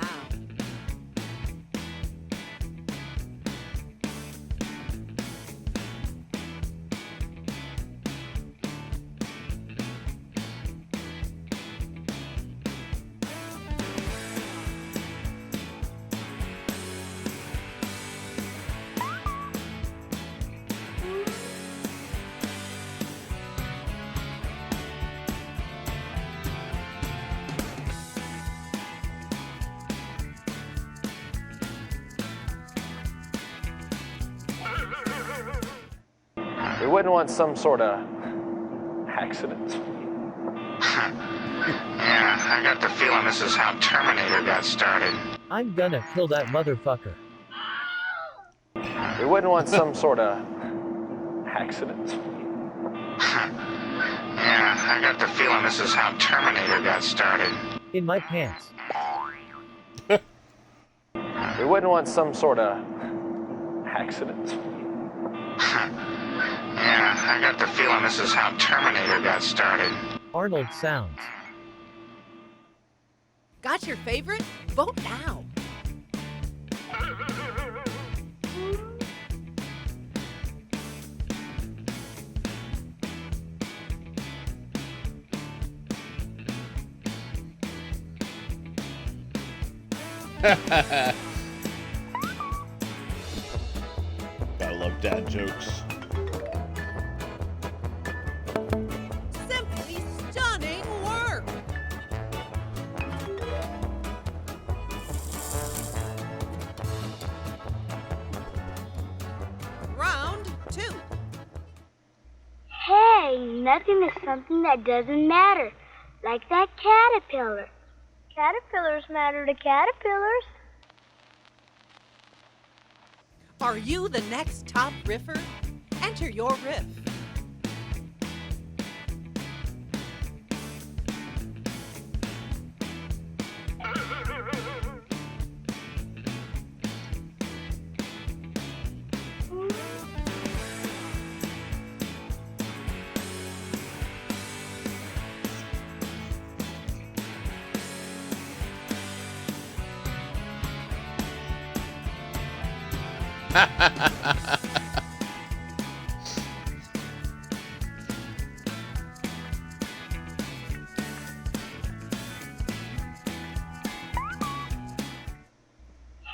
We wouldn't want some sort of accident. Yeah, I got the feeling this is how Terminator got started. I'm gonna kill that motherfucker. We wouldn't want some sort of accident. Yeah, I got the feeling this is how Terminator got started. In my pants. We wouldn't want some sort of accident. Yeah, I got the feeling this is how Terminator got started. Arnold sounds. Got your favorite? Vote now. Gotta love dad jokes. Simply stunning work. Round 2. Hey, nothing is something that doesn't matter. Like that caterpillar. Caterpillars matter to caterpillars. Are you the next top riffer? Enter your riff.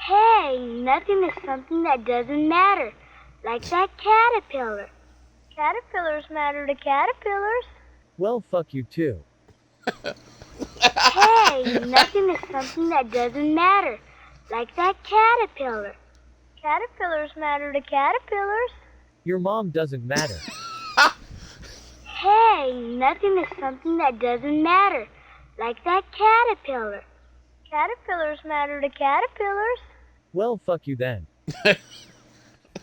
Hey, nothing is something that doesn't matter. Like that caterpillar. Caterpillars matter to caterpillars. Well, fuck you too. Hey, nothing is something that doesn't matter. Like that caterpillar. Caterpillars matter to caterpillars. Your mom doesn't matter. Hey, nothing is something that doesn't matter. Like that caterpillar. Caterpillars matter to caterpillars. Well, fuck you then.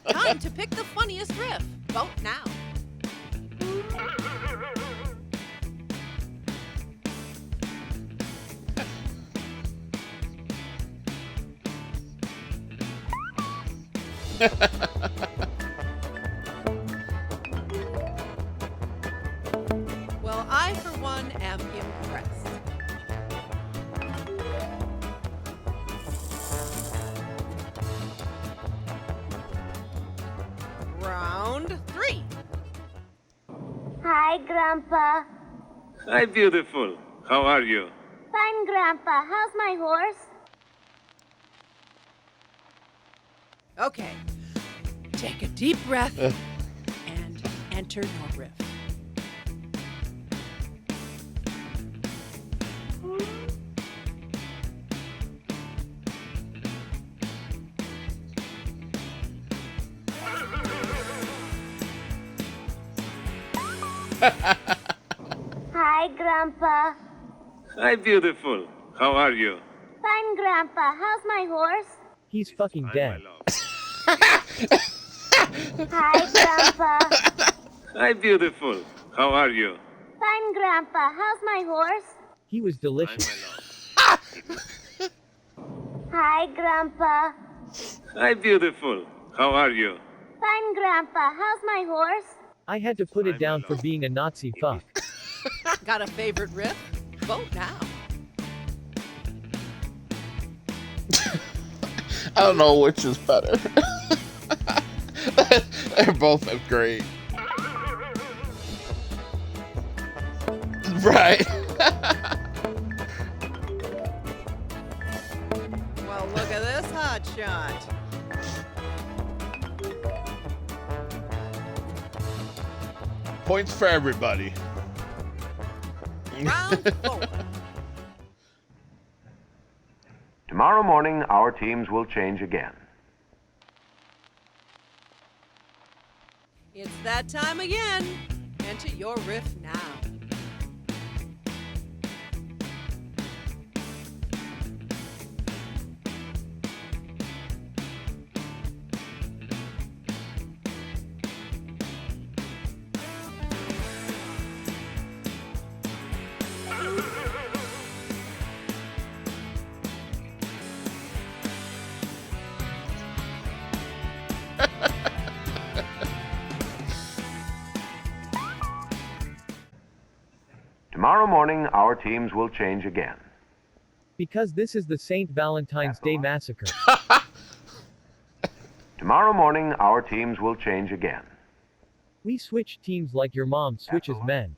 Time to pick the funniest riff. Vote now. Well, I, for one, am impressed. Round 3. Hi, Grandpa. Hi, beautiful. How are you? Fine, Grandpa. How's my horse? Okay. Take a deep breath and enter your riff. Hi, Grandpa. Hi, beautiful. How are you? Fine, Grandpa. How's my horse? He's fucking dead. Hi, Grandpa. Hi, beautiful. How are you? Fine, Grandpa. How's my horse? He was delicious. Hi, Grandpa. Hi, beautiful. How are you? Fine, Grandpa. How's my horse? I had to put it down for being a Nazi fuck. Got a favorite riff? Vote now. I don't know which is better. They're both great. Right. Well, look at this hot shot. Points for everybody. Round 4. Tomorrow morning, our teams will change again. It's that time again. Enter your riff now. Tomorrow morning, our teams will change again. Because this is the St. Valentine's Day Massacre. Tomorrow morning, our teams will change again. We switch teams like your mom switches men.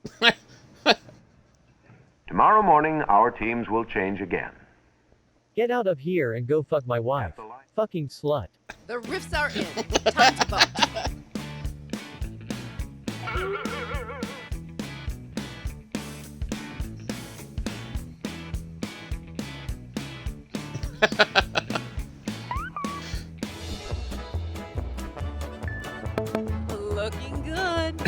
Tomorrow morning, our teams will change again. Get out of here and go fuck my wife. Fucking slut. The riffs are in. Time to vote. Looking good.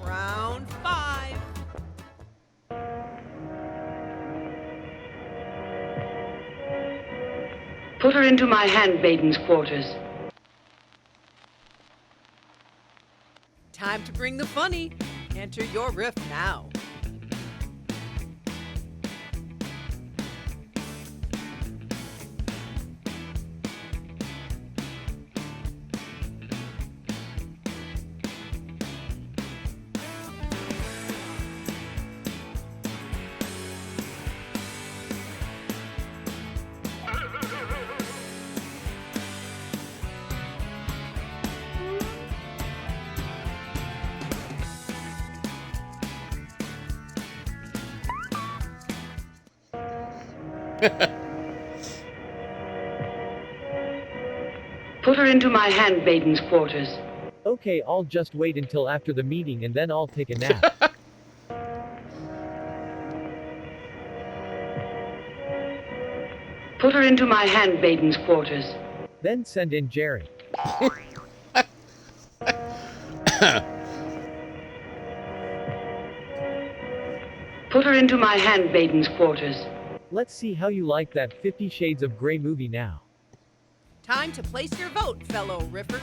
Round 5. Put her into my handmaiden's quarters. Time to bring the funny. Enter your riff now. Put her into my handmaiden's quarters. Okay, I'll just wait until after the meeting and then I'll take a nap. Put her into my handmaiden's quarters. Then send in Jerry. Put her into my handmaiden's quarters. Let's see how you like that 50 Shades of Grey movie now. Time to place your vote, fellow riffers.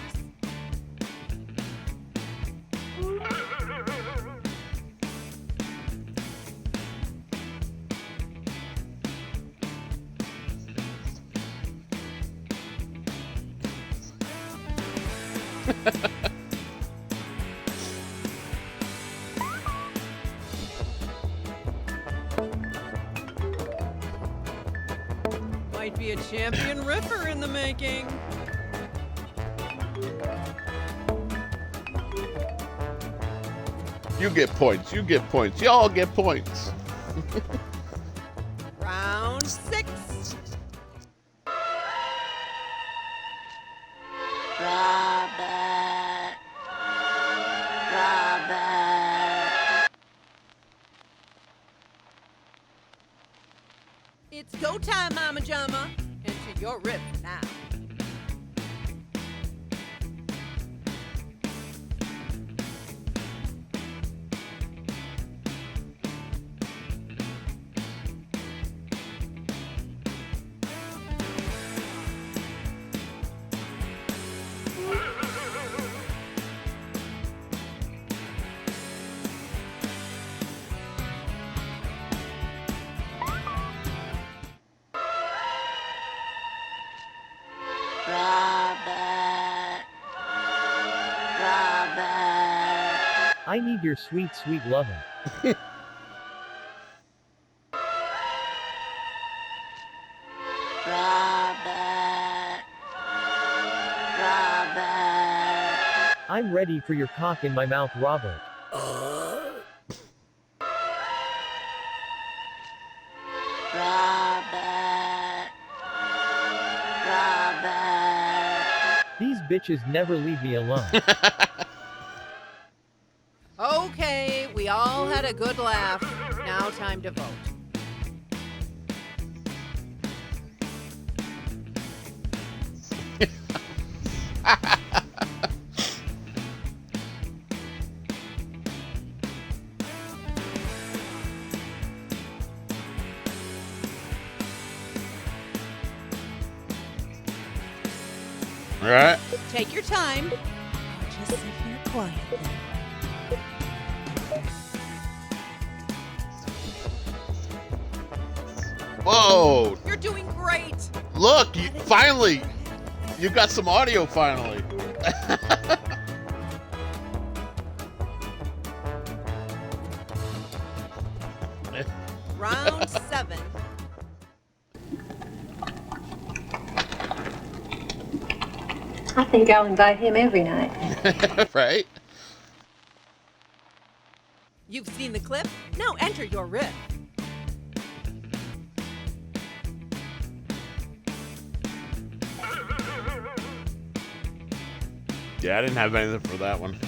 Might be a champion riffer in the making. You get points. You get points. Y'all get points. Round 6. Robert. Robert. It's go time, Mama Jama. Enter your riff now. Robert. Robert. I need your sweet, sweet lovin'. Robert. Robert. I'm ready for your cock in my mouth, Robert. Robert. Robert. These bitches never leave me alone. Okay, we all had a good laugh. Now Now time to vote. All right. Take your time. Or just sit here quietly. Whoa! You're doing great. Look, you finally, you got some audio finally. Round 7. I think I'll invite him every night. Right? You've seen the clip? Now enter your riff. Yeah, I didn't have anything for that one.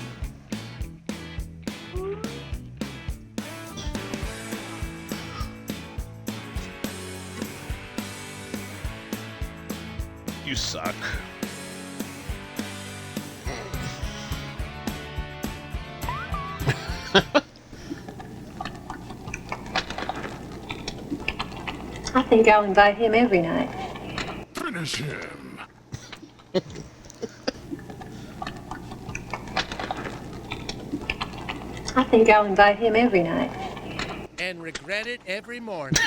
You suck. I think I'll invite him every night. Finish him. I think I'll invite him every night. And regret it every morning.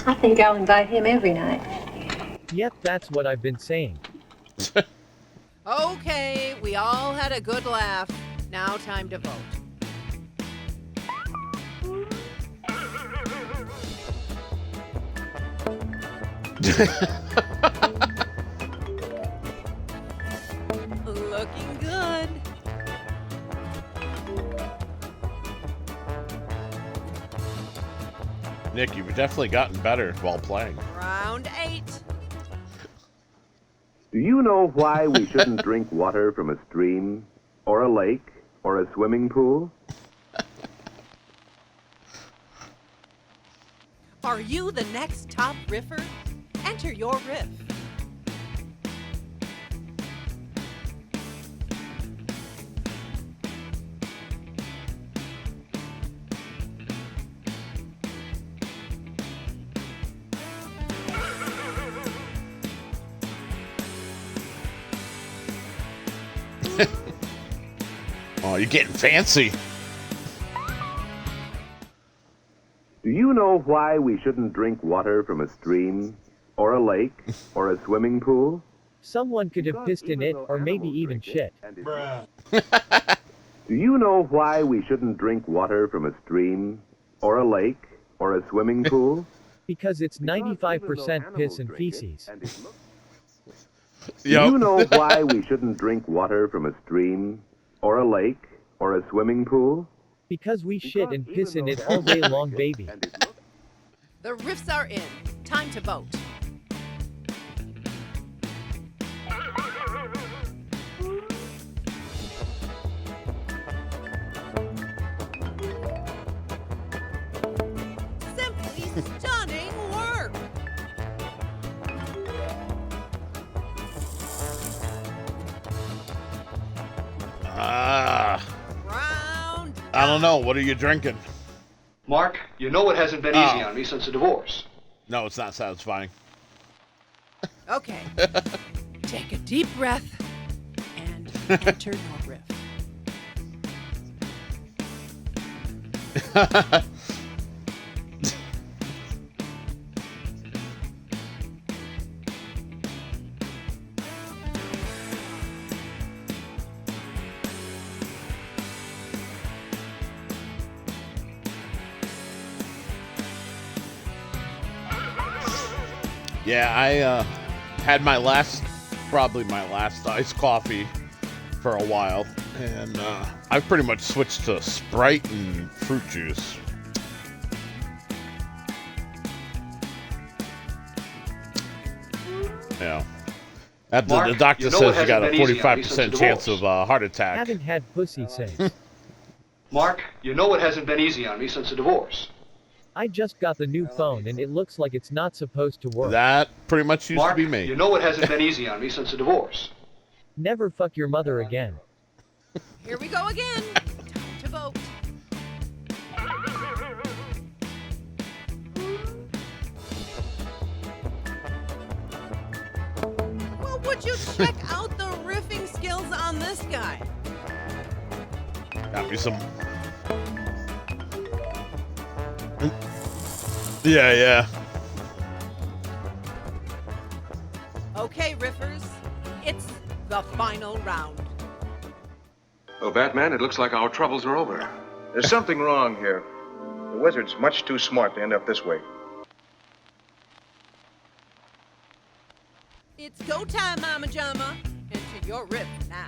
I think I'll invite him every night. Yep, that's what I've been saying. Okay, we all had a good laugh. Now time to vote. Looking good. Nick, you've definitely gotten better while playing. Round 8. Do you know why we shouldn't drink water from a stream, or a lake, or a swimming pool? Are you the next top riffer? Enter your riff. Oh, you're getting fancy. Do you know why we shouldn't drink water from a stream, or a lake, or a swimming pool? Someone could have pissed in it, or maybe even shit. Do you know why we shouldn't drink water from a stream, or a lake, or a swimming pool? Because it's 95% piss and feces. Do you know why we shouldn't drink water from a stream, or a lake, or a swimming pool? Because we shit and piss in it all day long, baby. The riffs are in. Time to vote. Simply stunning work. I don't know. What are you drinking? Mark, you know it hasn't been easy on me since the divorce. No, it's not satisfying. Okay. Take a deep breath and enter your riff. Yeah, I had probably my last iced coffee for a while, and I've pretty much switched to Sprite and fruit juice. Yeah. The doctor says you got a hasn't been easy on me since 45% the chance divorce. of a heart attack. Haven't had pussy since. Mark, you know it hasn't been easy on me since the divorce. I just got the new phone and it looks like it's not supposed to work. That pretty much used Mark, to be me. you know it hasn't been easy on me since the divorce. Never fuck your mother again. Here we go again. Time to vote. Well, would you check out the riffing skills on this guy? Got me some. Yeah. Okay, riffers, it's the final round. Oh, Batman, it looks like our troubles are over. There's something wrong here. The wizard's much too smart to end up this way. It's go time, Mama Jama. Enter your riff now.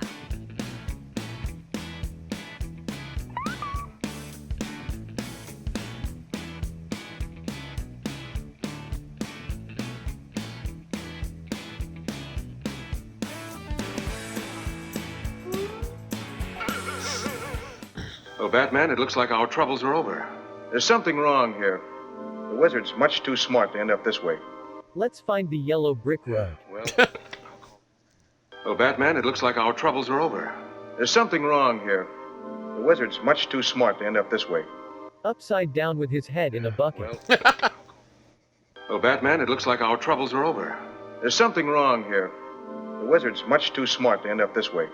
Oh, Batman, it looks like our troubles are over. There's something wrong here. The wizard's much too smart to end up this way. Let's find the yellow brick road. Oh, Batman, it looks like our troubles are over. There's something wrong here. The wizard's much too smart to end up this way. Upside down with his head in a bucket. Oh, Batman, it looks like our troubles are over. There's something wrong here. The wizard's much too smart to end up this way.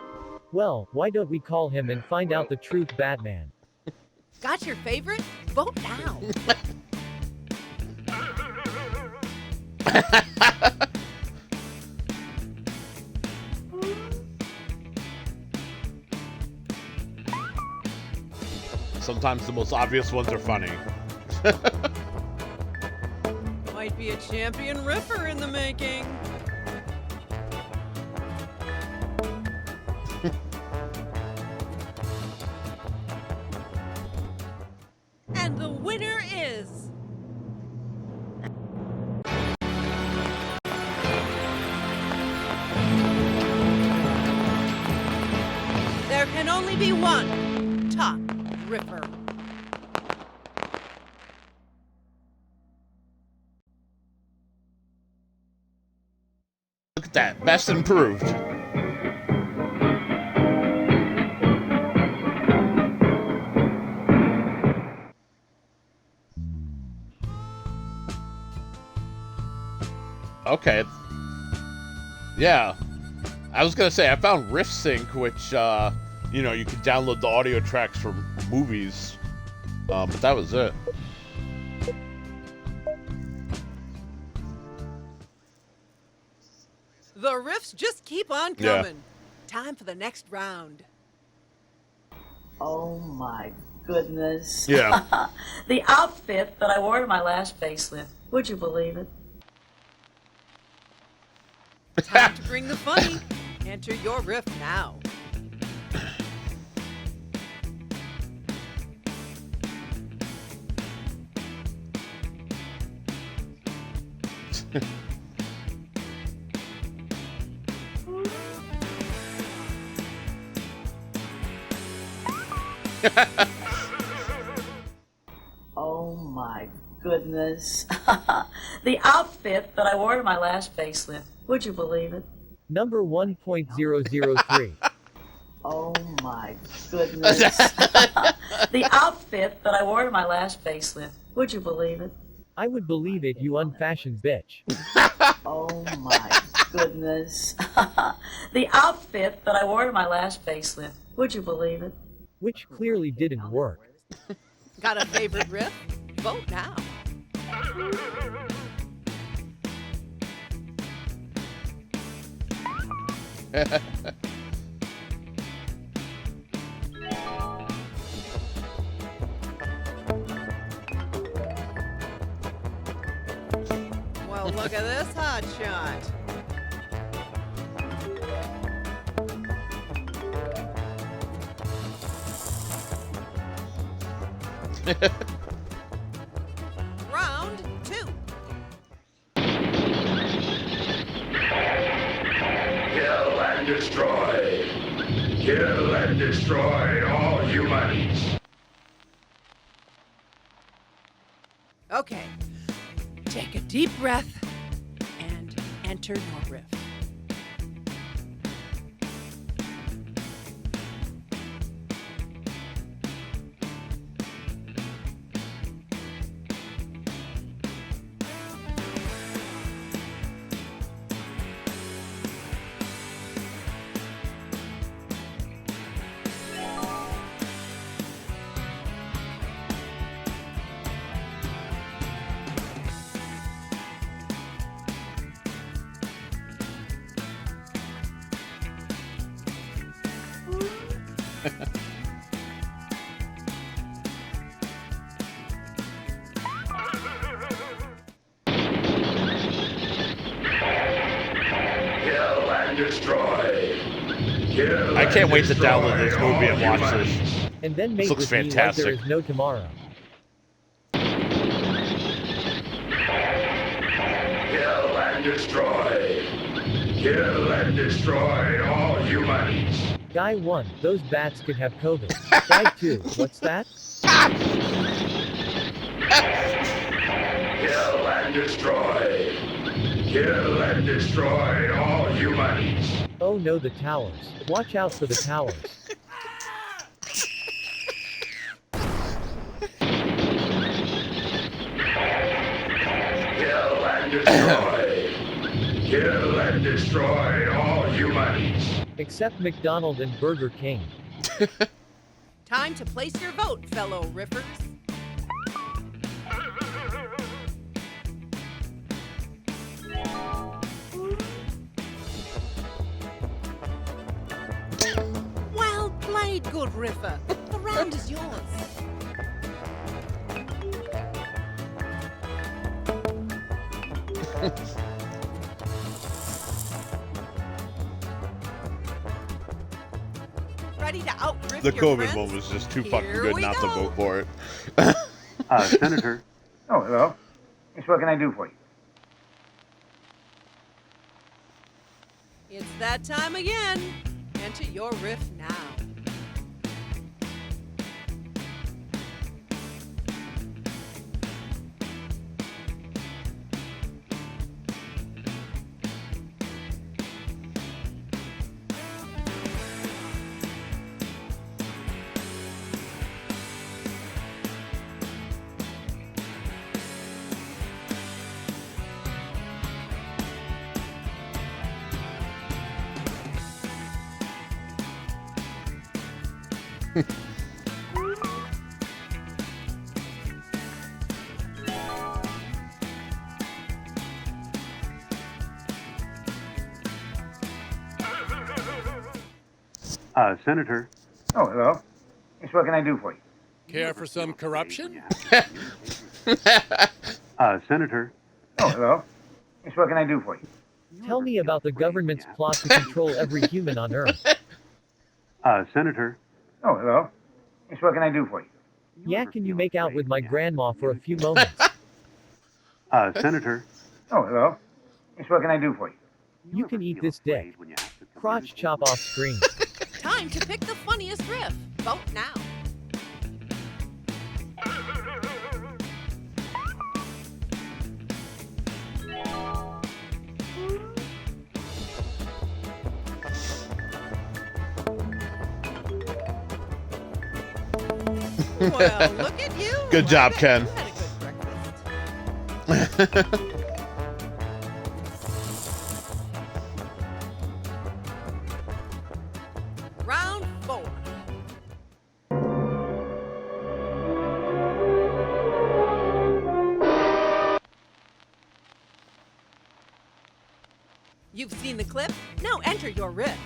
Well, why don't we call him and find out the truth, Batman? Got your favorite? Vote now. Sometimes the most obvious ones are funny. Might be a champion riffer in the making. And the winner is... There can only be one top ripper. Look at that. Best improved. Okay. Yeah. I was gonna say, I found RiffSync, which, you know, you can download the audio tracks from movies. But that was it. The riffs just keep on coming. Time for the next round. Oh my goodness. Yeah. The outfit that I wore to my last facelift. Would you believe it? Time to bring the funny. Enter your riff now. Oh my goodness. The outfit that I wore to my last facelift. Would you believe it? Number 1.003. Oh my goodness. The outfit that I wore to my last facelift. Would you believe it? I would believe it, you unfashioned bitch. Oh my goodness. The outfit that I wore to my last facelift. Would you believe it? Which clearly didn't work. Got a favorite riff? Vote now. Well, look at this hot shot. Round 2. and destroy. Kill and destroy all humans. Okay, take a deep breath and enter your riff. Kill and destroy. Kill I can't and wait to download destroy this movie and all watch humans. this. And then This mate looks with me like fantastic. there is no tomorrow. Kill and destroy. Kill and destroy all humans. Guy 1, those bats could have COVID. Guy 2, what's that? Kill and destroy. Kill and destroy all humans. Oh no, the towers. Watch out for the towers. Kill and destroy. Kill and destroy all humans. Except McDonald and Burger King. Time to place your vote, fellow riffers. Well played, good riffer. The round is yours. Ready to outriff The your COVID friends? one was just too fucking Here good we not to go. vote for it. Senator. Oh, hello. Yes, what can I do for you? It's that time again. Enter your riff now. Senator. Oh, hello. Yes, what can I do for you? Care for some corruption? Senator. Oh, hello. Yes, what can I do for you? Tell me about the government's plot to control every human on Earth. Senator. Oh, hello. Yes, what can I do for you? Yeah, can you make out with my grandma for a few moments? Senator. Oh, hello. Yes, what can I do for you? You can eat this dick. Crotch chop off screen. Time to pick the funniest riff. Vote now. Well, look at you. Good job, Ken. You had a good breakfast. Round 4. You've seen the clip? Now enter your riff.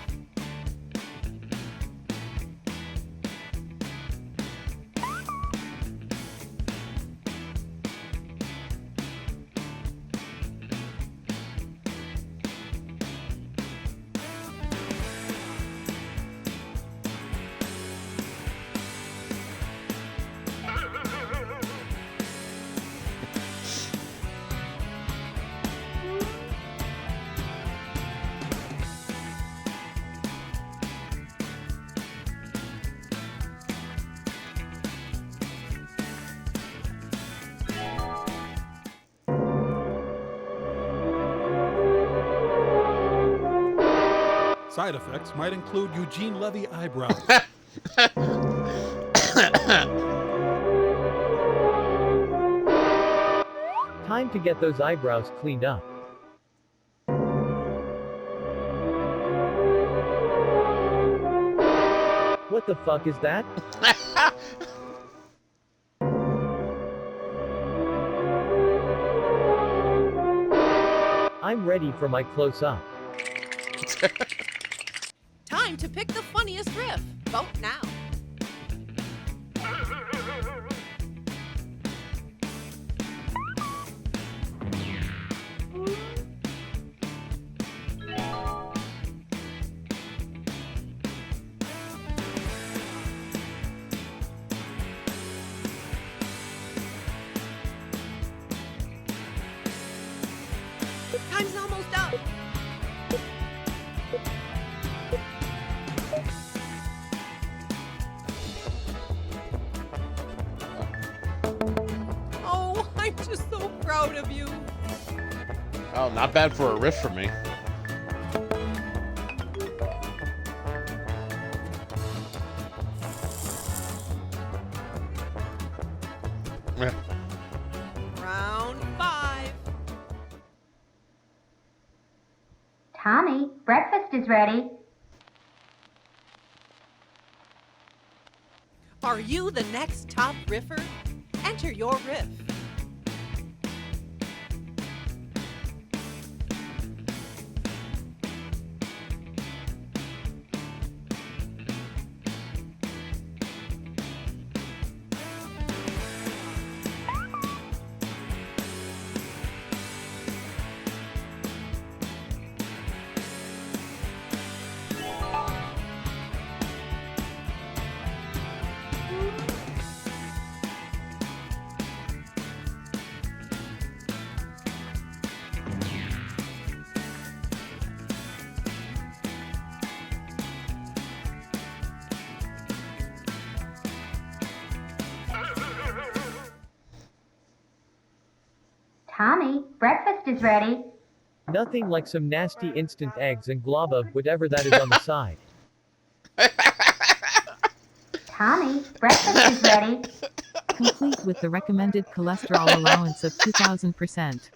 Side effects might include Eugene Levy eyebrows. Time to get those eyebrows cleaned up. What the fuck is that? I'm ready for my close-up. Time to pick the funniest riff. Vote now. Time's almost up. Oh, I'm just so proud of you. Oh, not bad for a riff for me. Yeah. Round 5. Tommy, breakfast is ready. Are you the next top riffer? Enter your riff. Tommy, breakfast is ready. Nothing like some nasty instant eggs and glob of whatever that is on the side. Tommy, breakfast is ready. Complete with the recommended cholesterol allowance of 2000%.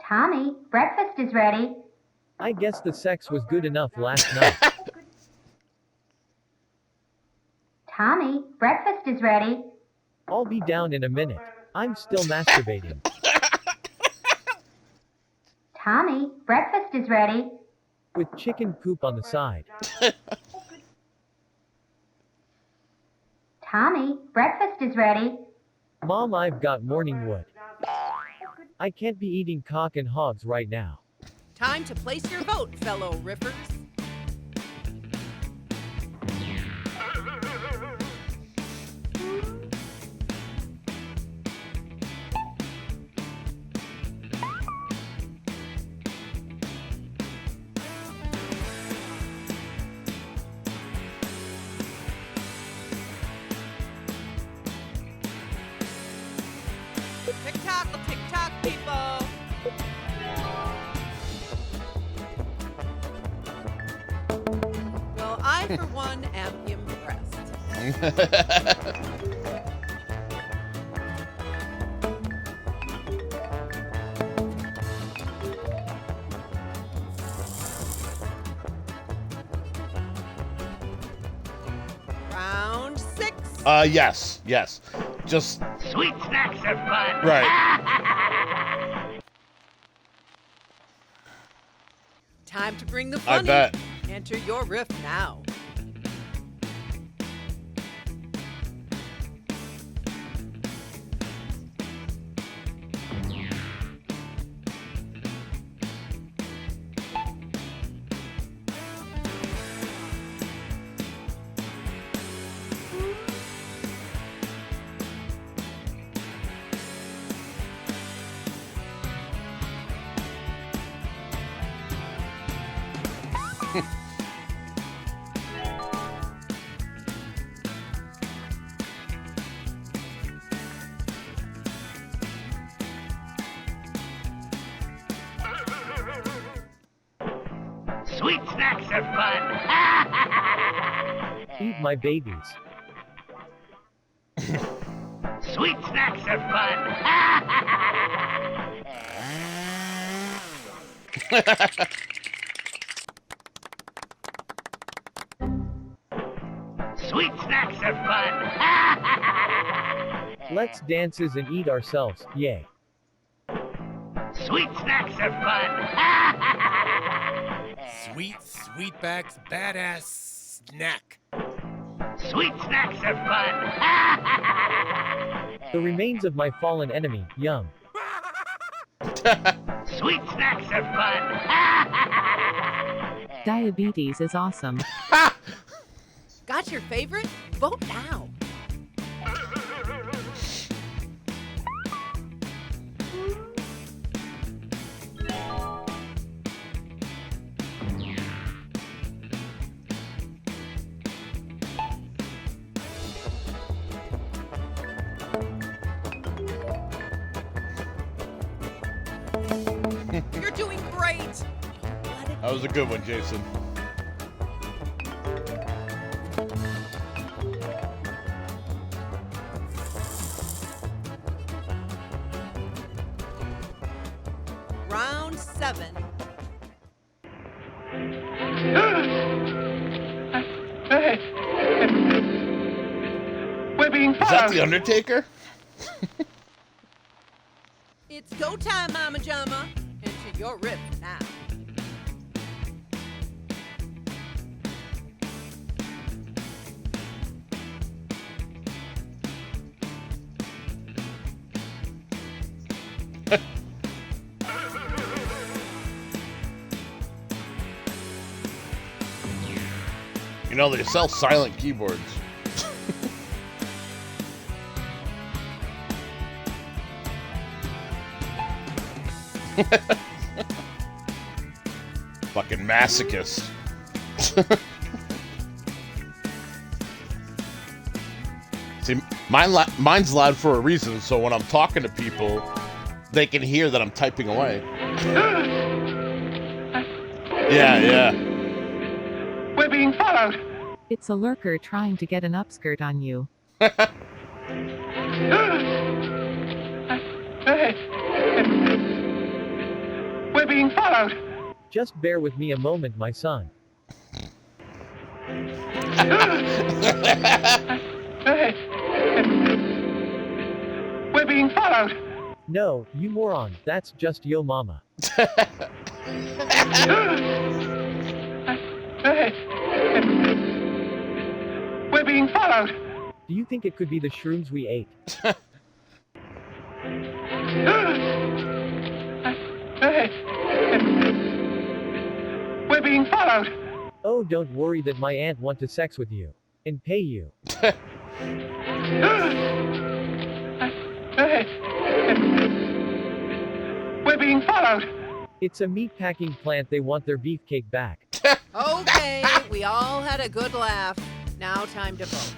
Tommy, breakfast is ready. I guess the sex was good enough last night. Tommy, breakfast is ready. I'll be down in a minute. I'm still masturbating. Tommy, breakfast is ready. With chicken poop on the side. Tommy, breakfast is ready. Mom, I've got morning wood. I can't be eating cock and hogs right now. Time to place your vote, fellow riffers. TikTok, TikTok, people. Well, I, for one, am impressed. Round 6. Yes. Just Sweet snacks are fun. right. Time to bring the I funny. bet. Enter your riff now. Sweet snacks are fun. Eat my babies. Sweet snacks are fun. Sweet snacks are fun. Let's dances and eat ourselves, yay. Sweet snacks are fun. Sweet Sweetback's badass snack. Sweet snacks are fun. The remains of my fallen enemy, yum. Sweet snacks are fun. Diabetes is awesome. Got your favorite? Vote now. You're doing great. That was a good one, Jason. Round 7. We're being Is that the Undertaker? It's go time, Mama Jama. Enter your riff now. You know, they sell silent keyboards. Fucking masochist. See, mine's loud for a reason, so when I'm talking to people, they can hear that I'm typing away. Yeah. We're being followed. It's a lurker trying to get an upskirt on you. We're being followed. Just bear with me a moment, my son. We're being followed. No, you moron, that's just yo mama. We're being followed. Do you think it could be the shrooms we ate? We're being followed. Oh, don't worry that my aunt want to sex with you. And pay you. We're being followed. It's a meatpacking plant, they want their beefcake back. Okay, we all had a good laugh. Now time to vote.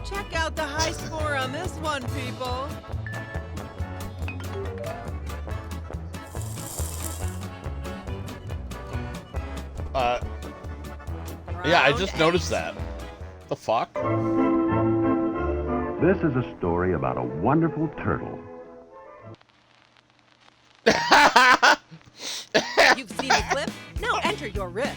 Check out the high score on this one, people. Yeah, I just noticed that. The fuck? This is a story about a wonderful turtle. You've seen the clip? Now enter your riff.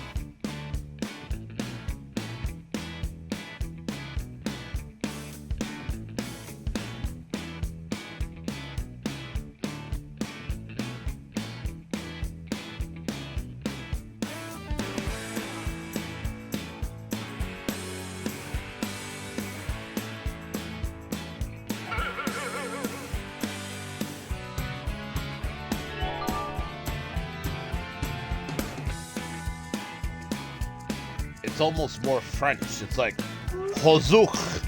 it's almost more French. It's like Joesux.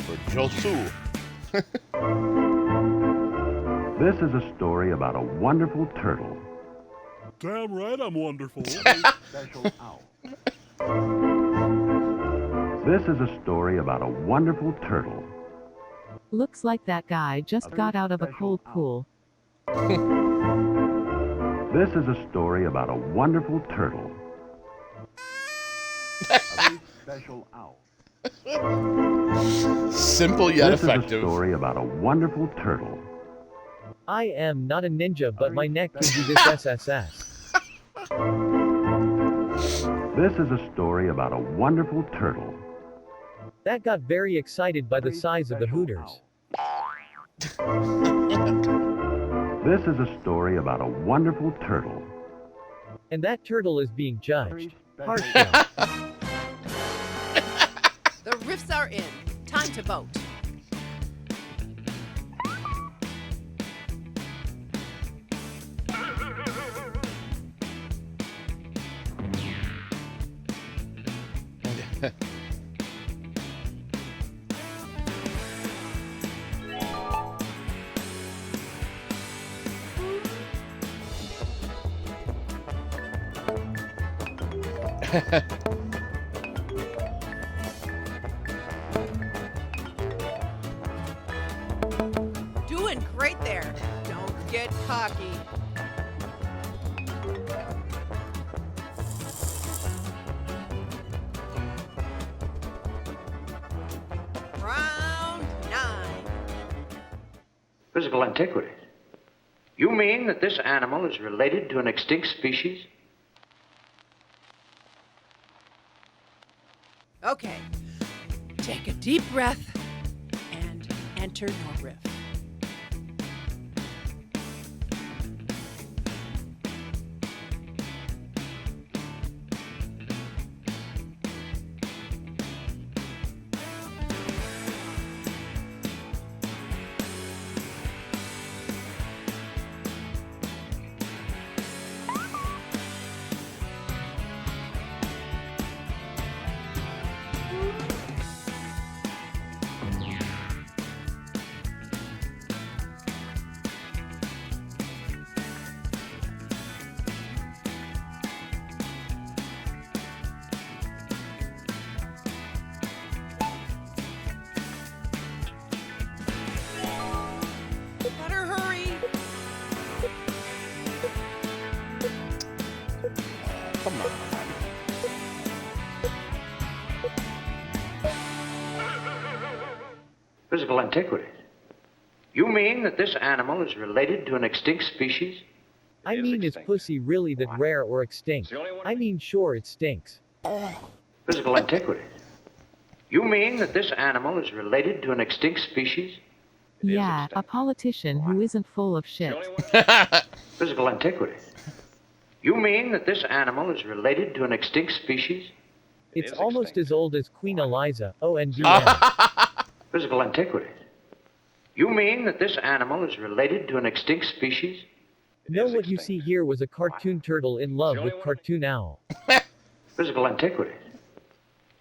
Or Joesux. This is a story about a wonderful turtle. Damn right I'm wonderful. Special owl. This is a story about a wonderful turtle. Looks like that guy just got out of a cold pool. This is a story about a wonderful turtle. A very special owl. Simple yet effective. This is a story about a wonderful turtle. I am not a ninja, but my neck gives you this SSS. This is a story about a wonderful turtle. That got very excited by the size of the Hooters. This is a story about a wonderful turtle. And that turtle is being judged. Hardshell. The riffs are in. Time to vote. Doing great there. Don't get cocky. Round 9. Physical antiquity. You mean that this animal is related to an extinct species? Okay. Take a deep breath and enter your riff. Better hurry. Come on. Physical antiquity. You mean that this animal is related to an extinct species? I mean, is pussy really that rare or extinct? I mean, sure, it stinks. Physical antiquity. You mean that this animal is related to an extinct species? Yeah, a politician who isn't full of shit. Physical antiquity. You mean that this animal is related to an extinct species? It's almost as old as Queen Eliza. ONDM. Physical antiquity. You mean that this animal is related to an extinct species? No, what you see here was a cartoon turtle in love with cartoon owl. Physical antiquity.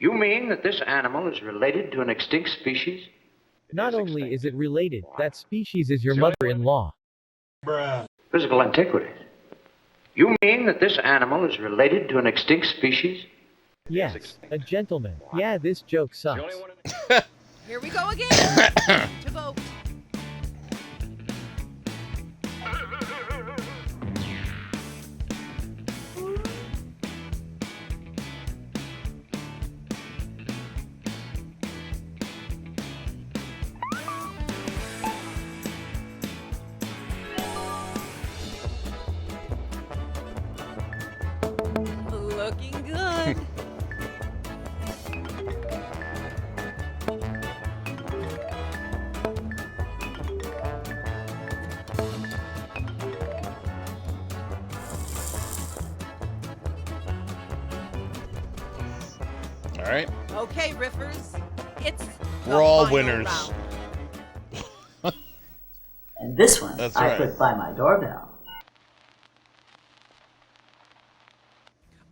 You mean that this animal is related to an extinct species? Not only is it related, that species is your mother-in-law. Physical antiquity. You mean that this animal is related to an extinct species? Yes, a gentleman. Yeah, this joke sucks. Here we go again. To vote. Looking good. All right. Okay, riffers. It's the We're all final winners. round. this one That's I right. put by my doorbell.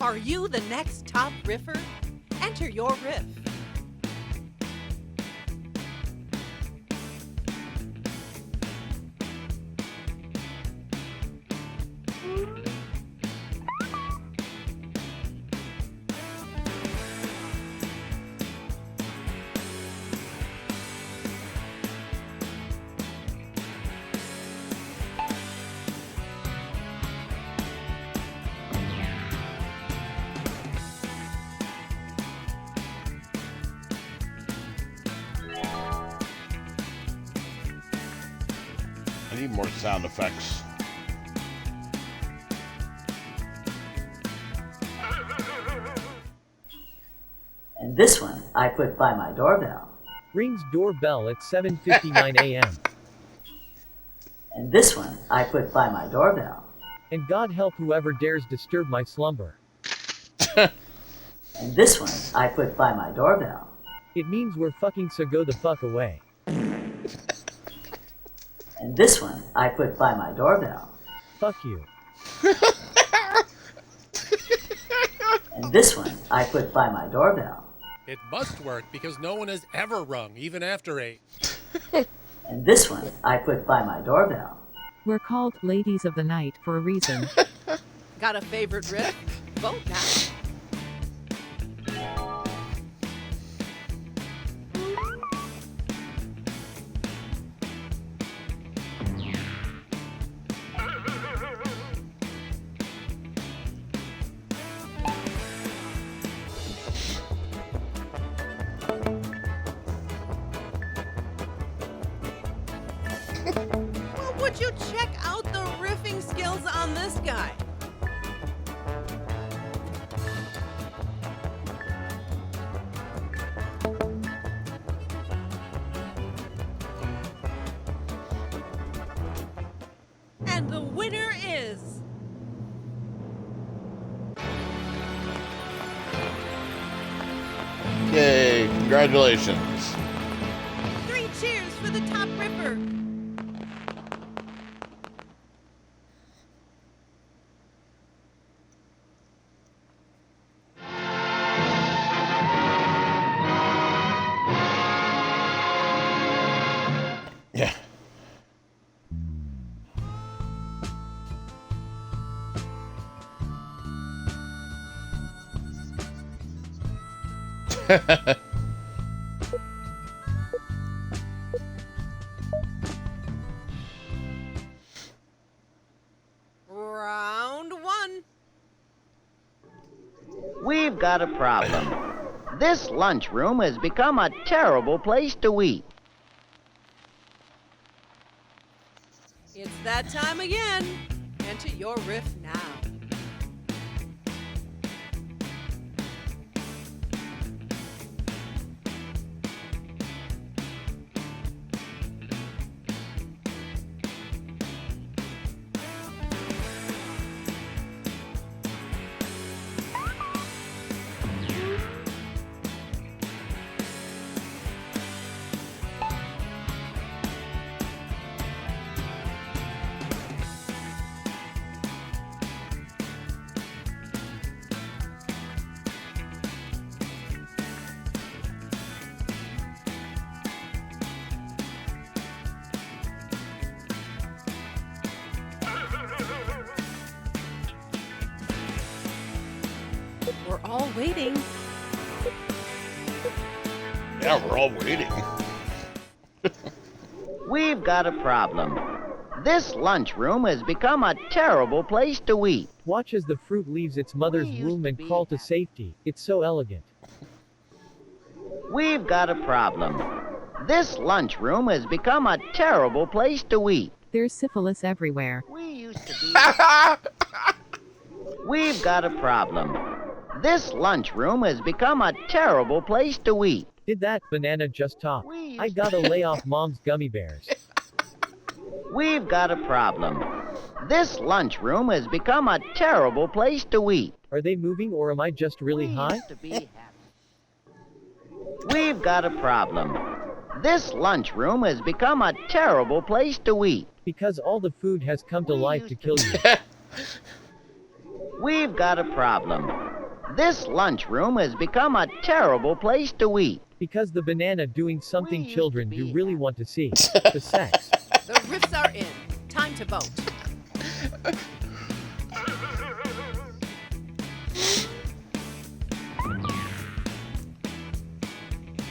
Are you the next top riffer? Enter your riff. I need more sound effects. And this one I put by my doorbell. Rings doorbell at 7:59 a.m. And this one I put by my doorbell. And God help whoever dares disturb my slumber. And this one I put by my doorbell. It means we're fucking, so go the fuck away. And this one I put by my doorbell. Fuck you. And this one I put by my doorbell. It must work because no one has ever rung, even after 8. And this one I put by my doorbell. We're called Ladies of the Night for a reason. Got a favorite riff? Vote now. Well, would you check out the riffing skills on this guy? And the winner is... Yay, congratulations. 3 cheers for the top ripper. Yeah. Round 1. We've got a problem. This lunchroom has become a terrible place to eat. It's that time again. Enter your riff now. We're all waiting. Yeah, we're all waiting. We've got a problem. This lunchroom has become a terrible place to eat. Watch as the fruit leaves its mother's womb and crawl to safety. It's so elegant. We've got a problem. This lunchroom has become a terrible place to eat. There's syphilis everywhere. We've got a problem. This lunchroom has become a terrible place to eat. Did that banana just talk? I gotta lay off mom's gummy bears. We've got a problem. This lunchroom has become a terrible place to eat. Are they moving or am I just really high? We've got a problem. This lunchroom has become a terrible place to eat. Because all the food has come to life to kill you. We've got a problem. This lunchroom has become a terrible place to eat. Because the banana doing something children do really want to see. The sex. The riffs are in. Time to vote.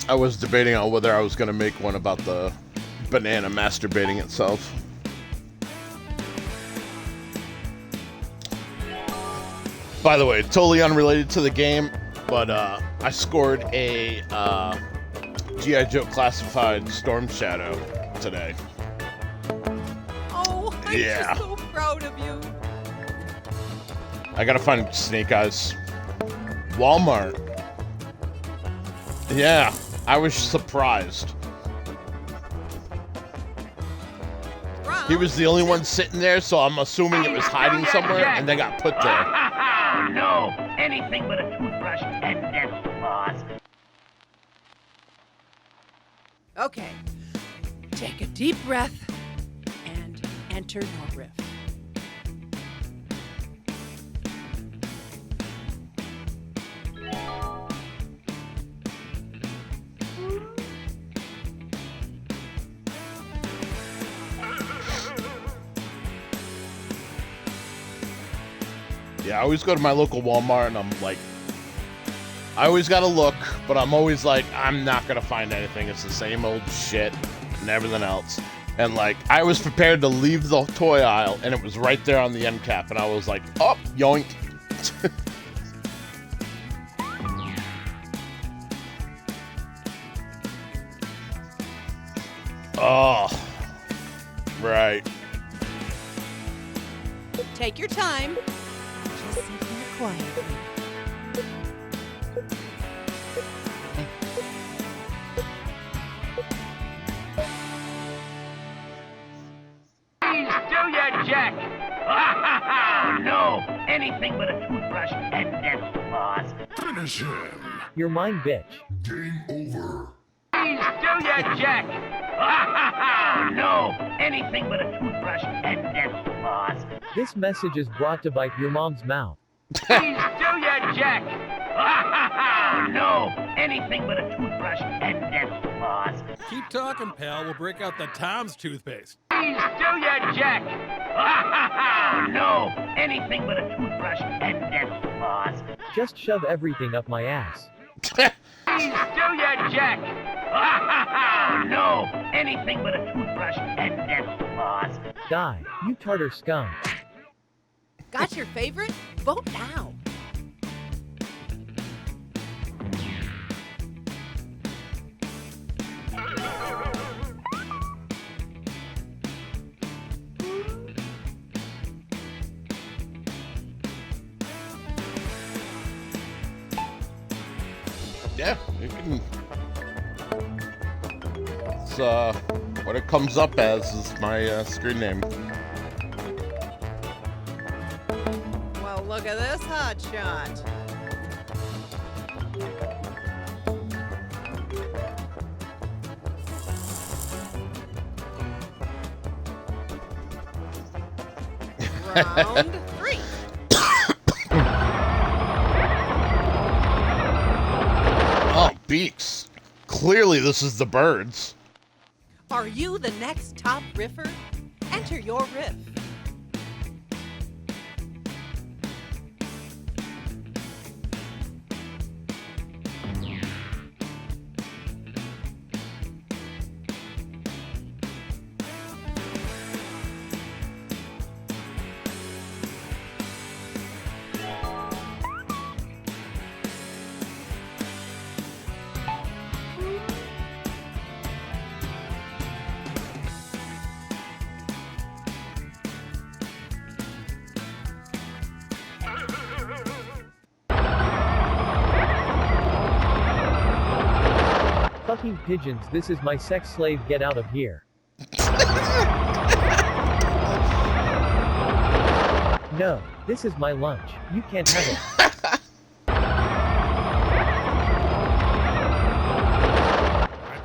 I was debating on whether I was going to make one about the banana masturbating itself. By the way, totally unrelated to the game, but I scored a G.I. Joe Classified Storm Shadow today. Oh, I'm just so proud of you. I gotta find Snake Eyes. Walmart. Yeah, I was surprised. He was the only one sitting there, so I'm assuming it was hiding somewhere and then got put there. No, anything but a toothbrush and dental floss. Okay. Take a deep breath and enter your riff. Yeah, I always go to my local Walmart and I'm like, I always gotta look, but I'm always like, I'm not gonna find anything. It's the same old shit and everything else. And like, I was prepared to leave the toy aisle and it was right there on the end cap. And I was like, oh, yoink. Oh, right. Take your time. Just sit here quietly. Please do your jack. No, anything but a toothbrush and dental floss. Finish him. You're mine, bitch. Game over. Please do your jack. No, anything but a toothbrush and dental floss. This message is brought to bite your mom's mouth. Please do your jack. No, anything but a toothbrush and dental floss. Keep talking, pal. We'll break out the Tom's toothpaste. Please do your jack. No, anything but a toothbrush and dental floss. Just shove everything up my ass. Please do your jack. No, anything but a toothbrush and dental floss. Die, you tartar scum. Got your favorite? Vote now. Yeah, you can. It's what it comes up as is my screen name. Well, look at this hot shot. Round 3. Oh, beaks. Clearly this is the birds. Are you the next top riffer? Enter your riff. Fucking pigeons, this is my sex slave, get out of here. No, this is my lunch, you can't have it.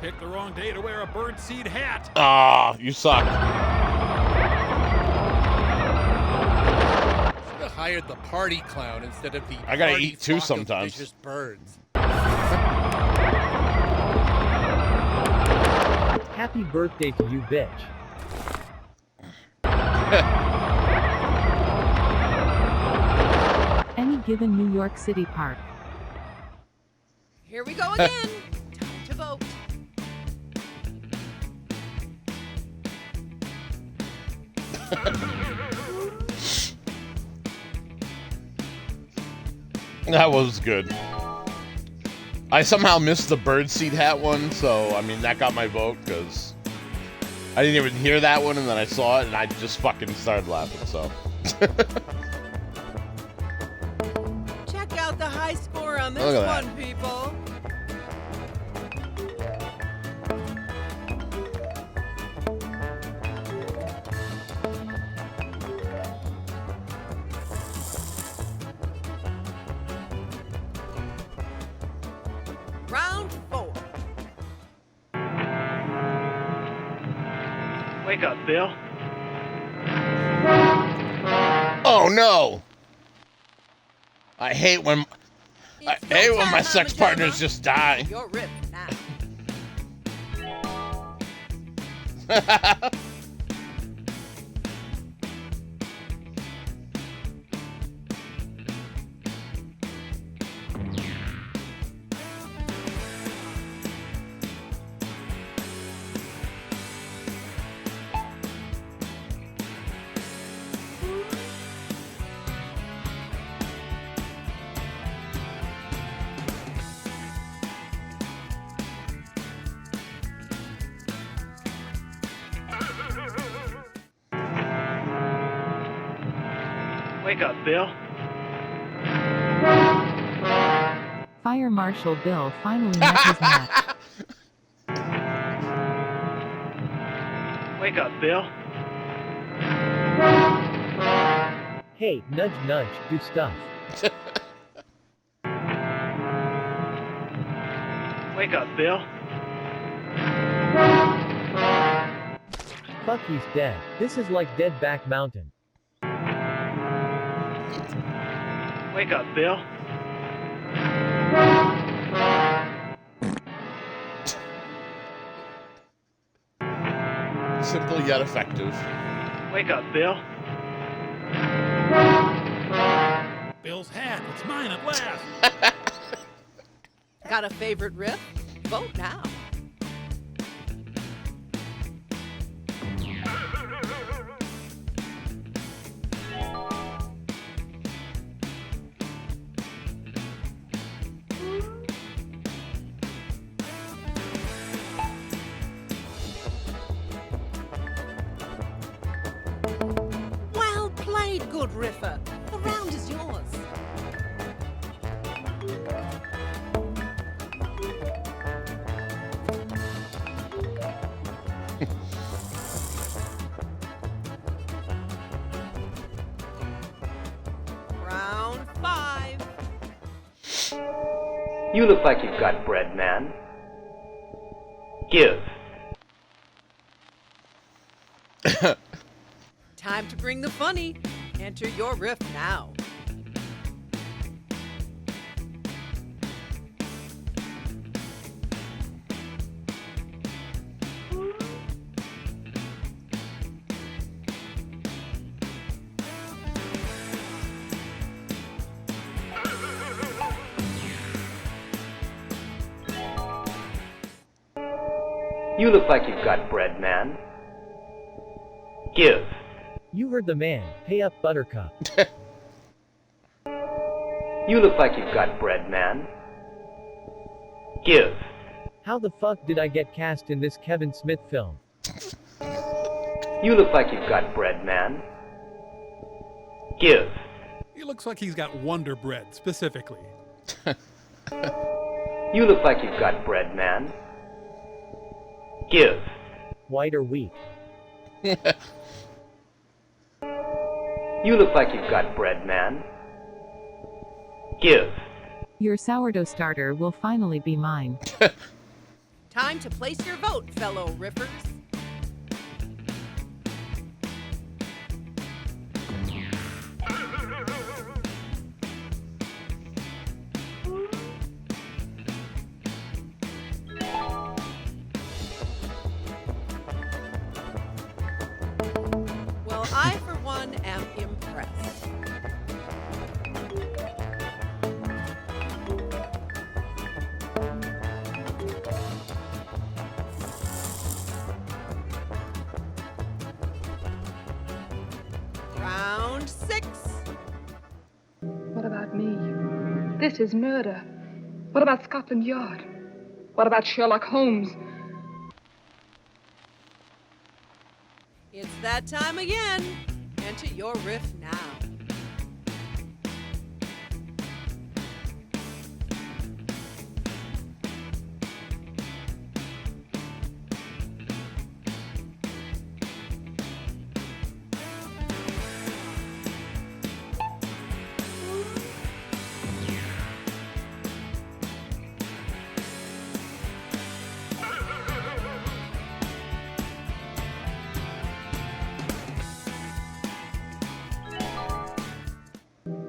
I picked the wrong day to wear a birdseed hat. Ah, you suck. Should have hired the party clown instead of the I gotta party eat too flock of sometimes. vicious birds. Happy birthday to you, bitch. Any given New York City park. Here we go again. Time to vote. That was good. I somehow missed the birdseed hat one, so I mean that got my vote because I didn't even hear that one, and then I saw it and I just fucking started laughing. So. Check out the high score on this Look at one, people. Round 4. Wake up, Bill. Oh no! I hate when my sex partners just die. You're ripped now. Wake up, Bill. Fire Marshal Bill finally met his match. Wake up, Bill. Hey, nudge nudge, do stuff. Wake up, Bill. Fuck, he's dead. This is like Dead Back Mountain. Wake up, Bill. Simple yet effective. Wake up, Bill. Bill's hat, it's mine at last. Got a favorite riff? Vote now. Well played, good riffer. The round is yours. Round 5. You look like you've got bread, man. Give. Time to bring the funny. Enter your riff now. You look like you've got bread, man. Give. You heard the man. Pay up, Buttercup. You look like you've got bread, man. Give. How the fuck did I get cast in this Kevin Smith film? You look like you've got bread, man. Give. He looks like he's got Wonder Bread, specifically. You look like you've got bread, man. Give. White or wheat? You look like you've got bread, man. Give. Your sourdough starter will finally be mine. Time to place your vote, fellow riffers. Well, I, for one, am impressed. Round 6. What about me? This is murder. What about Scotland Yard? What about Sherlock Holmes? It's that time again. Enter your riff now.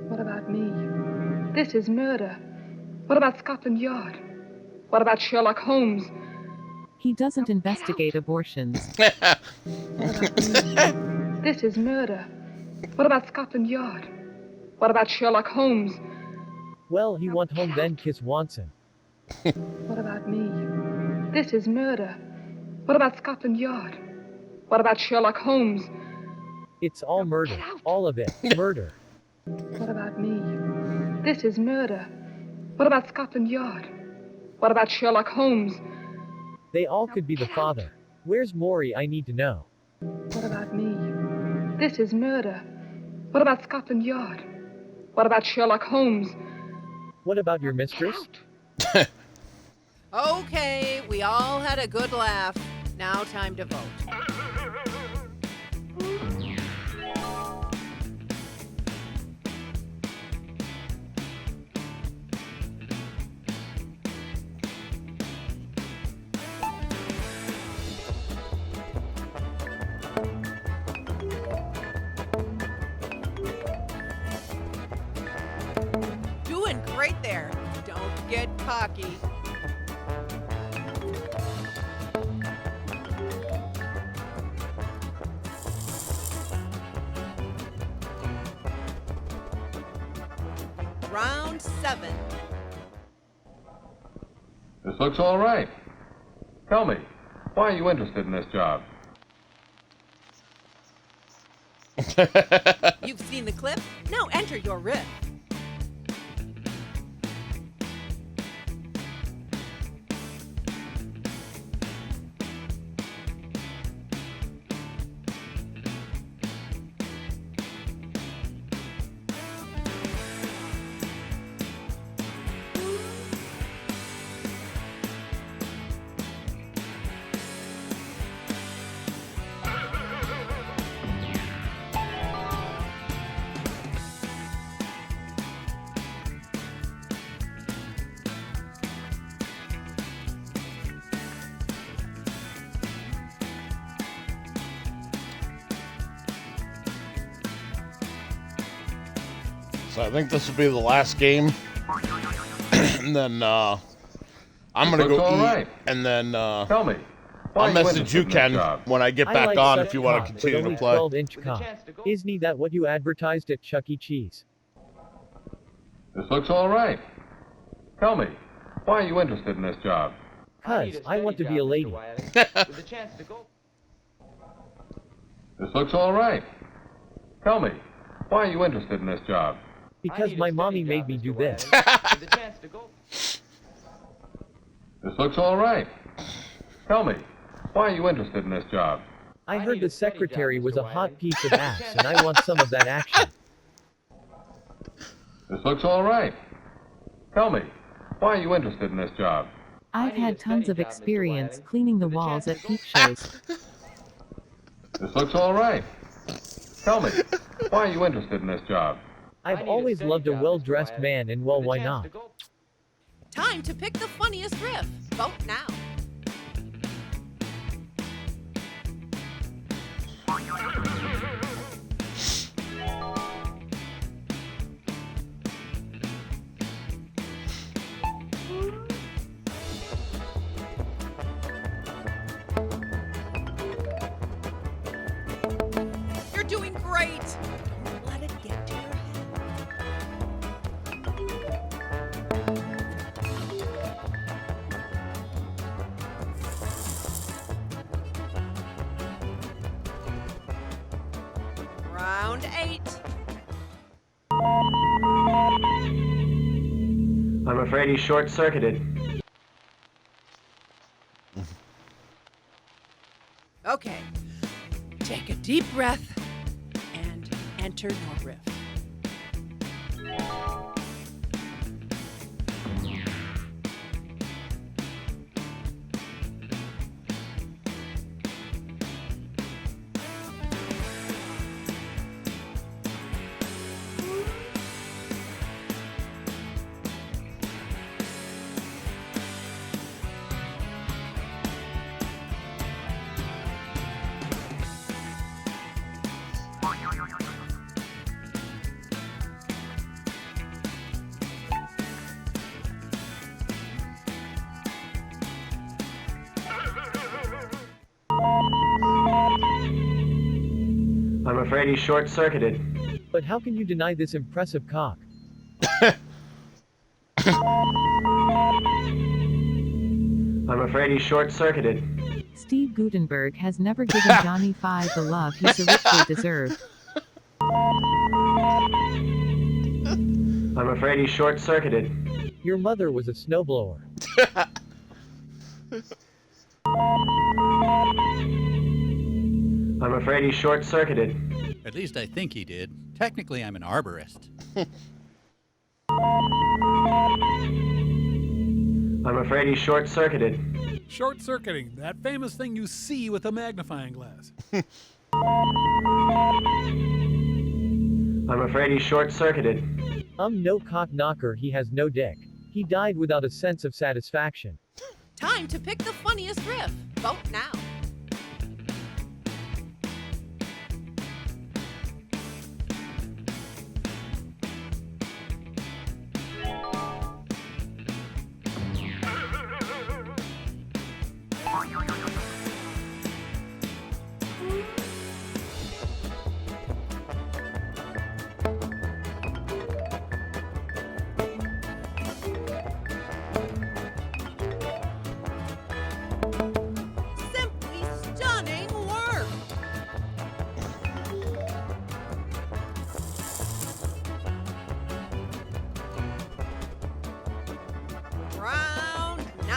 What about me? This is murder. What about Scotland Yard? What about Sherlock Holmes? He doesn't investigate abortions. What about me? This is murder. What about Scotland Yard? What about Sherlock Holmes? Well, he went home then kiss Watson. What about me? This is murder. What about Scotland Yard? What about Sherlock Holmes? It's all murder. All of it. Murder. What about me? This is murder. What about Scotland Yard? What about Sherlock Holmes? They all could be the father. Where's Maury? I need to know. What about me? This is murder. What about Scotland Yard? What about Sherlock Holmes? What about your mistress? Okay, we all had a good laugh. Now time to vote. Doing great there. Don't get cocky. Round 7. This looks all right. Tell me, why are you interested in this job? You've seen the clip? Now enter your riff. So I think this will be the last game. And then I'm gonna go eat, right. and then Tell me, why I'll are message interested you, in this Ken, job? when I get I back like on such if you want to cock, continue but to only play. 12-inch cock. Isn't that what you advertised at Chuck E. Cheese? This looks all right. Tell me, why are you interested in this job? 'Cause I want to be a lady. This looks all right. Tell me, why are you interested in this job? Because my mommy made me do this. This looks all right. Tell me, why are you interested in this job? I heard the secretary was a hot piece of ass, and I want some of that action. This looks all right. Tell me, why are you interested in this job? I've had tons of experience cleaning the walls at peep shows. This looks all right. Tell me, why are you interested in this job? I've always loved a well-dressed man, and well, why not? Time to pick the funniest riff. Vote now. great. Don't let it get to your head. Round 8. I'm afraid he's short-circuited. Okay. Take a deep breath and enter your riff. I'm afraid he's short-circuited. But how can you deny this impressive cock? I'm afraid he's short-circuited. Steve Gutenberg has never given Johnny Five the love he so richly deserved. I'm afraid he's short-circuited. Your mother was a snowblower. I'm afraid he's short-circuited. At least I think he did. Technically, I'm an arborist. I'm afraid he's short-circuited. Short-circuiting, that famous thing you see with a magnifying glass. I'm afraid he's short-circuited. No cock knocker, he has no dick. He died without a sense of satisfaction. Time to pick the funniest riff. Vote now. Simply stunning work. Round 9.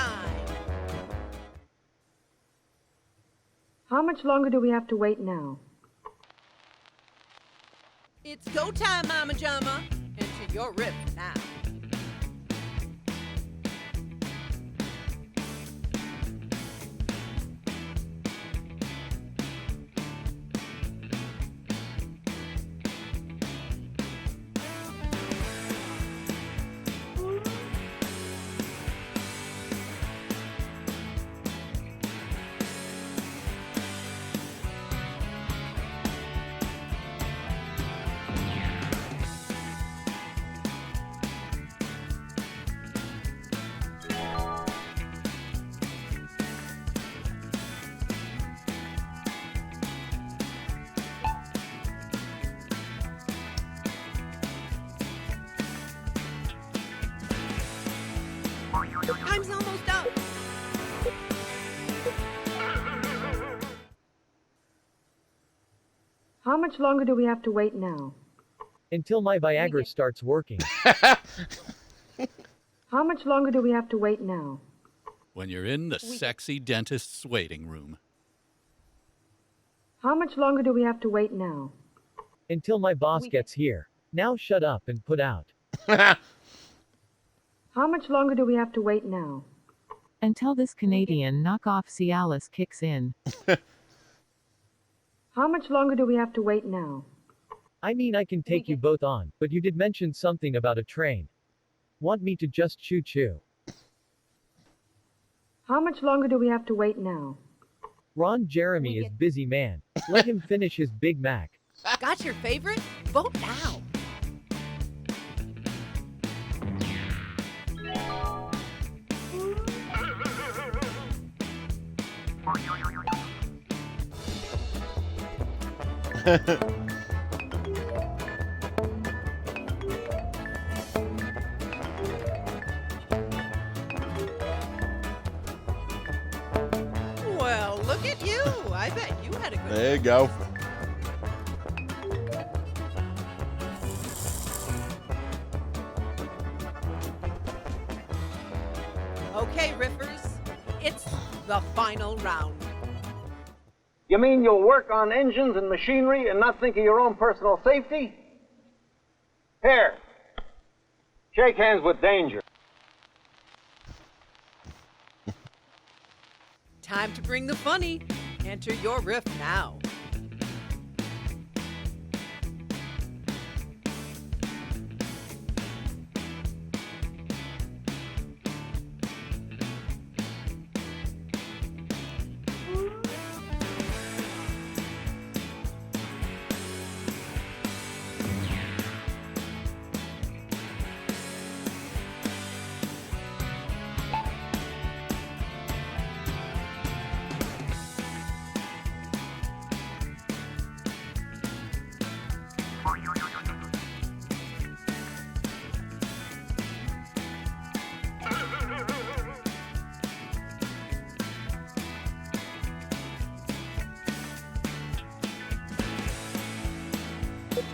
How much longer do we have to wait now? It's go time, Mama Jama. Enter your riff now. Time's almost up. How much longer do we have to wait now? Until my Viagra starts working. How much longer do we have to wait now? When you're in the sexy dentist's waiting room. How much longer do we have to wait now? Until my boss gets here. Now shut up and put out. How much longer do we have to wait now? Until this Canadian knockoff Cialis kicks in. How much longer do we have to wait now? I mean, I can take you both on, but you did mention something about a train. Want me to just choo-choo? How much longer do we have to wait now? Ron Jeremy is busy man. Let him finish his Big Mac. Got your favorite? Vote now. at you. I bet you had a good There you go. Okay, Riffers, it's the final round. You mean you'll work on engines and machinery and not think of your own personal safety? Here, shake hands with danger. Time to bring the funny. Enter your riff now.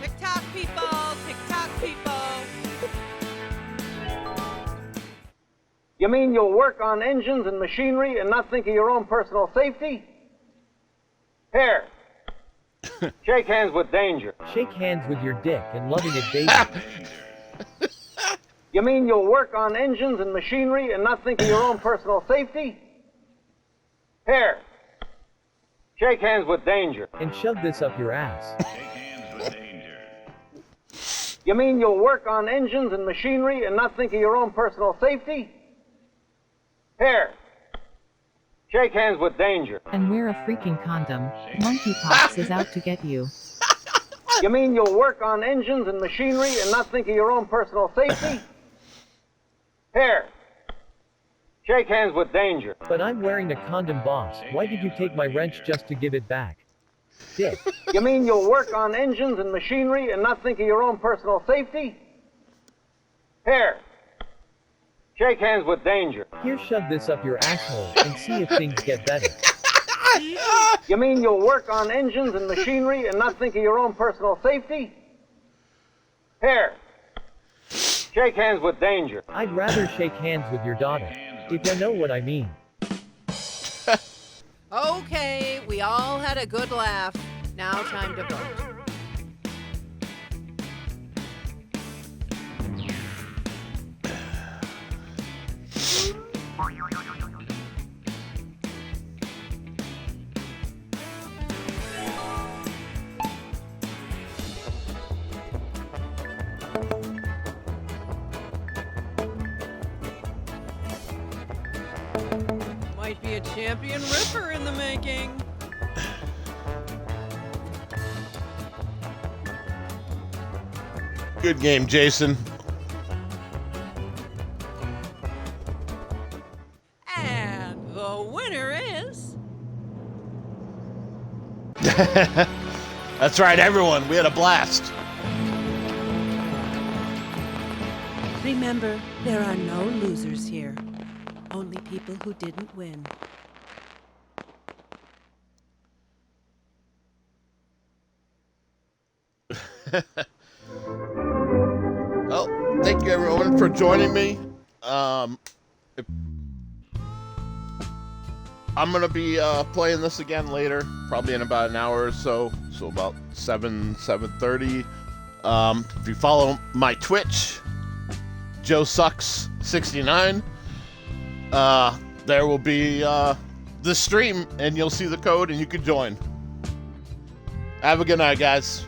TikTok people, TikTok people. You mean you'll work on engines and machinery and not think of your own personal safety? Here, shake hands with danger. Shake hands with your dick and loving it, baby. You mean you'll work on engines and machinery and not think of your own personal safety? Here, shake hands with danger. And shove this up your ass. You mean you'll work on engines and machinery and not think of your own personal safety? Here, shake hands with danger. And wear a freaking condom. Monkeypox is out to get you. You mean you'll work on engines and machinery and not think of your own personal safety? Here, shake hands with danger. But I'm wearing a condom, boss. Why did you take my wrench just to give it back? Dick. You mean you'll work on engines and machinery and not think of your own personal safety? Here, shake hands with danger. Here, shove this up your asshole and see if things get better. You mean you'll work on engines and machinery and not think of your own personal safety? Here, shake hands with danger. I'd rather shake hands with your daughter, if you know what I mean. Okay, we all had a good laugh. Now time to vote. Might be a champion ripper in the making. Good game, Jason. And the winner is... That's right, everyone. We had a blast. Remember, there are no losers here. Only people who didn't win. Well, thank you everyone for joining me. I'm gonna be playing this again later, probably in about an hour or so. So about 7:30. If you follow my Twitch, Joesux69, there will be the stream, and you'll see the code, and you can join. Have a good night, guys.